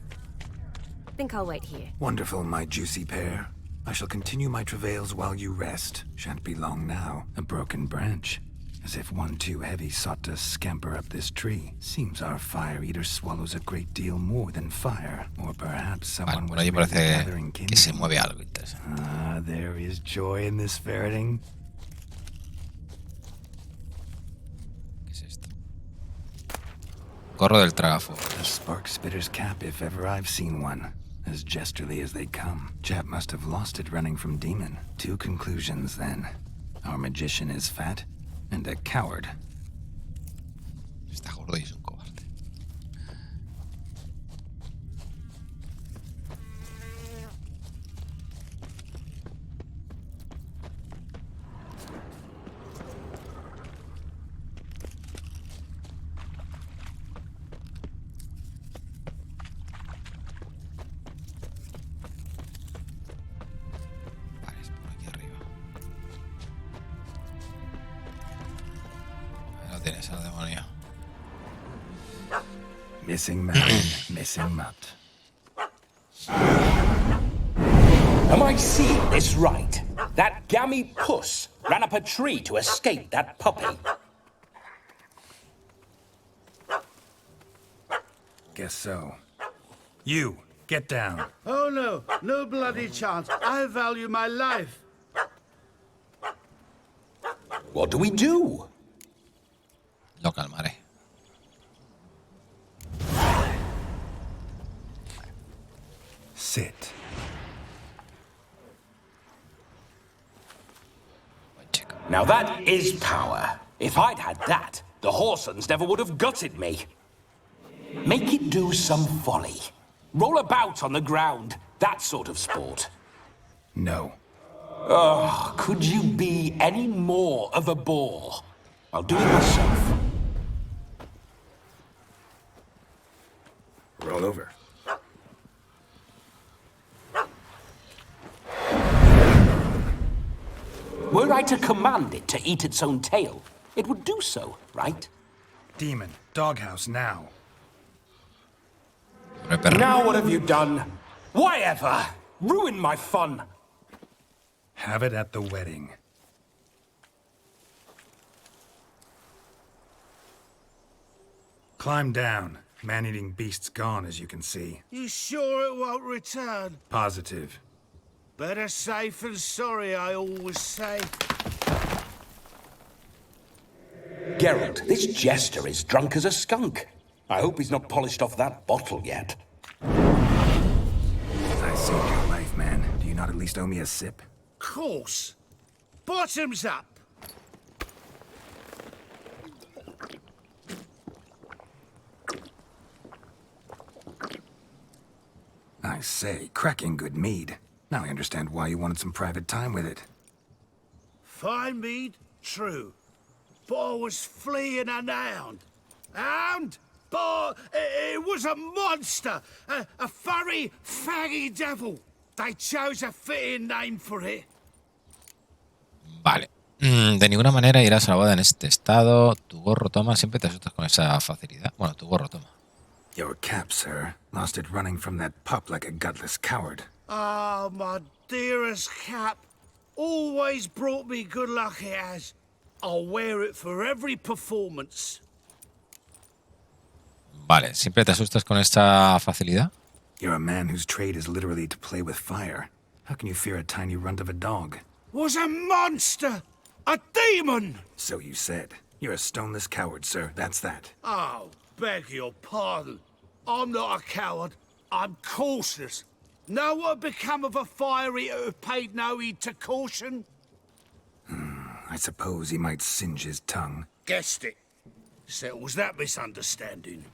Think I'll wait here. Wonderful, my juicy pair. I shall continue my travails while you rest. Shan't be long now. A broken branch. As if one too heavy sought to scamper up this tree. Seems our fire eater swallows a great deal more than fire. Or perhaps someone Por was ahí merely parece gathering que se kindling. mueve algo interesante. Ah, there is joy in this ferreting. Gorro del tragafuegos. A spark spitter's cap if ever I've seen one. As gesterly as they come. Chap must have lost it running from Demon. Two conclusions then. Our magician is fat, and a coward. Está gordo y es un cobarde. Vale, es por aquí arriba. Ahí lo tienes, el demonio. Missing man, missing mutt. Am I seeing this right? That gammy puss ran up a tree to escape that puppy. Guess so. You, get down. Oh no, no bloody chance. I value my life. What do we do? Lo calmaré. Sit. Now that is power. If I'd had that, the Horsons never would have gutted me. Make it do some folly. Roll about on the ground. That sort of sport. No. Oh, could you be any more of a bore? I'll do it myself. Roll over. Were I to command it to eat its own tail, it would do so, right? Demon, doghouse now. Now what have you done? Why ever? Ruin my fun. Have it at the wedding. Climb down. Man-eating beast's gone, as you can see. You sure it won't return? Positive. Better safe than sorry, I always say. Geralt, this jester is drunk as a skunk. I hope he's not polished off that bottle yet. I saved your life, man. Do you not at least owe me a sip? Course. Bottoms up. I say, cracking good mead. Now I understand why you wanted some private time with it. Fine mead, true. But I was fleeing an hound. Hound? But it was a monster. A furry, faggy devil. They chose a fitting name for it. Vale. De ninguna manera irás a la boda en este estado. Tu gorro toma. Siempre te asustas con esa facilidad. Bueno, tu gorro toma. Your cap, sir. Lost it running from that pup like a gutless coward. Ah, my dearest cap. Always brought me good luck it has. I'll wear it for every performance. Vale. ¿Siempre te asustas con esta facilidad? You're a man whose trade is literally to play with fire. How can you fear a tiny runt of a dog? Was a monster! A demon! So you said. You're a stoneless coward, sir. That's that. Oh, beg your pardon. I'm not a coward. I'm cautious. Know what become of a fire eater who paid no heed to caution? I suppose he might singe his tongue. Guessed it. Settles that misunderstanding.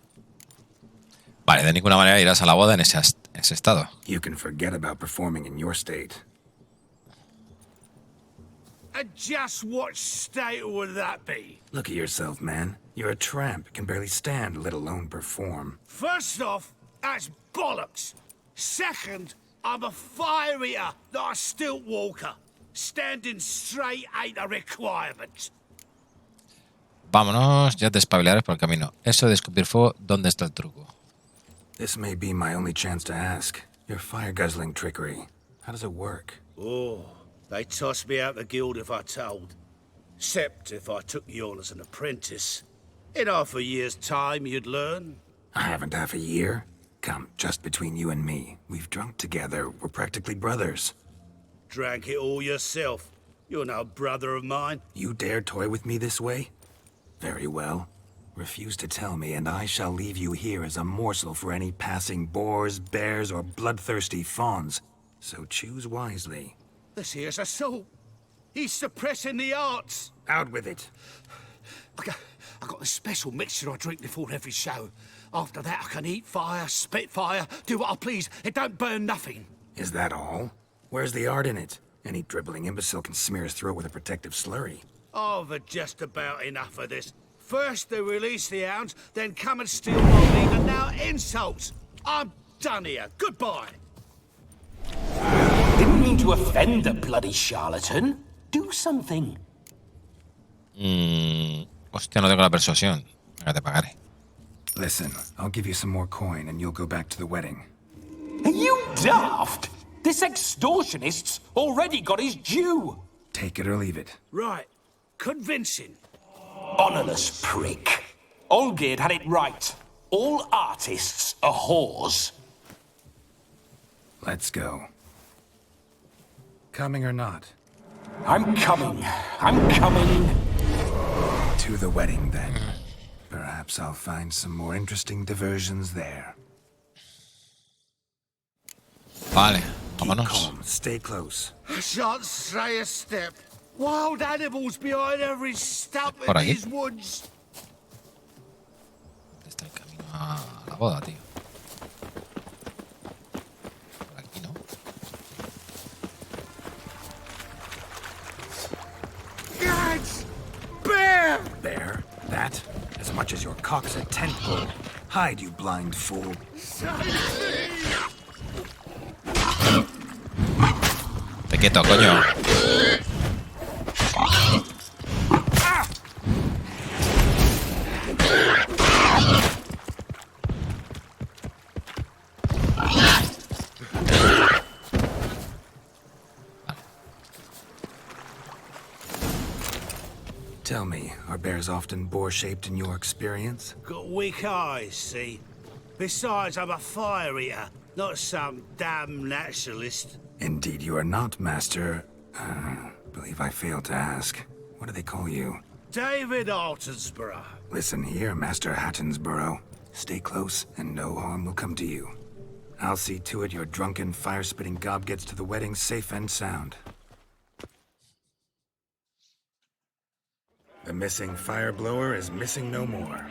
Vale, de ninguna manera irás a la boda en ese estado. You can forget about performing in your state. And just what state would that be? Look at yourself, man. You're a tramp, can barely stand, let alone perform. First off, that's bollocks. Second, I'm a fire eater, not a stilt walker. Standing straight ain't a requirement. Vámonos, ya te espabilarás por el camino. Eso de escupir fuego, ¿dónde está el truco? This may be my only chance to ask. Your fire-guzzling trickery. How does it work? Oh, they toss me out the guild if I told. Except if I took you on as an apprentice. In half a year's time, you'd learn. I haven't half a year. Come, just between you and me. We've drunk together. We're practically brothers. Drank it all yourself. You're no brother of mine. You dare toy with me this way? Very well. Refuse to tell me, and I shall leave you here as a morsel for any passing boars, bears, or bloodthirsty fawns. So choose wisely. This here's assault. He's suppressing the arts. Out with it. I got a special mixture I drink before every show. After that, I can eat fire, spit fire, do what I please. It don't burn nothing. Is that all? Where's the art in it? Any dribbling imbecile can smear his throat with a protective slurry. I've had just about enough of this. First they release the hounds, then come and steal my meat, and now insults. I'm done here. Goodbye. Didn't mean to offend the bloody charlatan. Do something. Hostia, no tengo la persuasión. Venga, te pagaré. Listen, I'll give you some more coin and you'll go back to the wedding. Are you daft? This extortionist's already got his due. Take it or leave it. Right. Convincing. Honourless prick. Olgerd had it right. All artists are whores. Let's go. Coming or not? I'm coming. I'm coming. To the wedding, then. Perhaps I'll find some more interesting diversions there. Vale, Keep vámonos. calm. Stay close. I shan't stray a step. Wild animals behind every stump Por in aquí. these woods. ¿Dónde está el camino a la boda, tío? Por aquí, ¿no? Guys! Bear! Bear? That? As much as your cock's a tent pole. Hide, you blind fool. Te quieto, coño. Tell me, are bears often boar-shaped in your experience? Got weak eyes, see? Besides, I'm a fire eater, not some damn naturalist. Indeed you are not, Master. Believe I failed to ask. What do they call you? David Altonsborough. Listen here, Master Hattonsborough. Stay close, and no harm will come to you. I'll see to it your drunken, fire-spitting gob gets to the wedding safe and sound. The missing fire blower is missing no more.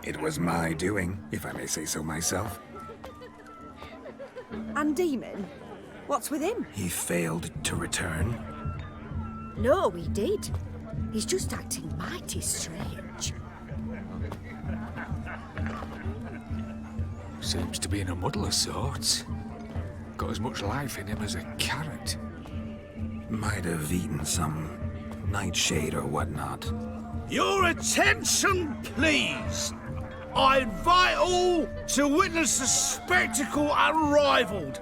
It was my doing, if I may say so myself. And Demon? What's with him? He failed to return. No, he did. He's just acting mighty strange. Seems to be in a muddle of sorts. Got as much life in him as a carrot. Might have eaten some nightshade or whatnot. Your attention, please. I invite all to witness a spectacle unrivaled.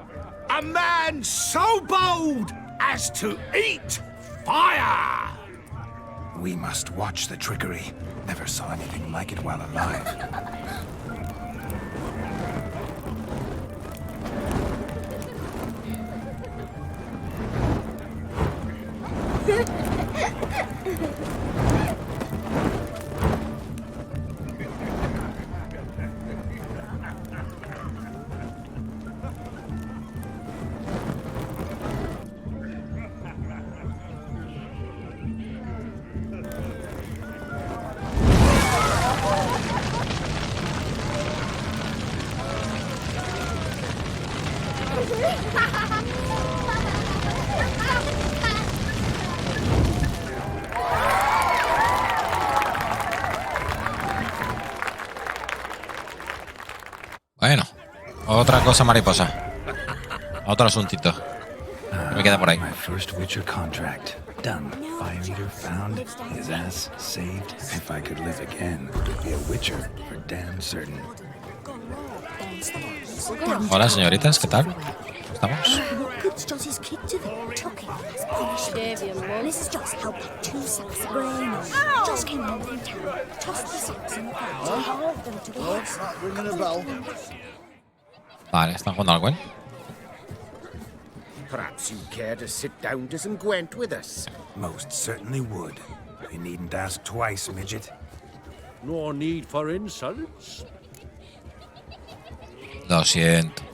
A man so bold as to eat fire. We must watch the trickery. Never saw anything like it while alive. Bueno, otra cosa mariposa. Otro asuntito. Me queda por ahí. My first Witcher contract. Done. Fire Eater found. His ass saved. If I could live again, would be a Witcher for damn certain. Hola, señoritas, ¿qué tal? ¿Cómo estamos? Mrs. Joss helped put 2 sacks of grain on. Joss came home from town, tossed the sacks in the fire, hauled them to the house. Ringing a bell. Vale, están jugando al Gwen. Perhaps you'd care to sit down to some Gwent with us. Most certainly would. You needn't ask twice, midget. No need for insults. Lo siento.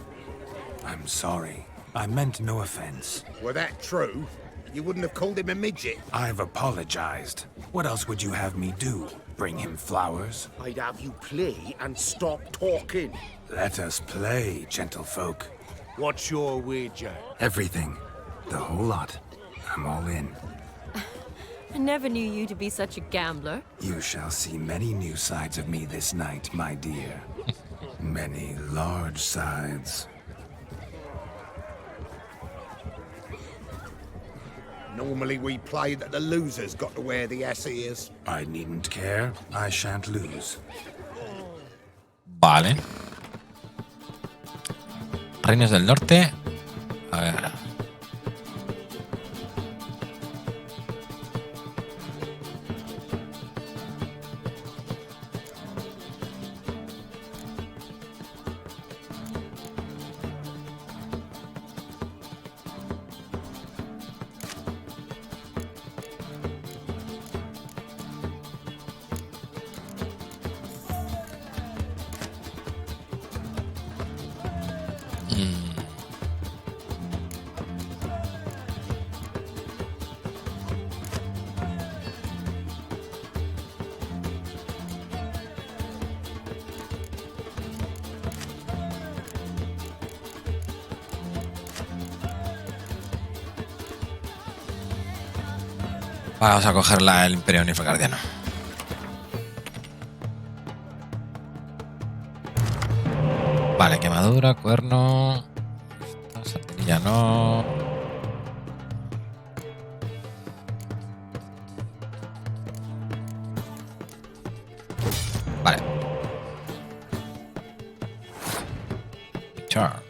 I'm sorry. I meant no offense. Were that true, you wouldn't have called him a midget. I've apologized. What else would you have me do? Bring him flowers? I'd have you play and stop talking. Let us play, gentlefolk. What's your wager? Everything. The whole lot. I'm all in. I never knew you to be such a gambler. You shall see many new sides of me this night, my dear. Many large sides. Normally we play that the loser's got to wear the ass ears. I needn't care. I shan't lose. Vale. Reinos del Norte. A ver. Vamos a cogerla el Imperio Nilfgaardiano. Vale, quemadura, cuerno. Esta sartilla no. Vale. Char.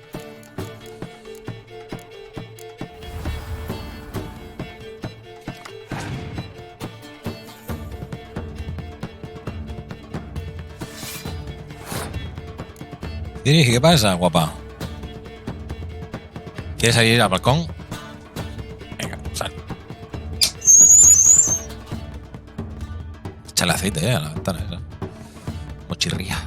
Ciri, ¿qué pasa, guapa? ¿Quieres salir al balcón? Venga, sal. Echa el aceite, a la ventana esa. Mochirría.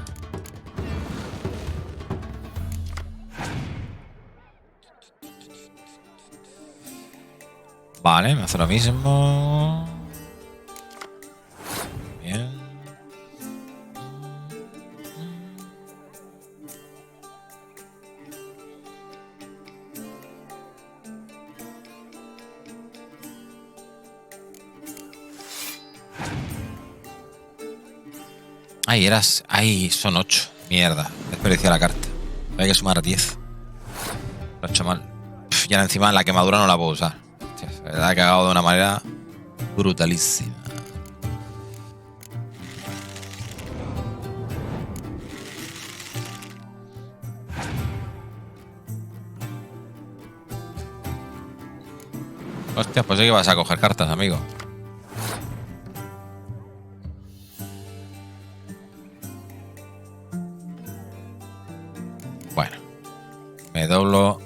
Vale, me hace lo mismo. Bien. Ahí eras. Ahí son 8. Mierda. Desperdicié la carta. Hay que sumar 10. Lo he hecho mal. Y ahora encima la quemadura no la puedo usar. Se me ha cagado de una manera brutalísima. Hostia, pues sí que vas a coger cartas, amigo. Bueno, me doblo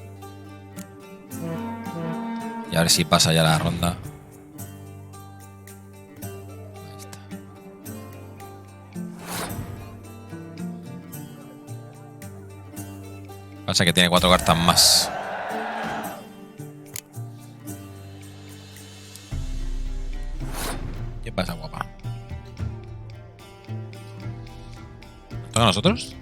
y a ver si pasa ya la ronda. Ahí está. Pasa que tiene 4 cartas más. ¿Qué pasa, guapa? ¿Toca a nosotros?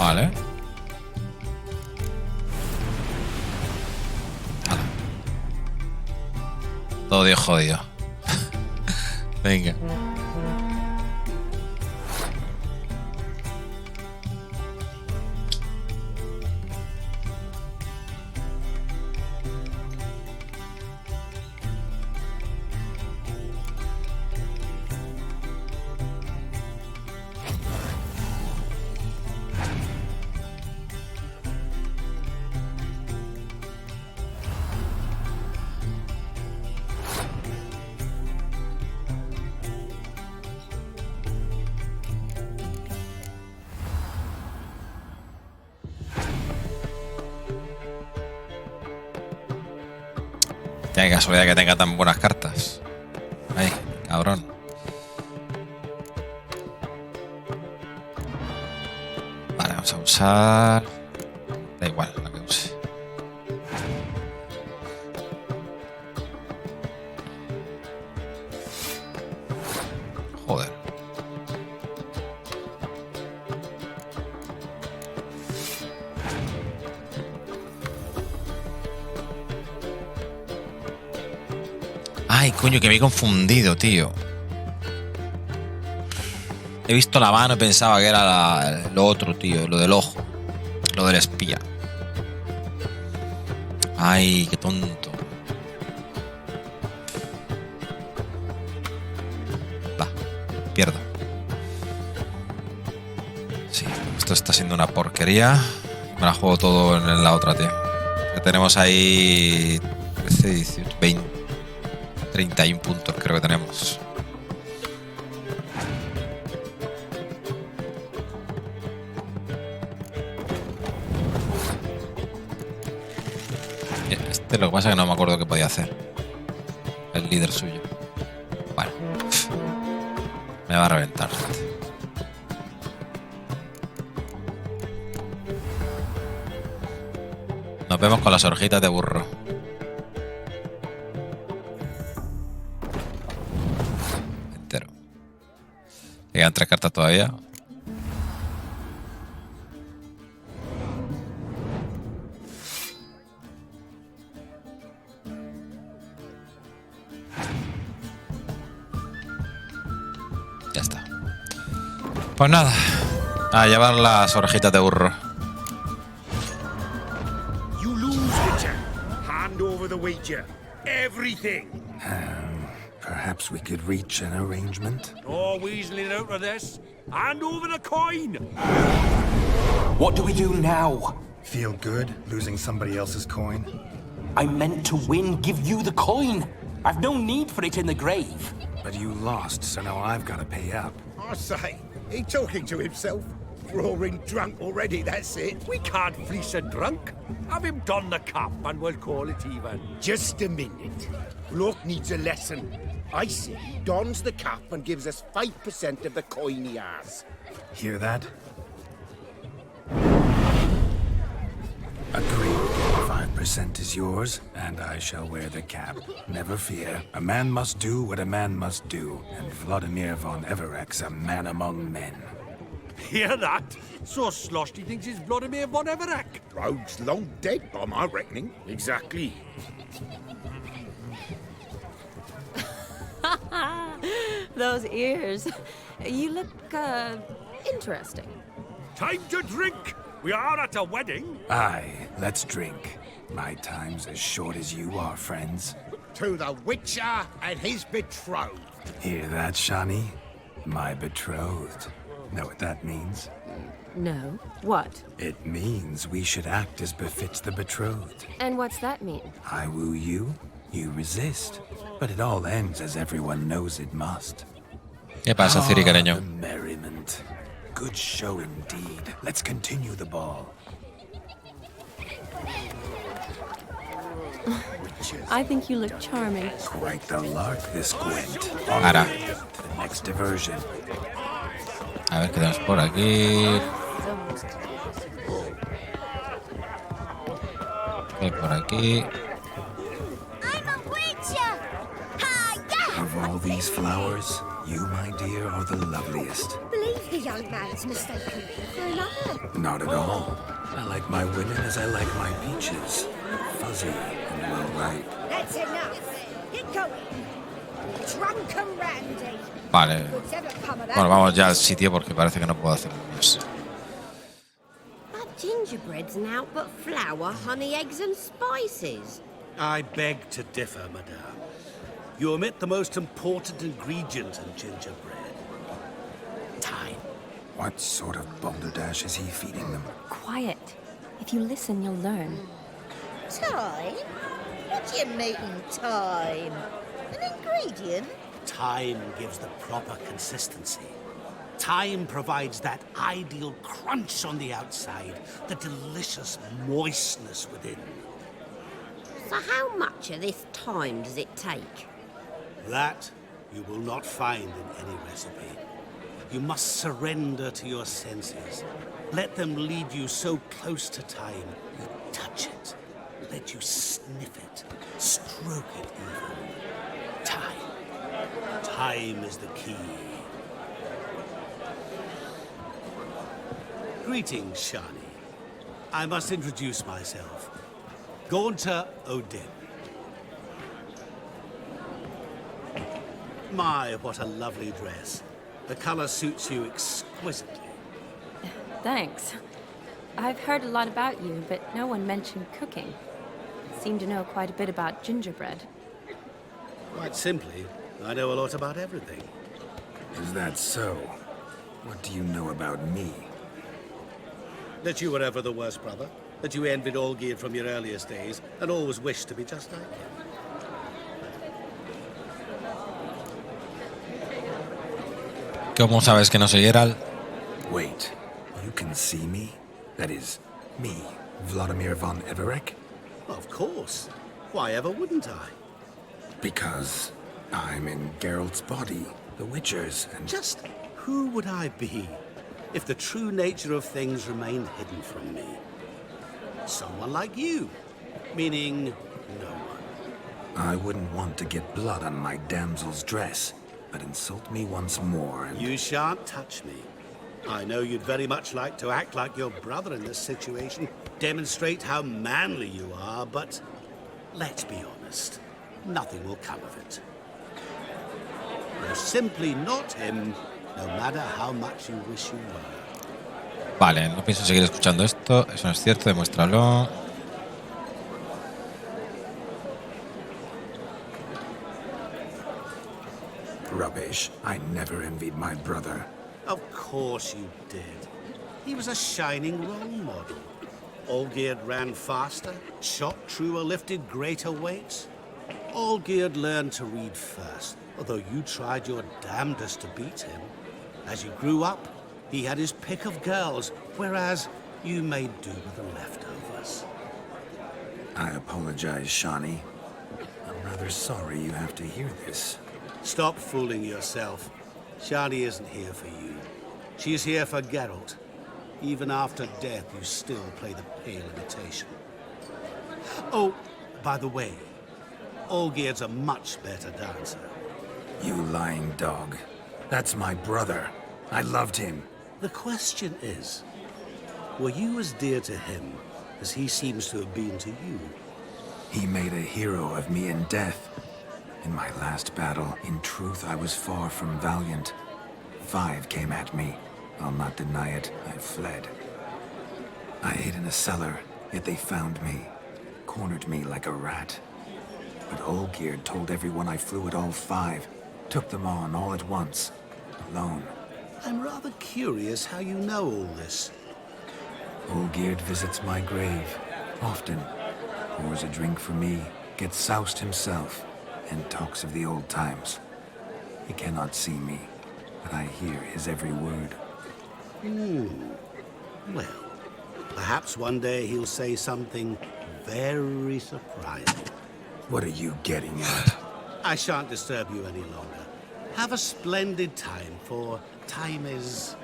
Vale. Todo Dios jodido. Venga. Qué casualidad que tenga tan buenas cartas. Ay, cabrón. Vale, vamos a usar... Da igual lo que use. Joder. Ay, coño, que me he confundido, tío. He visto la mano y pensaba que era lo otro, tío. Lo del ojo. Lo del espía. Ay, qué tonto. Va, pierdo. Sí, esto está siendo una porquería. Me la juego todo en la otra, tío. Que tenemos ahí 13, 18, 20. 31 puntos creo que tenemos. Este lo que pasa es que no me acuerdo qué podía hacer. El líder suyo. Bueno. Me va a reventar, gente. Nos vemos con las orejitas de burro. Quedan 3 cartas todavía. Ya está. Pues nada. A llevar las orejitas de burro. You lose, Witcher. Hand over the wager. Everything. Perhaps we could reach an arrangement? Oh, weaseling out of this. Hand over the coin! What do we do now? Feel good losing somebody else's coin? I meant to win, give you the coin. I've no need for it in the grave. But you lost, so now I've got to pay up. I say, he talking to himself. Roaring drunk already, that's it. We can't fleece a drunk. Have him don the cap and we'll call it even. Just a minute. Bloke needs a lesson. I see he dons the cap and gives us 5% of the coin he has. Hear that? Agreed. 5% is yours, and I shall wear the cap. Never fear. A man must do what a man must do, and Vladimir von Everek's a man among men. Hear that? So sloshed he thinks he's Vladimir von Everek. Rogue's long dead by my reckoning. Exactly. Those ears. You look, interesting. Time to drink! We are at a wedding. Aye, let's drink. My time's as short as you are, friends. To the Witcher and his betrothed. Hear that, Shani? My betrothed. Know what that means? No. What? It means we should act as befits the betrothed. And what's that mean? I woo you, you resist. But it all ends as everyone knows it must. ¿Qué pasa, Ciri, cariño? The merriment. Good show indeed. Let's continue the ball. I think you look charming. Quite the lark, this Gwent. Ahora. To the next diversion. A ver qué tenemos por aquí. ¿Qué hay por aquí? Of all these flowers, you, my dear, are the loveliest. Believe The young man's mistaken me for another. Not at all. I like my women as I like my peaches. Fuzzy and well ripe. That's enough. Get going. Drunken Randy. Vale. What's ever come of that? Bueno, vamos ya al sitio porque parece que no puedo hacer más. That gingerbread's naught but flour, honey, eggs and spices. I beg to differ, madame. You omit the most important ingredient in gingerbread. Time. What sort of balderdash is he feeding them? Quiet. If you listen, you'll learn. Time? What do you mean, time? An ingredient? Time gives the proper consistency. Time provides that ideal crunch on the outside, the delicious moistness within. So how much of this time does it take? That you will not find in any recipe. You must surrender to your senses. Let them lead you so close to time, you touch it. Let you sniff it, stroke it even. Time. Time is the key. Greetings, Shani. I must introduce myself. Gaunter Odin. My, what a lovely dress. The color suits you exquisitely. Thanks. I've heard a lot about you, but no one mentioned cooking. Seem to know quite a bit about gingerbread. Quite simply, I know a lot about everything. Is that so? What do you know about me? That you were ever the worst brother. That you envied Olgierd from your earliest days, and always wished to be just like him. ¿Cómo sabes que no soy Geralt? Wait, you can see me? That is, me, Vladimir von Everec? Of course. Why ever wouldn't I? Because I'm in Geralt's body, the Witcher's, and... Just who would I be if the true nature of things remained hidden from me? Someone like you, meaning no one. I wouldn't want to get blood on my damsel's dress, but insult me once more and... You shan't touch me. I know you'd very much like to act like your brother in this situation, demonstrate how manly you are, but let's be honest, nothing will come of it. You're simply not him, no matter how much you wish you were. Vale, no pienso seguir escuchando esto. Eso no es cierto, demuéstralo. Rubbish. I never envied my brother. Of course you did. He was a shining role model. Olgierd ran faster, shot truer, lifted greater weights. Olgierd learned to read first, although you tried your damnedest to beat him. As you grew up, he had his pick of girls, whereas you made do with the leftovers. I apologize, Shani. I'm rather sorry you have to hear this. Stop fooling yourself. Shani isn't here for you. She's here for Geralt. Even after death, you still play the pale imitation. Oh, by the way, Olgierd's a much better dancer. You lying dog. That's my brother. I loved him. The question is, were you as dear to him as he seems to have been to you? He made a hero of me in death. In my last battle, in truth, I was far from valiant. 5 came at me. I'll not deny it, I fled. I hid in a cellar, yet they found me. Cornered me like a rat. But Olgierd told everyone I flew at all 5. Took them on all at once. Alone. I'm rather curious how you know all this. Olgierd visits my grave. Often. Pours a drink for me. Gets soused himself. And talks of the old times. He cannot see me, but I hear his every word. Well, perhaps one day he'll say something very surprising. What are you getting at? I shan't disturb you any longer. Have a splendid time, for time is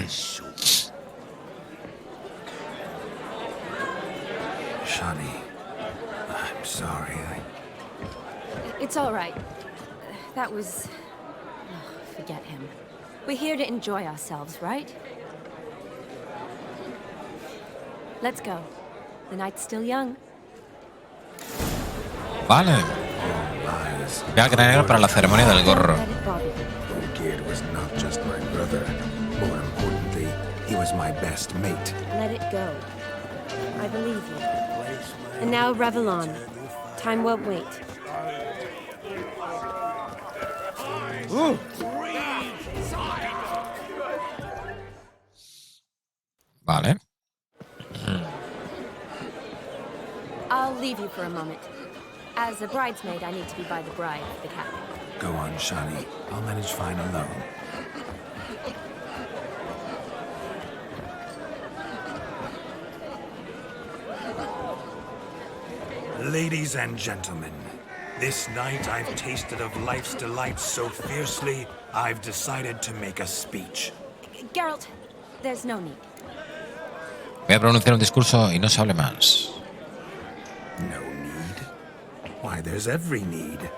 short. Shani, I'm sorry, It's all right. That was... Oh, forget him. We're here to enjoy ourselves, right? Let's go. The night's still young. Vale. Ve al granero para la ceremonia del gorro. Olgierd was not just my brother. More importantly, he was my best mate. Let it go. I believe you. And now revel on. Time won't wait. Vale. I'll leave you for a moment. As a bridesmaid, I need to be by the bride of the captain. Go on, Shani. I'll manage fine alone. Ladies and gentlemen, this night I've tasted of life's delights so fiercely, I've decided to make a speech. Geralt, there's no need. Voy a pronunciar un discurso y no se hable más. No need? Why, there's every need.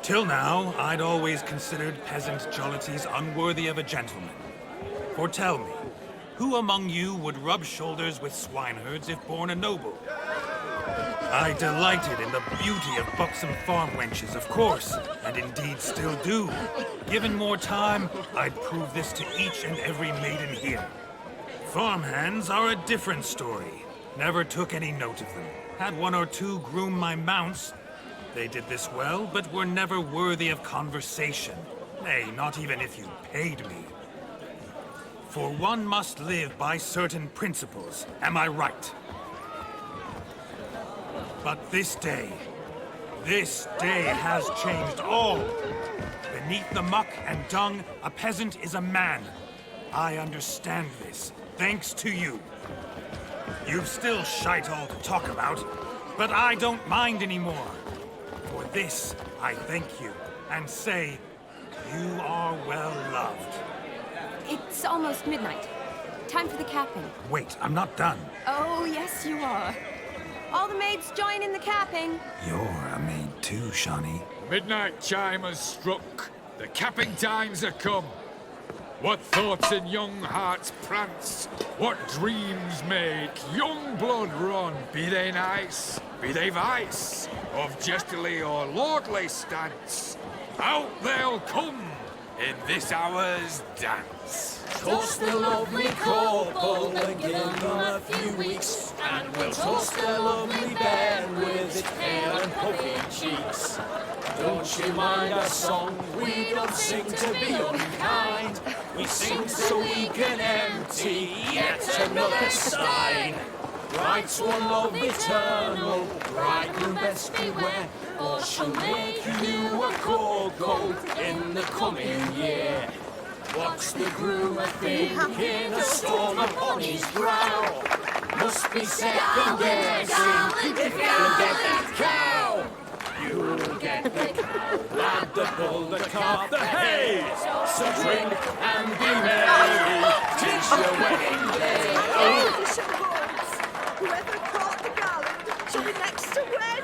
Till now, I'd always considered peasant jollities unworthy of a gentleman. For tell me, who among you would rub shoulders with swineherds if born a noble? I delighted in the beauty of buxom farm wenches, of course, and indeed still do. Given more time, I'd prove this to each and every maiden here. Farmhands are a different story. Never took any note of them. Had one or two groom my mounts. They did this well, but were never worthy of conversation. Nay, not even if you paid me. For one must live by certain principles, am I right? But this day has changed all. Beneath the muck and dung, a peasant is a man. I understand this, thanks to you. You've still shite all to talk about, but I don't mind anymore. For this, I thank you, and say, you are well loved. It's almost midnight. Time for the capping. Wait, I'm not done. Oh, yes, you are. All the maids join in the capping. You're a maid too, Shani. Midnight chime has struck. The capping times have come. What thoughts in young hearts prance? What dreams make young blood run? Be they nice, be they vice, of jestily or lordly stance, out they'll come in this hour's dance. Toast the lovely couple and give them a few weeks, and we'll toast the lovely bed with its pale and puffy cheeks. Don't you mind our song? We don't sing to be unkind. We sing so we can empty yet another stein. Bride's one love eternal, bridegroom best beware, or she'll make you a cold goat in the coming year. What's the groom a thinking? A storm upon his brow. Must be second guessing if he'll get that cow. You'll get the cow, lad, the bull, the calf, the hay. So drink and be merry, 'tis your wedding day. Oh, whoever caught the garland shall be next to wed.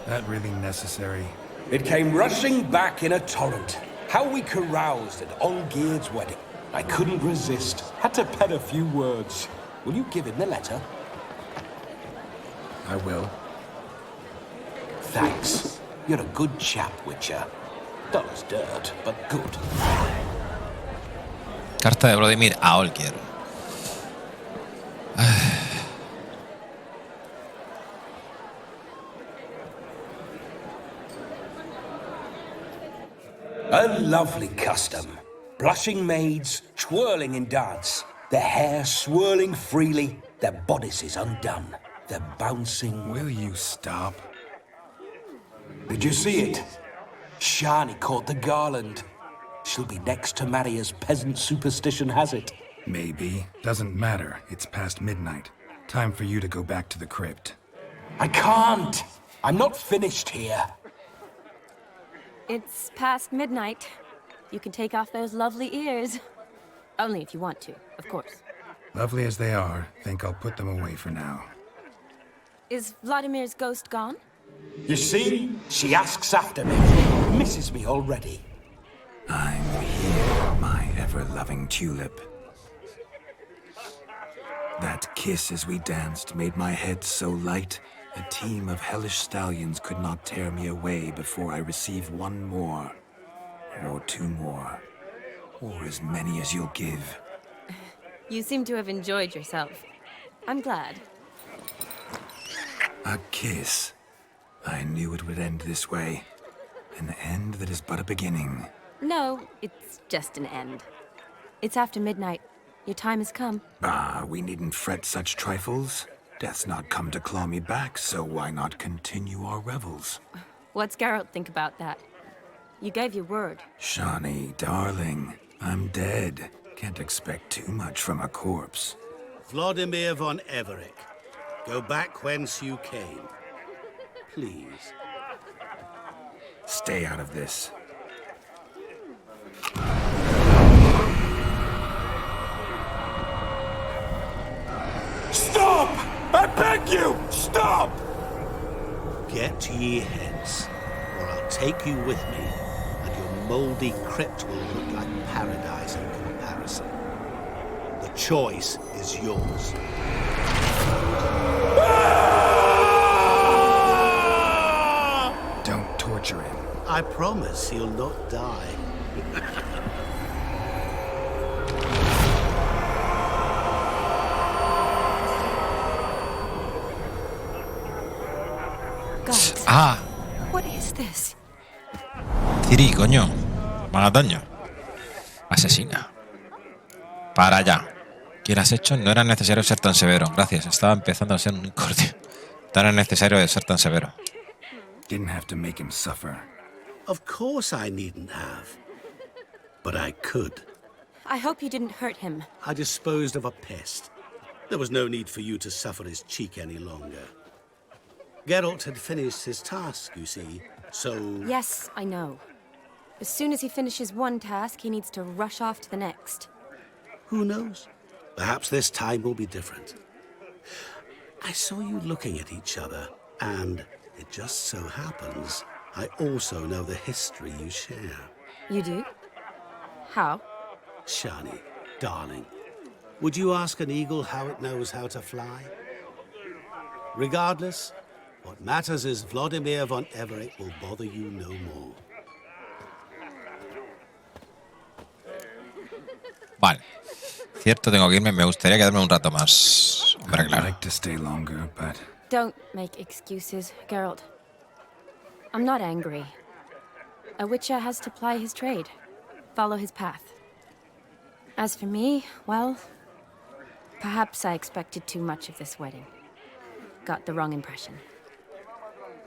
That really necessary? It came rushing back in a torrent. How we caroused at Olgierd's wedding. I couldn't resist. Had to pen a few words. Will you give him the letter? I will. Thanks. You're a good chap, Witcher. Dull as dirt, but good. Carta de Vladimir a Olgierd. A lovely custom. Blushing maids, twirling in dance, their hair swirling freely, their bodices undone, their bouncing... Will you stop? Did you see it? Shani caught the garland. She'll be next to marry as peasant superstition has it. Maybe. Doesn't matter. It's past midnight. Time for you to go back to the crypt. I can't! I'm not finished here. It's past midnight. You can take off those lovely ears. Only if you want to, of course. Lovely as they are, think I'll put them away for now. Is Vladimir's ghost gone? You see? She asks after me. Misses me already. I'm here, my ever-loving tulip. That kiss as we danced made my head so light, a team of hellish stallions could not tear me away before I receive one more. Or two more. Or as many as you'll give. You seem to have enjoyed yourself. I'm glad. A kiss. I knew it would end this way. An end that is but a beginning. No, it's just an end. It's after midnight. Your time has come. Ah, we needn't fret such trifles. Death's not come to claw me back, so why not continue our revels? What's Geralt think about that? You gave your word. Shani, darling, I'm dead. Can't expect too much from a corpse. Vladimir von Everec, go back whence you came. Please. Stay out of this. Stop! I beg you! Stop! Get ye hence, or I'll take you with me, and your mouldy crypt will look like paradise in comparison. The choice is yours. Don't torture him. I promise he'll not die. Guys, Ah, what is this? Ciri, coño. Magatoño. Asesina. Para allá. ¿Qué has hecho? No era necesario ser tan severo. Gracias. Estaba empezando a ser un incordio. No era necesario ser tan severo. Didn't have to make him suffer. Of course I needn't have. But I could. I hope you didn't hurt him. I disposed of a pest. There was no need for you to suffer his cheek any longer. Geralt had finished his task, you see, so... Yes, I know. As soon as he finishes one task, he needs to rush off to the next. Who knows? Perhaps this time will be different. I saw you looking at each other, and it just so happens I also know the history you share. You do? How? Shani, darling, would you ask an eagle how it knows how to fly? Regardless, what matters is Vladimir von Everec will bother you no more. Vale. Cierto, tengo que irme. Me gustaría quedarme un rato más. Hombre, claro. I'd like to stay longer, but... Don't make excuses, Geralt. I'm not angry. A witcher has to ply his trade, follow his path. As for me, well, perhaps I expected too much of this wedding. Got the wrong impression.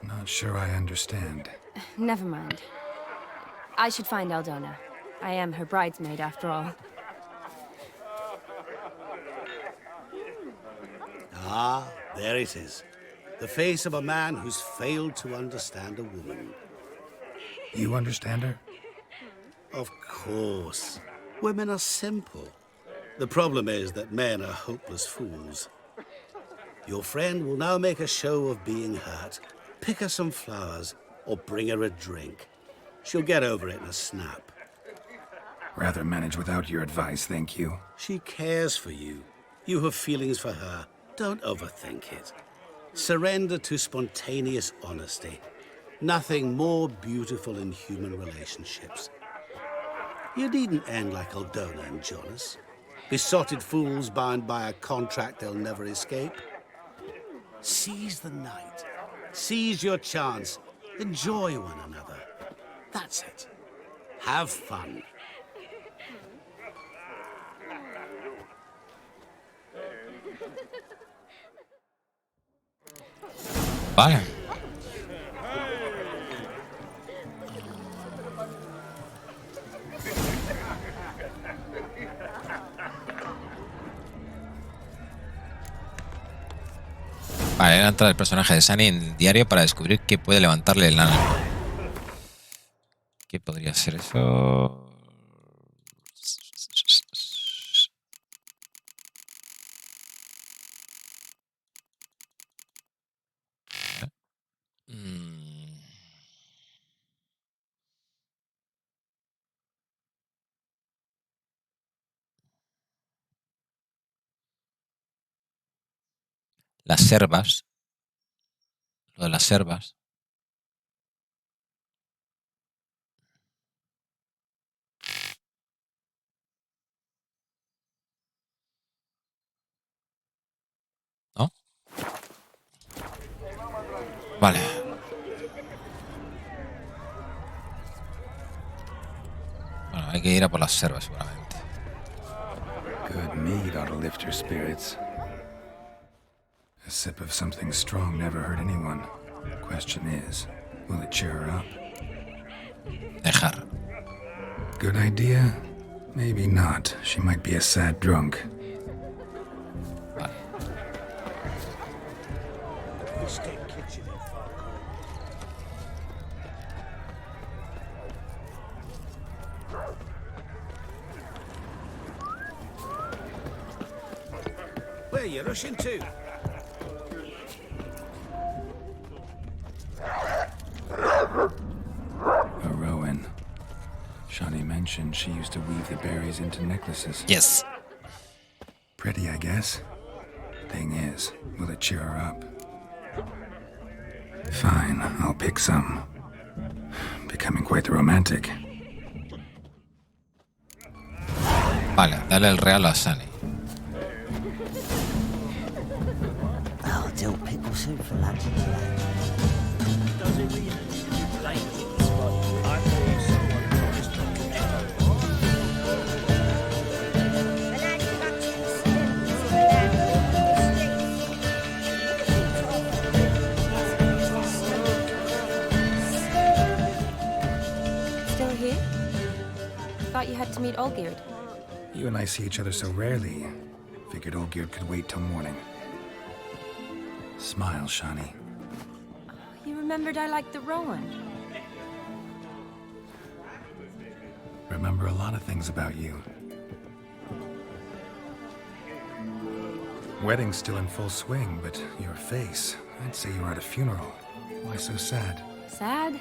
Not sure I understand. Never mind. I should find Aldona. I am her bridesmaid, after all. Ah, there it is. The face of a man who's failed to understand a woman. You understand her? Of course. Women are simple. The problem is that men are hopeless fools. Your friend will now make a show of being hurt, pick her some flowers, or bring her a drink. She'll get over it in a snap. Rather manage without your advice, thank you. She cares for you. You have feelings for her. Don't overthink it. Surrender to spontaneous honesty. Nothing more beautiful in human relationships. You needn't end like Aldona and Jonas. Besotted fools bound by a contract they'll never escape. Seize the night. Seize your chance. Enjoy one another. That's it. Have fun. Vale. Vale, entra el personaje de Shani en el diario para descubrir qué puede levantarle el ánimo. ¿Qué podría ser eso? Las servas. Lo de las servas. ¿No? Vale. Bueno, hay que ir a por las servas seguramente. Good mead ought to lift your spirits. A sip of something strong never hurt anyone. Question is, will it cheer her up? Dejar. Good idea? Maybe not. She might be a sad drunk. Vale. Where are you rushing to? A rowan. Shani mentioned she used to weave the berries into necklaces. Yes. Pretty, I guess. Thing is, will it cheer her up? Fine, I'll pick some. Becoming quite the romantic. Vale, dale el real a Shani. I'll do pickle soup for lunch today. Does it really? Dangerous, but I thought someone promised to Still here? Thought you had to meet Olgierd. You and I see each other so rarely. Figured Olgierd could wait till morning. Smile, Shani. You remembered I liked the Rowan. Remember a lot of things about you. Wedding's still in full swing, but your face, I'd say you were at a funeral. Why so sad? Sad?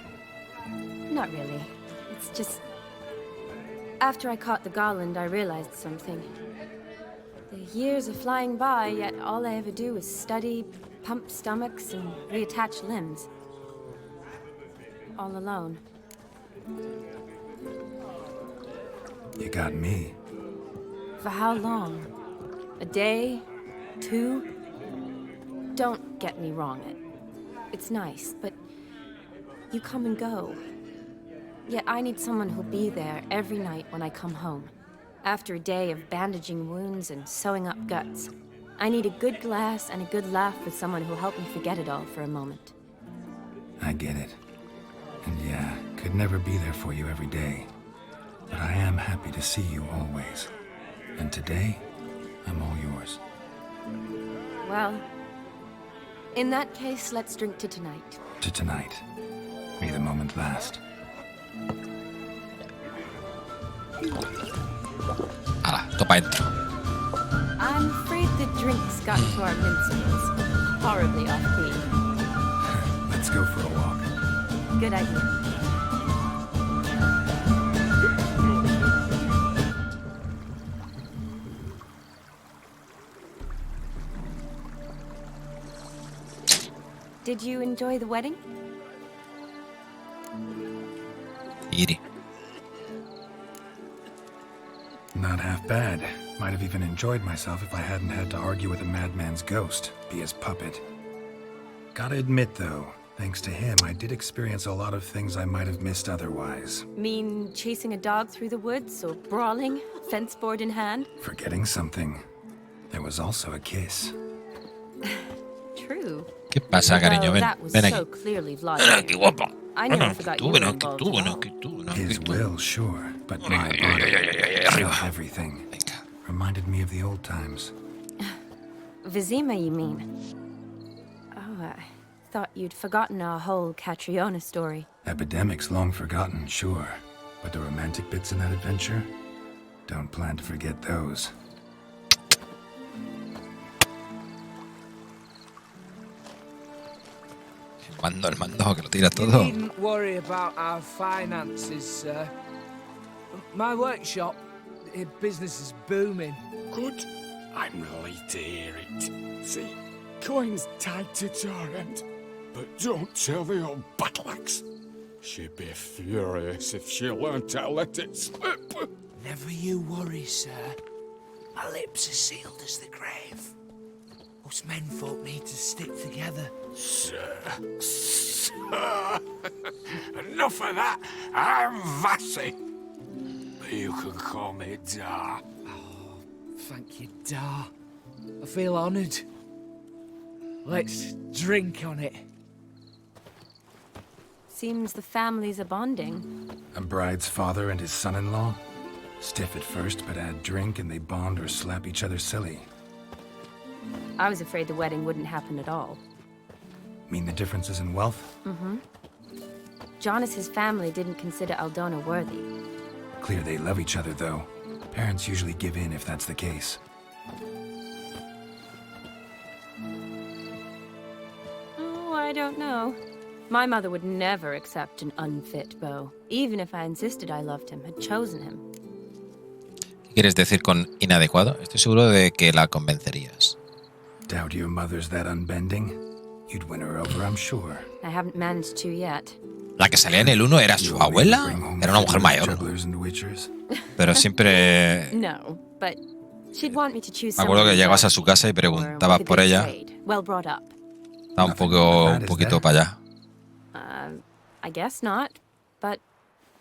Not really. It's just... After I caught the garland, I realized something. The years are flying by, yet all I ever do is study, pump stomachs, and reattach limbs. All alone. You got me. For how long? A day? 2? Don't get me wrong. It's nice, but you come and go. Yet I need someone who'll be there every night when I come home. After a day of bandaging wounds and sewing up guts, I need a good glass and a good laugh with someone who'll help me forget it all for a moment. I get it. And yeah, could never be there for you every day. But I am happy to see you always. And today, I'm all yours. Well, in that case, let's drink to tonight. To tonight. May the moment last. Hala, topa dentro. I'm afraid the drinks got to our minstrels. Horribly off key. Let's go for a walk. Good idea. Did you enjoy the wedding? Ciri. Not half bad. Might have even enjoyed myself if I hadn't had to argue with a madman's ghost, be his puppet. Gotta admit, though, thanks to him, I did experience a lot of things I might have missed otherwise. Mean chasing a dog through the woods or brawling, fence board in hand? Forgetting something. There was also a kiss. True. ¿Qué pasa, cariño? Ven, ven aquí. Ven aquí, guapa. His will, sure, but my body, everything. Reminded me of the old times. Vizima, you mean? Oh, I thought you'd forgotten our whole Catriona story. Epidemics long forgotten, sure. But the romantic bits in that adventure? Don't plan to forget those. El mando, que lo tira todo. You needn't worry about our finances, sir. My workshop, business is booming. Good. I'm relieved to hear it. See, coin's tied to Torrent. But don't tell the old battleaxe. She'd be furious if she learned to let it slip. Never you worry, sir. My lips are sealed as the grave. Us menfolk need to stick together. Sir. Enough of that. I'm Vassy. But you can call me Dar. Oh, thank you, Dar. I feel honoured. Let's drink on it. Seems the families are bonding. A bride's father and his son-in-law? Stiff at first, but add drink and they bond or slap each other silly. I was afraid the wedding wouldn't happen at all. Mean the differences in wealth? Mm-hmm. Jonas's family didn't consider Aldona worthy. Clear they love each other, though. Parents usually give in if that's the case. Oh, I don't know. My mother would never accept an unfit beau, even if I insisted I loved him, had chosen him. ¿Qué quieres decir con inadecuado? Estoy seguro de que la convencerías. Doubt your mother's that unbending? You'd win her over, I'm sure. I haven't managed to yet. La que salía en el 1 era su abuela. Era una mujer mayor. Pero siempre... No, but she'd want me to choose me acuerdo que llegabas a su casa y preguntabas por ella. Well brought up. Estaba un poquito para allá. I guess not, but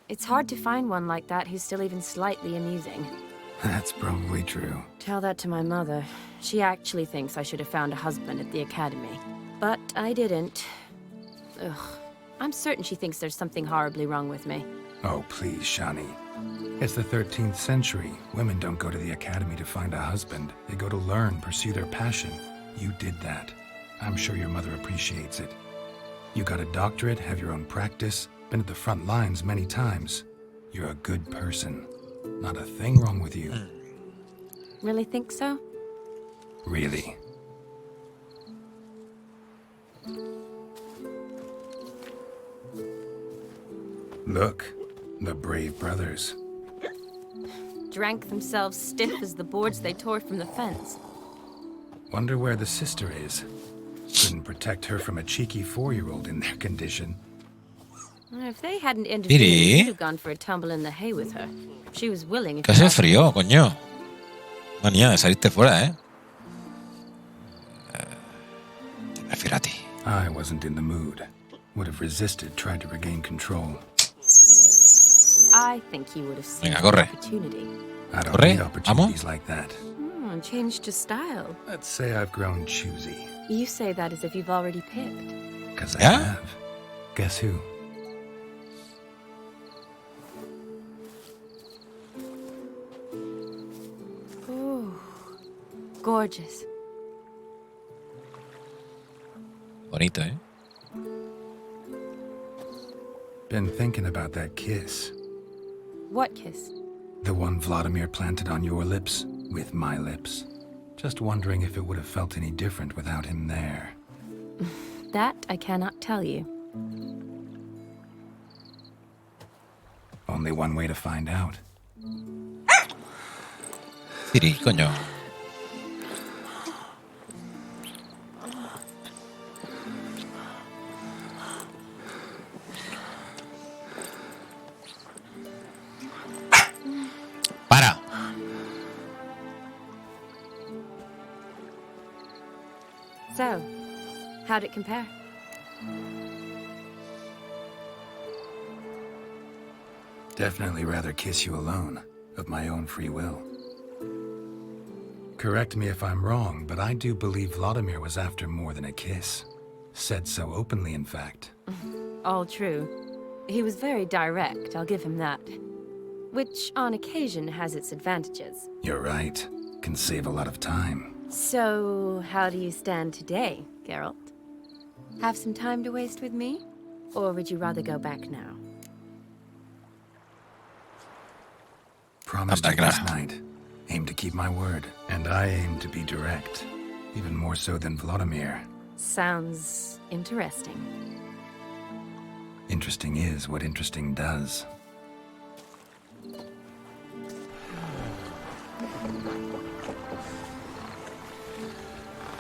it's hard to find one like that who's still even slightly amusing. That's probably true. Tell that to my mother. She actually thinks I should have found a husband at the academy. But I didn't. Ugh. I'm certain she thinks there's something horribly wrong with me. Oh, please, Shani. It's the 13th century. Women don't go to the academy to find a husband. They go to learn, pursue their passion. You did that. I'm sure your mother appreciates it. You got a doctorate, have your own practice, been at the front lines many times. You're a good person. Not a thing wrong with you. Really think so? Really. Look, the brave brothers. Drank themselves stiff as the boards they tore from the fence. Wonder where the sister is. Couldn't protect her from a cheeky 4-year-old in their condition. If they hadn't intervened, Ciri. I'd have gone for a tumble in the hay with her. She was willing. Que hace frío, coño. Manía de salirte fuera, ¿eh? Te prefiero a ti. I wasn't in the mood. Would have resisted, tried to regain control. I think he would have seen Venga, the corre. opportunity. I don't need opportunities like that. And changed to style. Let's say I've grown choosy. You say that as if you've already picked. 'Cause I have. Guess who? Ooh, gorgeous. Bonito, ¿eh? Been thinking about that kiss. What kiss? The one Vladimir planted on your lips, with my lips. Just wondering if it would have felt any different without him there. That I cannot tell you. Only one way to find out. Ciri, coño. Para. So, how'd it compare? Definitely rather kiss you alone, of my own free will. Correct me if I'm wrong, but I do believe Vladimir was after more than a kiss. Said so openly, in fact. All true. He was very direct, I'll give him that. Which, on occasion, has its advantages. You're right. Can save a lot of time. So, how do you stand today, Geralt? Have some time to waste with me? Or would you rather go back now? Promised you last night. Aim to keep my word. And I aim to be direct. Even more so than Vladimir. Sounds interesting. Interesting is what interesting does.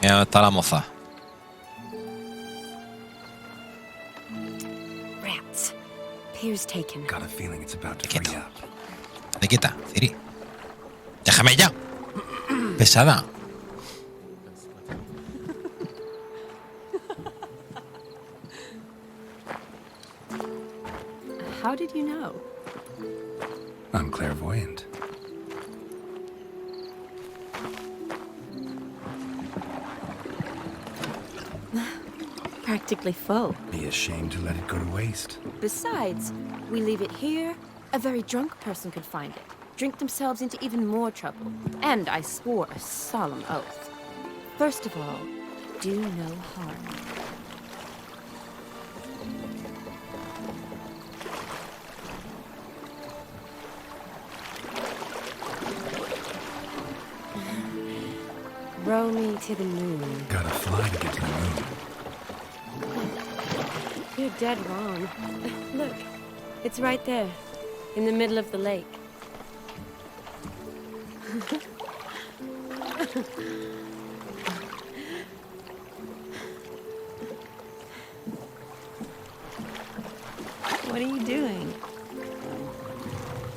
Mira, está la moza. Rats. Pier's taken. Got a feeling it's about to free up. Te quita, Ciri. Déjame ya. Pesada. How did you know? I'm clairvoyant. Practically full. Be ashamed to let it go to waste. Besides, we leave it here, a very drunk person could find it, drink themselves into even more trouble. And I swore a solemn oath. First of all, do no harm. Row me to the moon. Gotta fly to get to the moon. You're dead wrong. Look, it's right there, in the middle of the lake. What are you doing?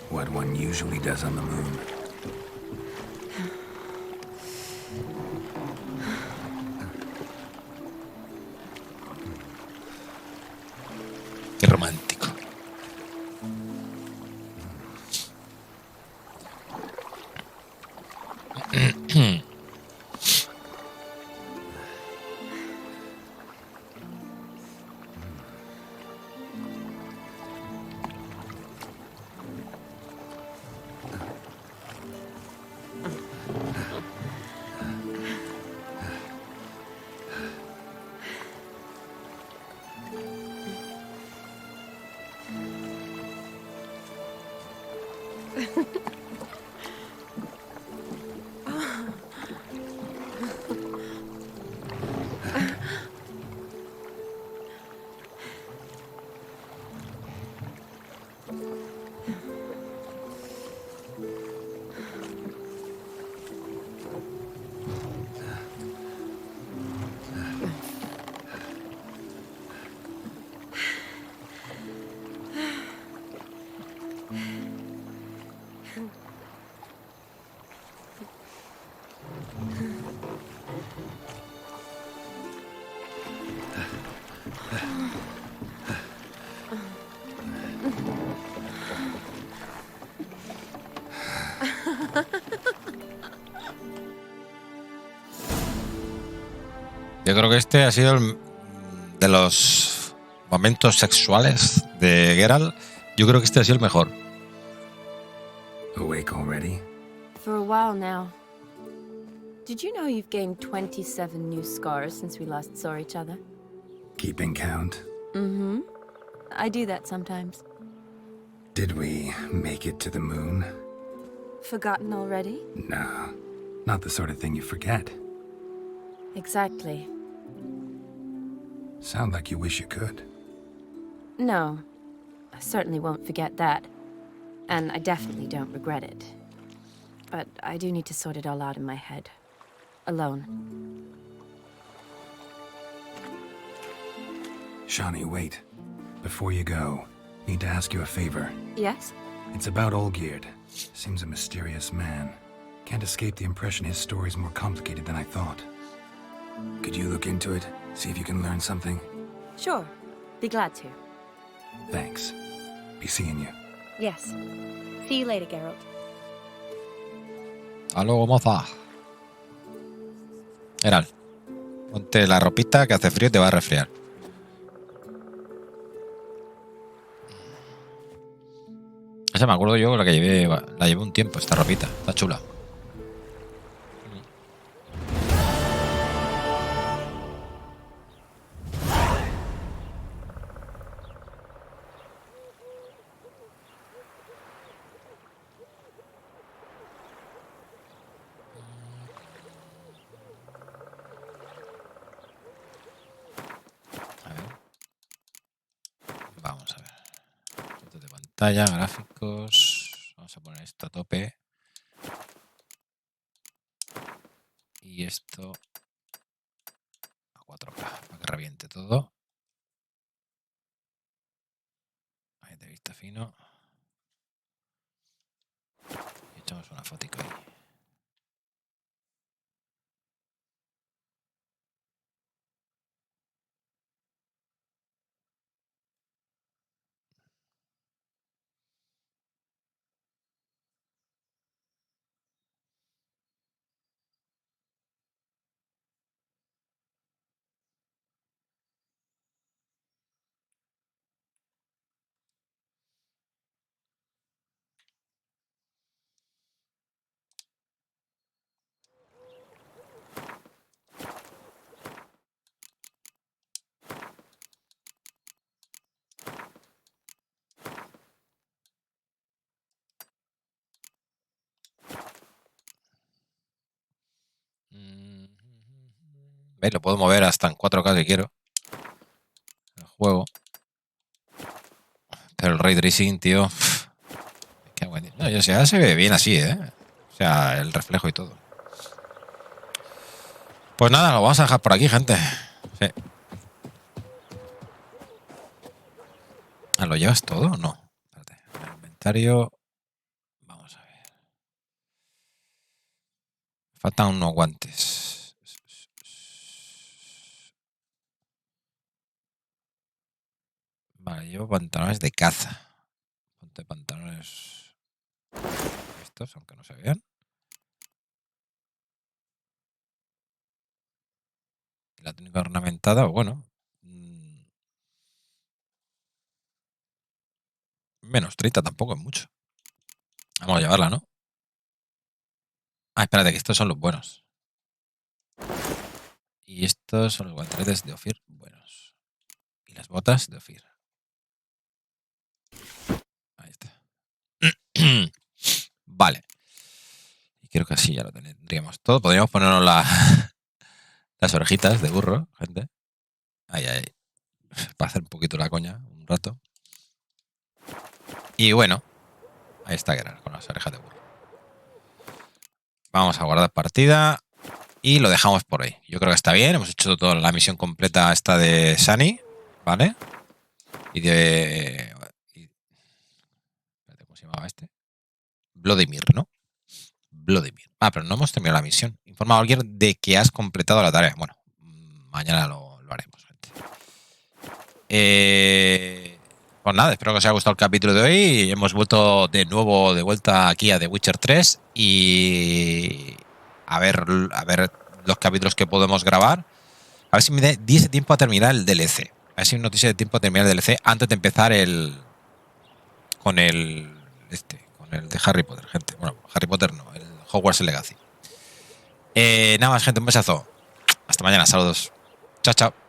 What one usually does on the moon. Qué romántico. Yo creo que este ha sido de los momentos sexuales de Geralt. Yo creo que este ha sido el mejor. Awake already? For a while now. Did you know you've gained 27 new scars since we last saw each other? Keeping count? Mm-hmm. I do that sometimes. Did we make it to the moon? Forgotten already? No, not the sort of thing you forget. Exactly. Sound like you wish you could. No, I certainly won't forget that. And I definitely don't regret it. But I do need to sort it all out in my head. Alone. Shani, wait. Before you go, need to ask you a favor. Yes? It's about Olgierd. Seems a mysterious man. Can't escape the impression his story's more complicated than I thought. Could you look into it? See if you can learn something? Sure. Be glad to. Thanks. Be seeing you. Yes. See you later, Geralt. Hasta luego, moza. Geralt, ponte la ropita que hace frío y te va a resfriar. Esa me acuerdo yo la que llevé, la llevé un tiempo, esta ropita. Está chula. Vamos a ver. Fotos de pantalla, gráficos. Vamos a poner esto a tope. Y esto a 4K para que reviente todo. Ahí de vista fino. Y echamos una fotica ahí. ¿Veis? Lo puedo mover hasta en 4K si quiero. El juego. Pero el ray tracing, tío. Qué bueno. No, ya se ve bien así, ¿eh? O sea, el reflejo y todo. Pues nada, lo vamos a dejar por aquí, gente. Sí. ¿Lo llevas todo o no? Espérate. El inventario. Vamos a ver. Faltan unos guantes. Vale, llevo pantalones de caza. Ponte pantalones estos, aunque no se vean. Y la túnica ornamentada, bueno. Menos 30 tampoco es mucho. Vamos a llevarla, ¿no? Ah, espérate, que estos son los buenos. Y estos son los guanteletes de Ophir buenos. Y las botas de Ophir. Ahí está. Vale. Y creo que así ya lo tendríamos todo. Podríamos ponernos las orejitas de burro, gente. Ahí, ahí. Para hacer un poquito la coña, un rato. Y bueno, ahí está Geralt con las orejas de burro. Vamos a guardar partida y lo dejamos por ahí. Yo creo que está bien. Hemos hecho toda la misión completa esta de Shani, ¿vale? Y de... ¿Cómo se llamaba este? Vladimir, ¿no? Vladimir. Ah, pero no hemos terminado la misión. Informa a alguien de que has completado la tarea. Bueno, mañana lo haremos, gente. Pues nada, espero que os haya gustado el capítulo de hoy. Hemos vuelto de vuelta aquí a The Witcher 3 y a ver los capítulos que podemos grabar. A ver si me diese tiempo a terminar el DLC. A ver si nos diese tiempo a terminar el DLC antes de empezar con el de Harry Potter, gente. Bueno, Harry Potter no, el Hogwarts Legacy. Nada más, gente, un besazo. Hasta mañana, saludos. Chao, chao.